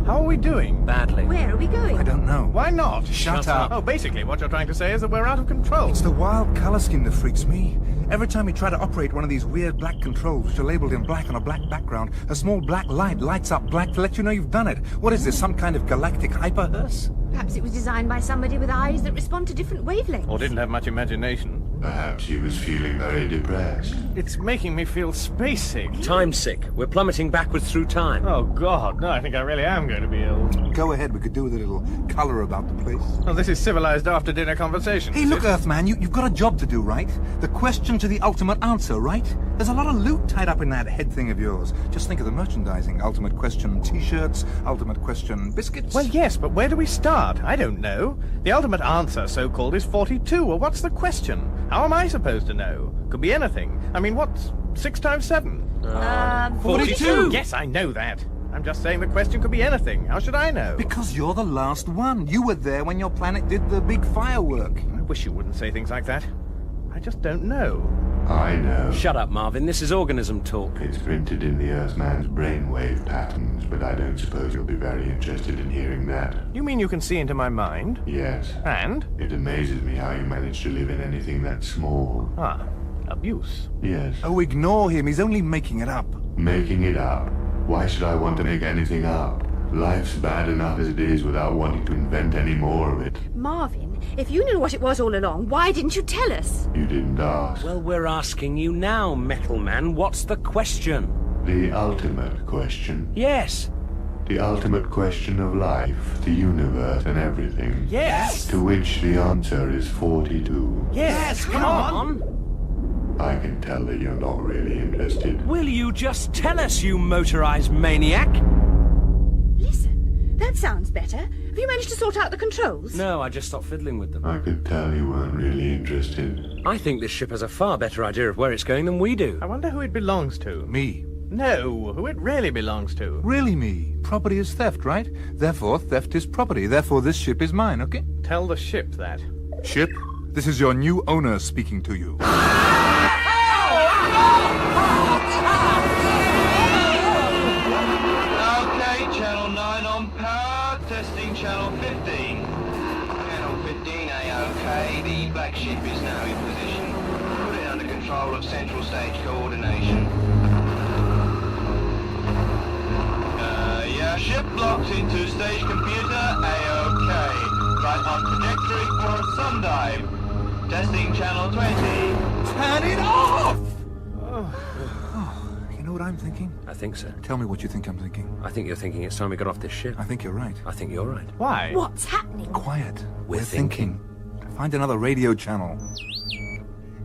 How are we doing? Badly. Where are we going? I don't know. Why not? Shut up. Oh, basically what you're trying to say is that we're out of control. It's the wild color scheme that freaks me. Every time you try to operate one of these weird black controls, which are labeled in black on a black background, a small black light lights up black to let you know you've done it. What is this, some kind of galactic hyperhearse? Perhaps it was designed by somebody with eyes that respond to different wavelengths. Or didn't have much imagination. Perhaps he was feeling very depressed. It's making me feel space sick. Time sick. We're plummeting backwards through time. Oh, God. No, I think I really am going to be ill. Go ahead, we could do with a little color about the place. Well, this is civilized after-dinner conversation. Hey, look, Earthman, you've got a job to do, right? The question to the ultimate answer, right? There's a lot of loot tied up in that head thing of yours. Just think of the merchandising. Ultimate question T-shirts, ultimate question biscuits. Well, yes, but where do we start? I don't know. The ultimate answer, so-called, is 42. Well, what's the question? How am I supposed to know? Could be anything. I mean, what's 6 times 7? 42! Yes, I know that. I'm just saying the question could be anything. How should I know? Because you're the last one. You were there when your planet did the big firework. I wish you wouldn't say things like that. I just don't know. I know. Shut up, Marvin. This is organism talk. It's printed in the Earthman's brainwave patterns, but I don't suppose you'll be very interested in hearing that. You mean you can see into my mind? Yes. And? It amazes me how you manage to live in anything that small. Ah, abuse. Yes. Oh, ignore him. He's only making it up. Making it up? Why should I want to make anything up? Life's bad enough as it is without wanting to invent any more of it. Marvin, if you knew what it was all along, why didn't you tell us? You didn't ask. Well, we're asking you now, Metal Man. What's the question? The ultimate question. Yes. The ultimate question of life, the universe, and everything. Yes! To which the answer is 42. Yes, come on! I can tell that you're not really interested. Will you just tell us, you motorized maniac? Listen, that sounds better. Have you managed to sort out the controls? No, I just stopped fiddling with them. I could tell you weren't really interested. I think this ship has a far better idea of where it's going than we do. I wonder who it belongs to. Me. No, who it really belongs to. Really me. Property is theft, right? Therefore, theft is property. Therefore, this ship is mine, okay? Tell the ship that. Ship, this is your new owner speaking to you. Channel 15. Channel 15, A-OK. The black ship is now in position. Put it under control of central stage coordination. Yeah, ship locked into stage computer, A-OK. Right on trajectory for a sun dive. Testing channel 20. Turn it off! You know what I'm thinking? I think so. Tell me what you think I'm thinking. I think you're thinking it's time we got off this ship. I think you're right. I think you're right. Why? What's happening? Quiet. We're thinking. Find another radio channel.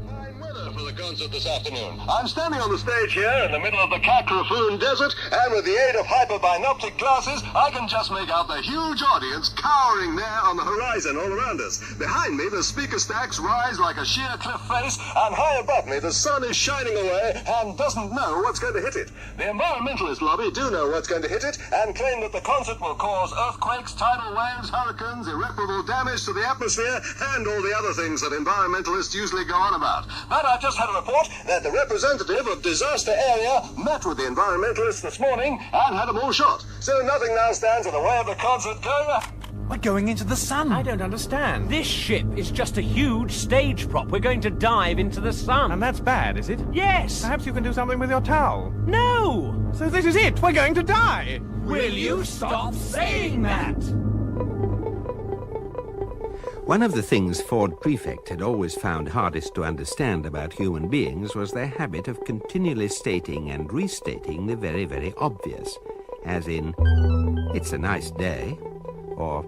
Fine weather for the concert this afternoon. I'm standing on the stage here in the middle of the Kakrafoon Desert, and with the aid of hyperbinoptic glasses, I can just make out the huge audience cowering there on the horizon all around us. Behind me, the speaker stacks rise like a sheer cliff face, and high above me, the sun is shining away and doesn't know what's going to hit it. The environmentalist lobby do know what's going to hit it, and claim that the concert will cause earthquakes, tidal waves, hurricanes, irreparable damage to the atmosphere, and all the other things that environmentalists usually go on about. But I've just had a report that the representative of disaster area met with the environmentalists this morning and had them all shot. So nothing now stands in the way of the concert going. We're going into the sun. I don't understand. This ship is just a huge stage prop. We're going to dive into the sun. And that's bad, is it? Yes! Perhaps you can do something with your towel. No! So this is it! We're going to die! Will you stop saying that? One of the things Ford Prefect had always found hardest to understand about human beings was their habit of continually stating and restating the very, very obvious. As in, it's a nice day, or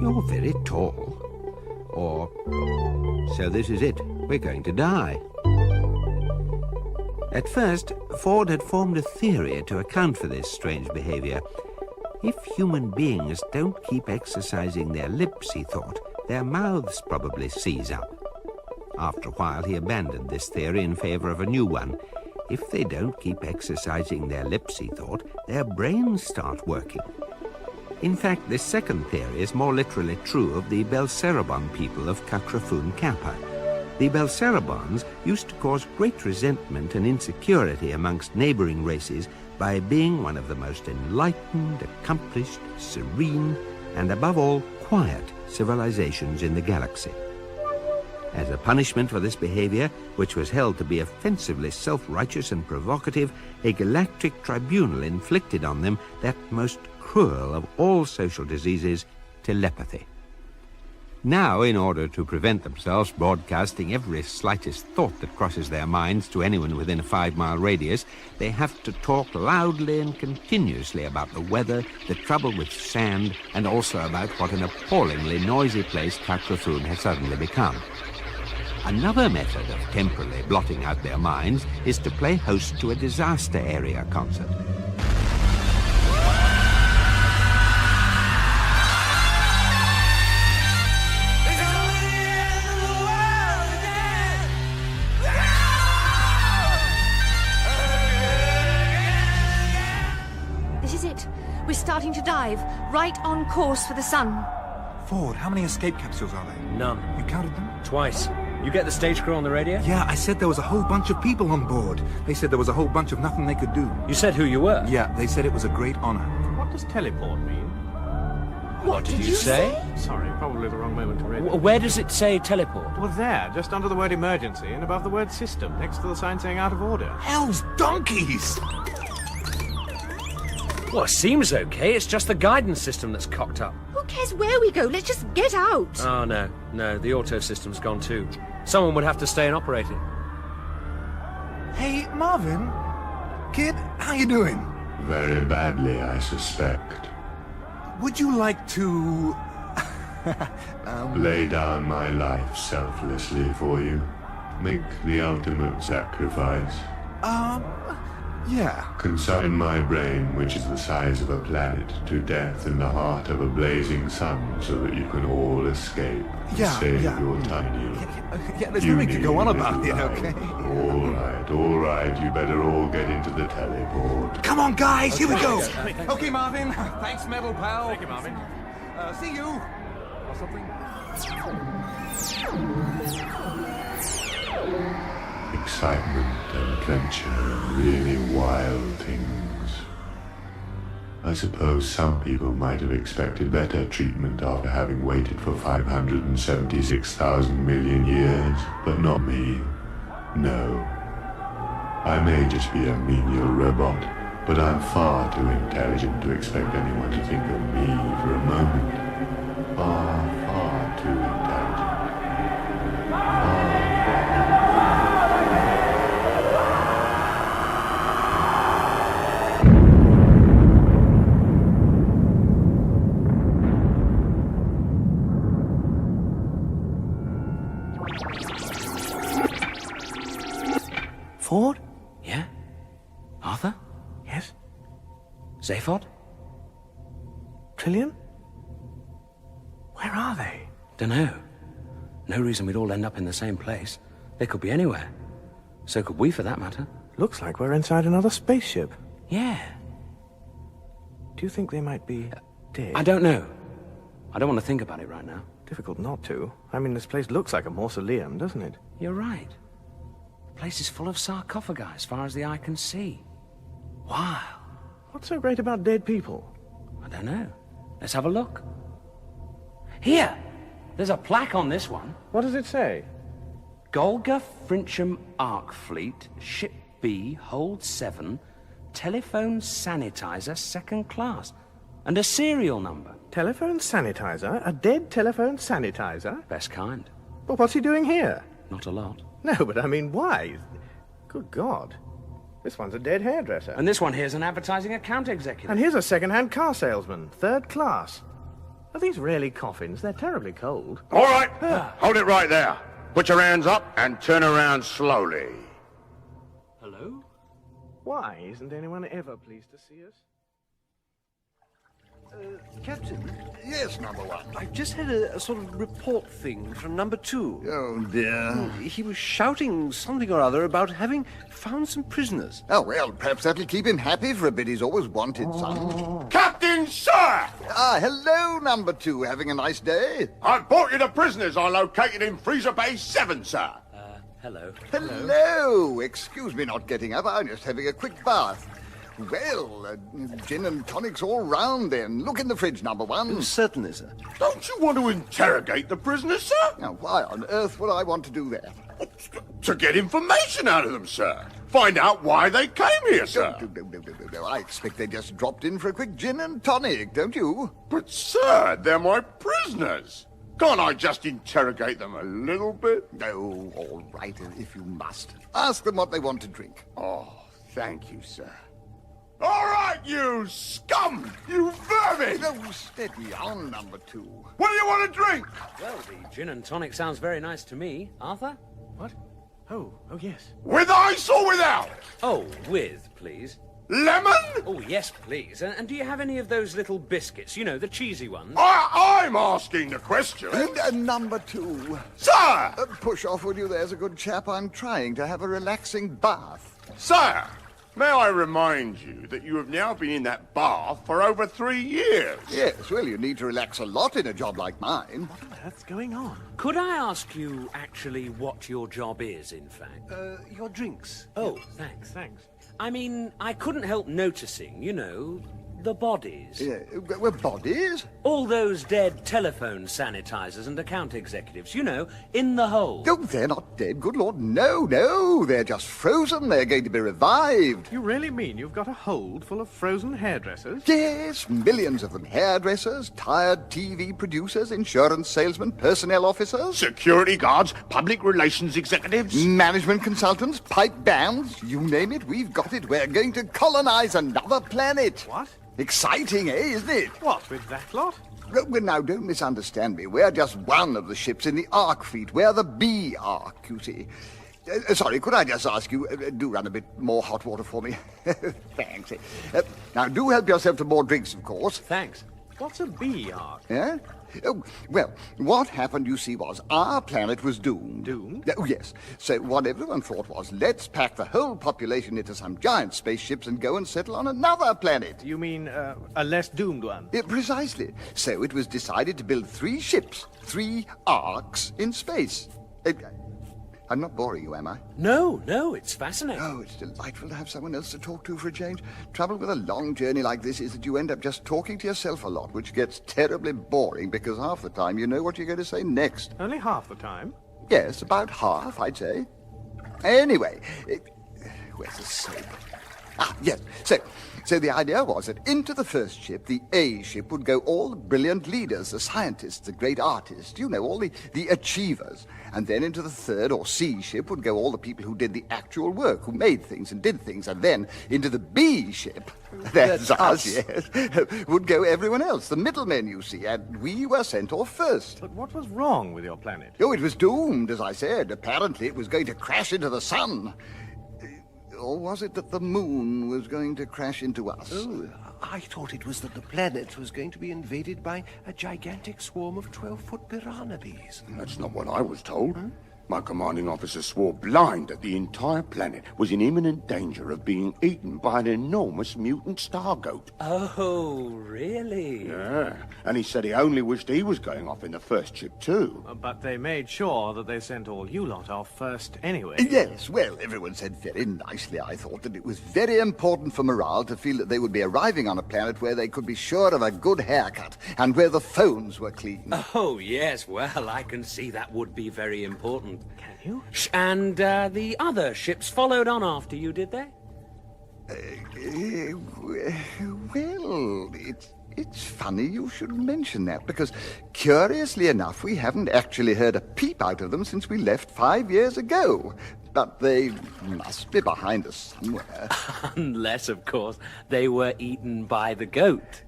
you're very tall, or so this is it, we're going to die. At first, Ford had formed a theory to account for this strange behavior. If human beings don't keep exercising their lips, he thought, their mouths probably seize up. After a while, he abandoned this theory in favor of a new one. If they don't keep exercising their lips, he thought, their brains start working. In fact, this second theory is more literally true of the Belcerabon people of Kakrafoon Kappa. The Belcerabons used to cause great resentment and insecurity amongst neighboring races by being one of the most enlightened, accomplished, serene, and above all, quiet civilizations in the galaxy. As a punishment for this behavior, which was held to be offensively self-righteous and provocative, a galactic tribunal inflicted on them that most cruel of all social diseases, telepathy. Now, in order to prevent themselves broadcasting every slightest thought that crosses their minds to anyone within a 5-mile radius, they have to talk loudly and continuously about the weather, the trouble with sand, and also about what an appallingly noisy place Kakrafoon has suddenly become. Another method of temporarily blotting out their minds is to play host to a disaster area concert. We're starting to dive, right on course for the sun. Ford, how many escape capsules are there? None. You counted them? Twice. You get the stage crew on the radio? Yeah, I said there was a whole bunch of people on board. They said there was a whole bunch of nothing they could do. You said who you were? Yeah, they said it was a great honor. What does teleport mean? What did you say? Sorry, probably the wrong moment to read it. Where does it say teleport? Well, there, just under the word emergency and above the word system, next to the sign saying out of order. Hell's donkeys! Well, it seems okay. It's just the guidance system that's cocked up. Who cares where we go? Let's just get out. Oh, no. No, the auto system's gone too. Someone would have to stay and operate it. Hey, Marvin. Kid, how you doing? Very badly, I suspect. Would you like to... lay down my life selflessly for you? Make the ultimate sacrifice? Yeah. Consign my brain, which is the size of a planet, to death in the heart of a blazing sun so that you can all escape and save your tiny... Yeah, there's nothing to go on about it, okay? All right, you better all get into the teleport. Come on, guys, here we go! Okay, Marvin. Thanks, metal pal. Thank you, Marvin. See you! Or something. Excitement, adventure, really wild things. I suppose some people might have expected better treatment after having waited for 576,000 million years, but not me. No. I may just be a menial robot, but I'm far too intelligent to expect anyone to think of me for a moment. Far too intelligent. Ford? Yeah? Arthur? Yes? Zaphod? Trillian? Where are they? Dunno. No reason we'd all end up in the same place. They could be anywhere. So could we, for that matter. Looks like we're inside another spaceship. Yeah. Do you think they might be dead? I don't know. I don't want to think about it right now. Difficult not to. I mean, this place looks like a mausoleum, doesn't it? You're right. The place is full of sarcophagi as far as the eye can see. Wow. What's so great about dead people? I don't know. Let's have a look. Here! There's a plaque on this one. What does it say? Golga Frincham Arc Fleet, Ship B, Hold 7, Telephone Sanitizer, 2nd Class. And a serial number. Telephone sanitizer? A dead telephone sanitizer? Best kind. Well, what's he doing here? Not a lot. No, but I mean, why? Good God. This one's a dead hairdresser. And this one here's an advertising account executive. And here's a second-hand car salesman, 3rd class. Are these really coffins? They're terribly cold. All right, hold it right there. Put your hands up and turn around slowly. Hello? Why isn't anyone ever pleased to see us? Captain? Yes, number one. I've just had a sort of report thing from number 2. Oh, dear. He was shouting something or other about having found some prisoners. Oh, well, perhaps that'll keep him happy for a bit. He's always wanted some. Captain, sir! Ah, hello, number 2. Having a nice day? I've brought you the prisoners I located in Freezer Bay 7, sir. Hello. Hello. Excuse me not getting up. I'm just having a quick bath. Well, gin and tonics all round then. Look in the fridge, number 1. Certainly, sir. Don't you want to interrogate the prisoners, sir? Now, why on earth would I want to do that? To get information out of them, sir. Find out why they came here, sir. No. I expect they just dropped in for a quick gin and tonic, don't you? But, sir, they're my prisoners. Can't I just interrogate them a little bit? No, all right, if you must. Ask them what they want to drink. Oh, thank you, sir. All right, you scum! You vermin! No, steady on, number 2. What do you want to drink? Well, the gin and tonic sounds very nice to me. Arthur? What? Oh, yes. With ice or without? Oh, with, please. Lemon? Oh, yes, please. And do you have any of those little biscuits? You know, the cheesy ones? I'm asking the question. And number 2. Sir! Push off, will you? There's a good chap. I'm trying to have a relaxing bath. Sir! May I remind you that you have now been in that bath for over 3 years? Yes, well, you need to relax a lot in a job like mine. What on earth's going on? Could I ask you actually what your job is, in fact? Your drinks. Oh, thanks. I mean, I couldn't help noticing, you know, the bodies. Yeah, well, bodies? All those dead telephone sanitizers and account executives, you know, in the hole. Oh, they're not dead, good Lord. No, they're just frozen. They're going to be revived. You really mean you've got a hold full of frozen hairdressers? Yes, millions of them. Hairdressers, tired TV producers, insurance salesmen, personnel officers. Security guards, public relations executives. Management consultants, pipe bands, you name it, we've got it. We're going to colonize another planet. What? Exciting, isn't it? What, with that lot? Well, now, don't misunderstand me. We're just one of the ships in the Ark fleet. We're the B Ark, you see. Sorry, could I just ask you, do run a bit more hot water for me? Thanks. Now, do help yourself to more drinks, of course. Thanks. What's a B Ark? Yeah? Oh, well, what happened, you see, was our planet was doomed. Doomed? Oh, yes. So what everyone thought was, let's pack the whole population into some giant spaceships and go and settle on another planet. You mean a less doomed one? Precisely. So it was decided to build 3 ships, 3 arcs in space. I'm not boring you, am I? No, it's fascinating. Oh, it's delightful to have someone else to talk to for a change. Trouble with a long journey like this is that you end up just talking to yourself a lot, which gets terribly boring because half the time you know what you're going to say next. Only half the time? Yes, about half, I'd say. Anyway, where's the soap? Ah, yes. So the idea was that into the first ship, the A ship, would go all the brilliant leaders, the scientists, the great artists, you know, all the achievers. And then into the third, or C ship, would go all the people who did the actual work, who made things and did things. And then into the B ship, that's us, yes, would go everyone else, the middlemen, you see. And we were sent off first. But what was wrong with your planet? Oh, it was doomed, as I said. Apparently it was going to crash into the sun. Or was it that the moon was going to crash into us? Oh, I thought it was that the planet was going to be invaded by a gigantic swarm of 12-foot piranha bees. That's not what I was told. My commanding officer swore blind that the entire planet was in imminent danger of being eaten by an enormous mutant star goat. Oh, really? Yeah, and he said he only wished he was going off in the first ship too. But they made sure that they sent all you lot off first anyway. Yes, well, everyone said very nicely, I thought, that it was very important for morale to feel that they would be arriving on a planet where they could be sure of a good haircut and where the phones were clean. Oh, yes, well, I can see that would be very important. Can you? And the other ships followed on after you, did they? Well, it's funny you should mention that, because curiously enough, we haven't actually heard a peep out of them since we left 5 years ago. But they must be behind us somewhere. Unless, of course, they were eaten by the goat.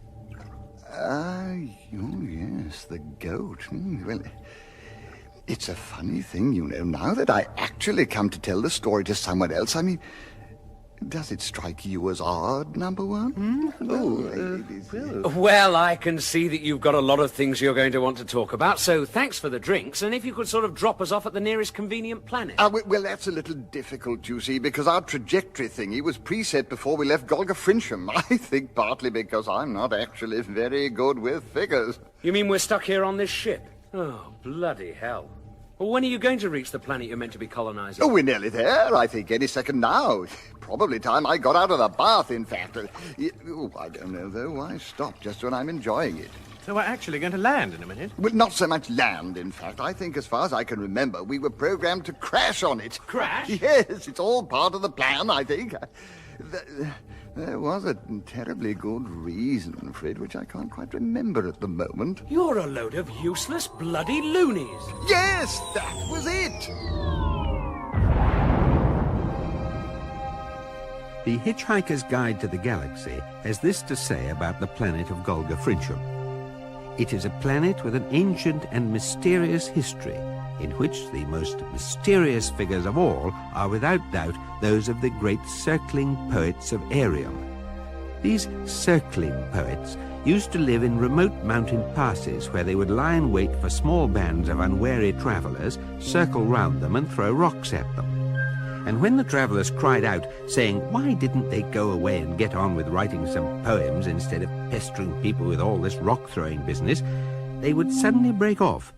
Oh, yes, the goat. Well, it's a funny thing, you know, now that I actually come to tell the story to someone else. I mean, does it strike you as odd, number one? Well, I can see that you've got a lot of things you're going to want to talk about, so thanks for the drinks, and if you could sort of drop us off at the nearest convenient planet. Well, that's a little difficult, you see, because our trajectory thingy was preset before we left Golga Frincham. I think partly because I'm not actually very good with figures. You mean we're stuck here on this ship? Oh, bloody hell. Well, when are you going to reach the planet you're meant to be colonizing? Oh, we're nearly there, I think, any second now. Probably time I got out of the bath, in fact. I don't know, though. Why stop just when I'm enjoying it? So we're actually going to land in a minute? Well, not so much land, in fact. I think, as far as I can remember, we were programmed to crash on it. Crash? Yes, it's all part of the plan, I think. There was a terribly good reason for it, which I can't quite remember at the moment. You're a load of useless bloody loonies. Yes, that was it! The Hitchhiker's Guide to the Galaxy has this to say about the planet of Golga Frincham. It is a planet with an ancient and mysterious history, in which the most mysterious figures of all are without doubt those of the great circling poets of Ariel. These circling poets used to live in remote mountain passes where they would lie in wait for small bands of unwary travellers, circle round them and throw rocks at them. And when the travellers cried out, saying, why didn't they go away and get on with writing some poems instead of pestering people with all this rock-throwing business, they would suddenly break off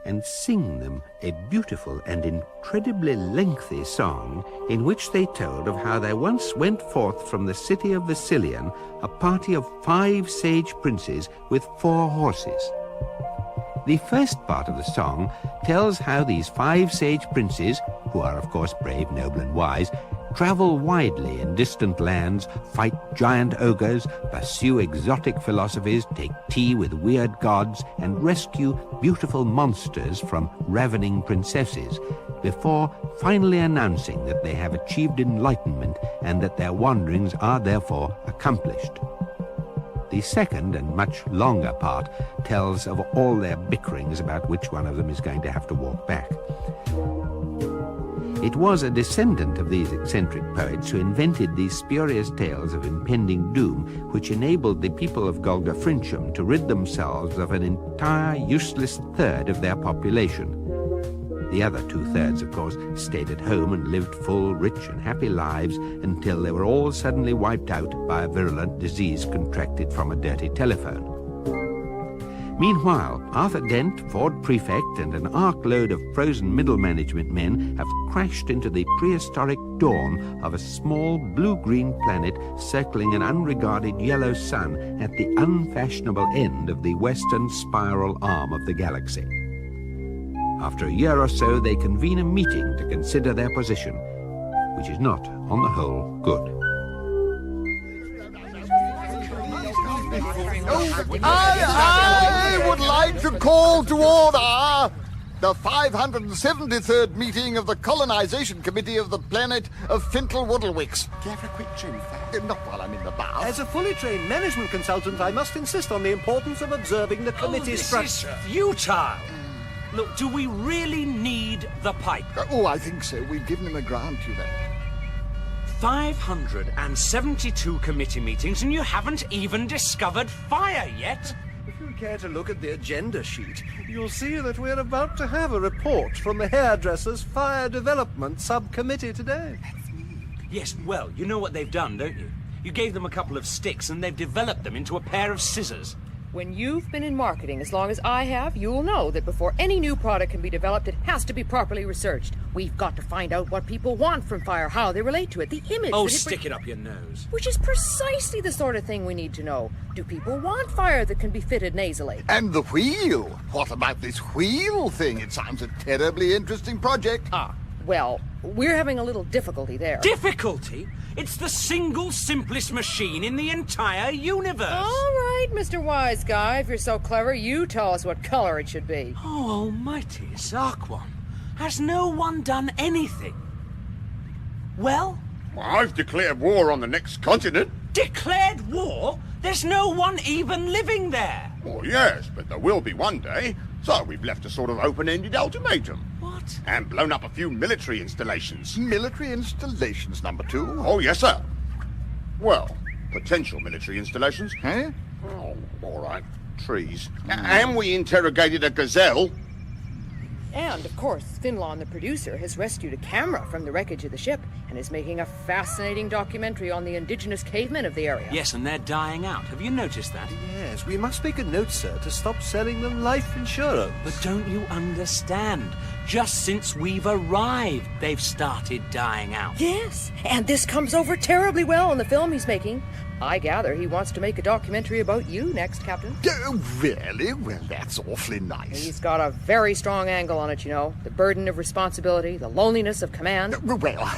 and sing them a beautiful and incredibly lengthy song in which they told of how there once went forth from the city of Vasilion a party of 5 sage princes with 4 horses. The first part of the song tells how these 5 sage princes, who are of course brave, noble and wise, travel widely in distant lands, fight giant ogres, pursue exotic philosophies, take tea with weird gods, and rescue beautiful monsters from ravening princesses, before finally announcing that they have achieved enlightenment and that their wanderings are therefore accomplished. The second and much longer part tells of all their bickerings about which one of them is going to have to walk back. It was a descendant of these eccentric poets who invented these spurious tales of impending doom, which enabled the people of Golga Frincham to rid themselves of an entire useless third of their population. The other 2/3, of course, stayed at home and lived full, rich and happy lives until they were all suddenly wiped out by a virulent disease contracted from a dirty telephone. Meanwhile, Arthur Dent, Ford Prefect, and an ark-load of frozen middle management men have crashed into the prehistoric dawn of a small blue-green planet circling an unregarded yellow sun at the unfashionable end of the western spiral arm of the galaxy. After a year or so, they convene a meeting to consider their position, which is not, on the whole, good. I would like to call to order the 573rd meeting of the Colonization Committee of the planet of Fintel Woodlewicks. Do you have a quick drink? Not while I'm in the bath. As a fully trained management consultant, I must insist on the importance of observing the committee's structure. This is futile! Look, do we really need the pipe? Oh, I think so. We've given him a grant, you know. 572 committee meetings and you haven't even discovered fire yet? If you care to look at the agenda sheet, you'll see that we're about to have a report from the Hairdressers' Fire Development Subcommittee today. Yes, well, you know what they've done, don't you? You gave them a couple of sticks and they've developed them into a pair of scissors. When you've been in marketing as long as I have, you'll know that before any new product can be developed, it has to be properly researched. We've got to find out what people want from fire, how they relate to it, the image... Oh, stick it up your nose. Which is precisely the sort of thing we need to know. Do people want fire that can be fitted nasally? And the wheel. What about this wheel thing? It sounds a terribly interesting project. Well, we're having a little difficulty there. Difficulty? It's the single simplest machine in the entire universe. All right, Mr. Wise Guy, if you're so clever, you tell us what color it should be. Oh, almighty Zarquan. Has no one done anything? Well? I've declared war on the next continent. Declared war? There's no one even living there. Oh, yes, but there will be one day. So we've left a sort of open-ended ultimatum. What? And blown up a few military installations. Military installations, number 2? Oh, yes, sir. Well, potential military installations. Eh? Oh, all right. Trees. And we interrogated a gazelle. And, of course, Finlon, the producer, has rescued a camera from the wreckage of the ship and is making a fascinating documentary on the indigenous cavemen of the area. Yes, and they're dying out. Have you noticed that? Yes, we must make a note, sir, to stop selling them life insurance. But don't you understand? Just since we've arrived, they've started dying out. Yes, and this comes over terribly well in the film he's making. I gather he wants to make a documentary about you next, Captain. Oh, really? Well, that's awfully nice. He's got a very strong angle on it, you know. The burden of responsibility, the loneliness of command. Well,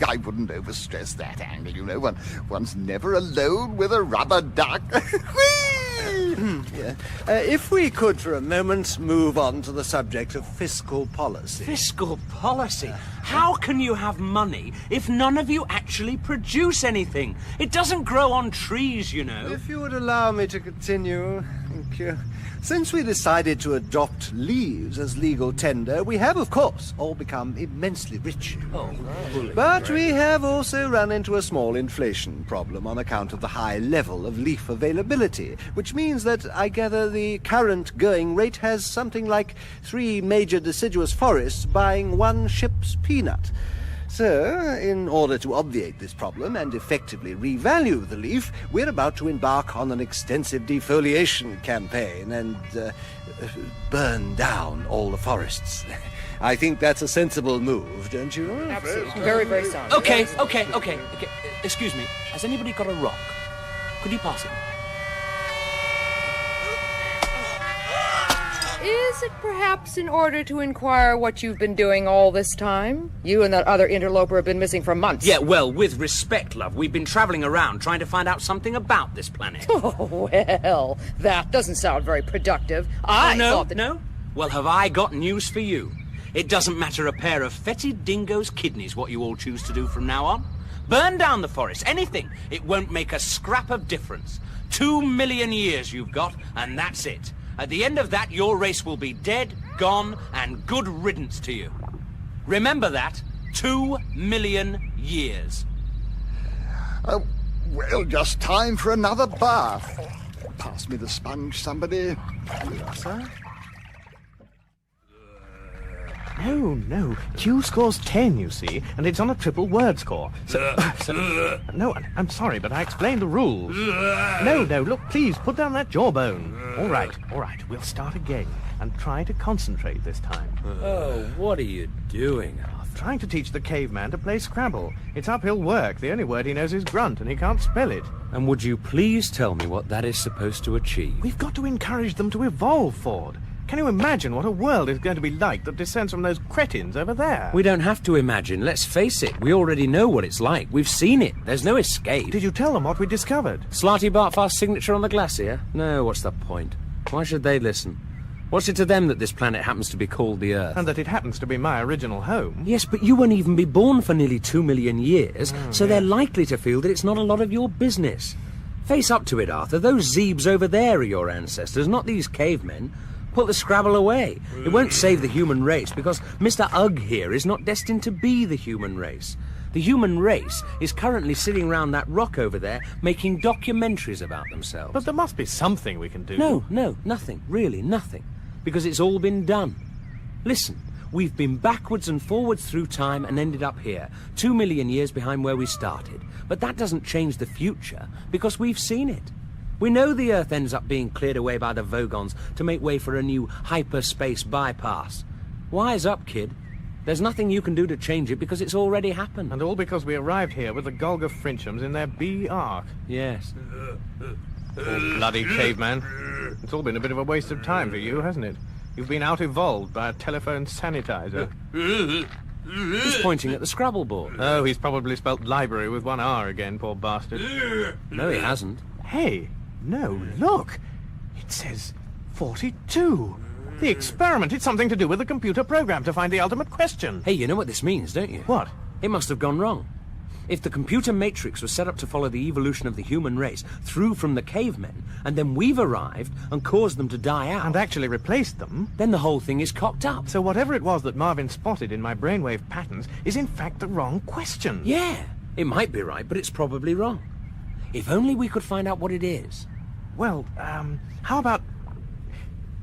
I wouldn't overstress that angle, you know. One's never alone with a rubber duck. Yeah. If we could for a moment move on to the subject of fiscal policy. Fiscal policy? How can you have money if none of you actually produce anything? It doesn't grow on trees, you know. If you would allow me to continue, thank you. Since we decided to adopt leaves as legal tender, we have, of course, all become immensely rich. But we have also run into a small inflation problem on account of the high level of leaf availability, which means that I gather the current going rate has something like 3 major deciduous forests buying 1 ship's peanut. So, in order to obviate this problem and effectively revalue the leaf, we're about to embark on an extensive defoliation campaign and burn down all the forests. I think that's a sensible move, don't you? Absolutely. Very, very sound. Okay. Excuse me. Has anybody got a rock? Could you pass it? Is it perhaps in order to inquire what you've been doing all this time? You and that other interloper have been missing for months. Yeah, well, with respect, love, we've been traveling around trying to find out something about this planet. Oh, well, that doesn't sound very productive. I thought that... No? Well, have I got news for you? It doesn't matter a pair of fetid dingo's kidneys what you all choose to do from now on. Burn down the forest, anything. It won't make a scrap of difference. 2 million years you've got, and that's it. At the end of that, your race will be dead, gone, and good riddance to you. Remember that. 2 million years. Well, just time for another bath. Pass me the sponge, somebody. Here, sir. No. Q scores 10, you see, and it's on a triple word score. No, I'm sorry, but I explained the rules. No, look, please, put down that jawbone. All right, we'll start again, and try to concentrate this time. Oh, what are you doing? Trying to teach the caveman to play Scrabble. It's uphill work. The only word he knows is grunt, and he can't spell it. And would you please tell me what that is supposed to achieve? We've got to encourage them to evolve, Ford. Can you imagine what a world is going to be like that descends from those cretins over there? We don't have to imagine. Let's face it. We already know what it's like. We've seen it. There's no escape. Did you tell them what we discovered? Slarty Bartfast's signature on the glacier? No, what's the point? Why should they listen? What's it to them that this planet happens to be called the Earth? And that it happens to be my original home? Yes, but you won't even be born for nearly 2 million years, so they're likely to feel that it's not a lot of your business. Face up to it, Arthur. Those Zeebs over there are your ancestors, not these cavemen. Put the Scrabble away. It won't save the human race, because Mr. Ugg here is not destined to be the human race. The human race is currently sitting round that rock over there making documentaries about themselves. But there must be something we can do. No, nothing. Really, nothing. Because it's all been done. Listen, we've been backwards and forwards through time and ended up here, 2 million years behind where we started. But that doesn't change the future, because we've seen it. We know the Earth ends up being cleared away by the Vogons to make way for a new hyperspace bypass. Wise up, kid. There's nothing you can do to change it because it's already happened. And all because we arrived here with the Golga Frinchams in their B-Ark. Yes. Poor bloody caveman. It's all been a bit of a waste of time for you, hasn't it? You've been out-evolved by a telephone sanitizer. He's pointing at the Scrabble board. Oh, he's probably spelt library with one R again, poor bastard. No, he hasn't. Hey, no, look. It says 42. The experiment, it's something to do with the computer program to find the ultimate question. Hey, you know what this means, don't you? What? It must have gone wrong. If the computer matrix was set up to follow the evolution of the human race through from the cavemen, and then we've arrived and caused them to die out... And actually replaced them... Then the whole thing is cocked up. So whatever it was that Marvin spotted in my brainwave patterns is in fact the wrong question. Yeah, it might be right, but it's probably wrong. If only we could find out what it is. Well, how about...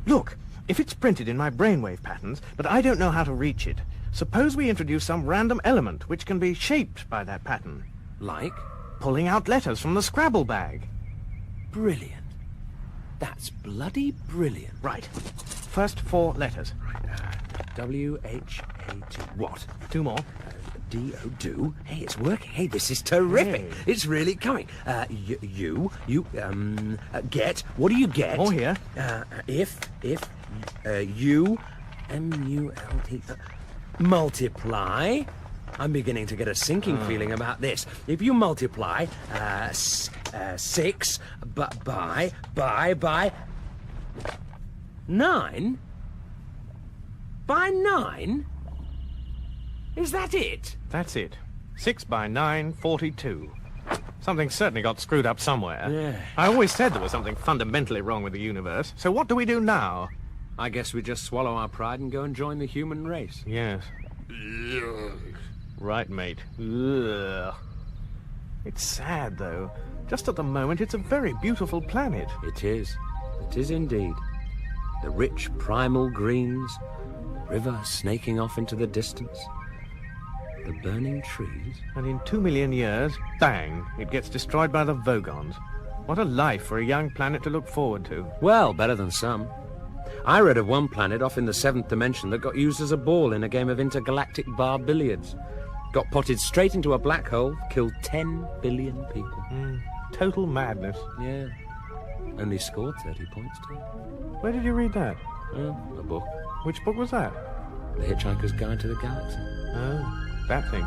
Look, if it's printed in my brainwave patterns, but I don't know how to reach it, suppose we introduce some random element which can be shaped by that pattern. Like? Pulling out letters from the Scrabble bag. Brilliant. That's bloody brilliant. Right. First 4 letters. W-H-A-T. What? 2 more. D-O, do. Hey, it's working. Hey, this is terrific. Hey. It's really coming. Get. What do you get? More here. If, you, M-U-L-T... multiply. I'm beginning to get a sinking feeling about this. If you multiply 6 by 9 by 9, is that it? That's it. 6 by 9, 42. Something certainly got screwed up somewhere. Yeah. I always said there was something fundamentally wrong with the universe. So what do we do now? I guess we just swallow our pride and go and join the human race. Yes. Right, mate. Ugh. It's sad, though. Just at the moment, it's a very beautiful planet. It is. It is indeed. The rich primal greens, the river snaking off into the distance, the burning trees. And in 2 million years, bang, it gets destroyed by the Vogons. What a life for a young planet to look forward to. Well, better than some. I read of one planet off in the 7th dimension that got used as a ball in a game of intergalactic bar billiards. Got potted straight into a black hole, killed 10 billion people. Total madness. Yeah. Only scored 30 points, too. Where did you read that? A book. Which book was that? The Hitchhiker's Guide to the Galaxy. Oh, that thing.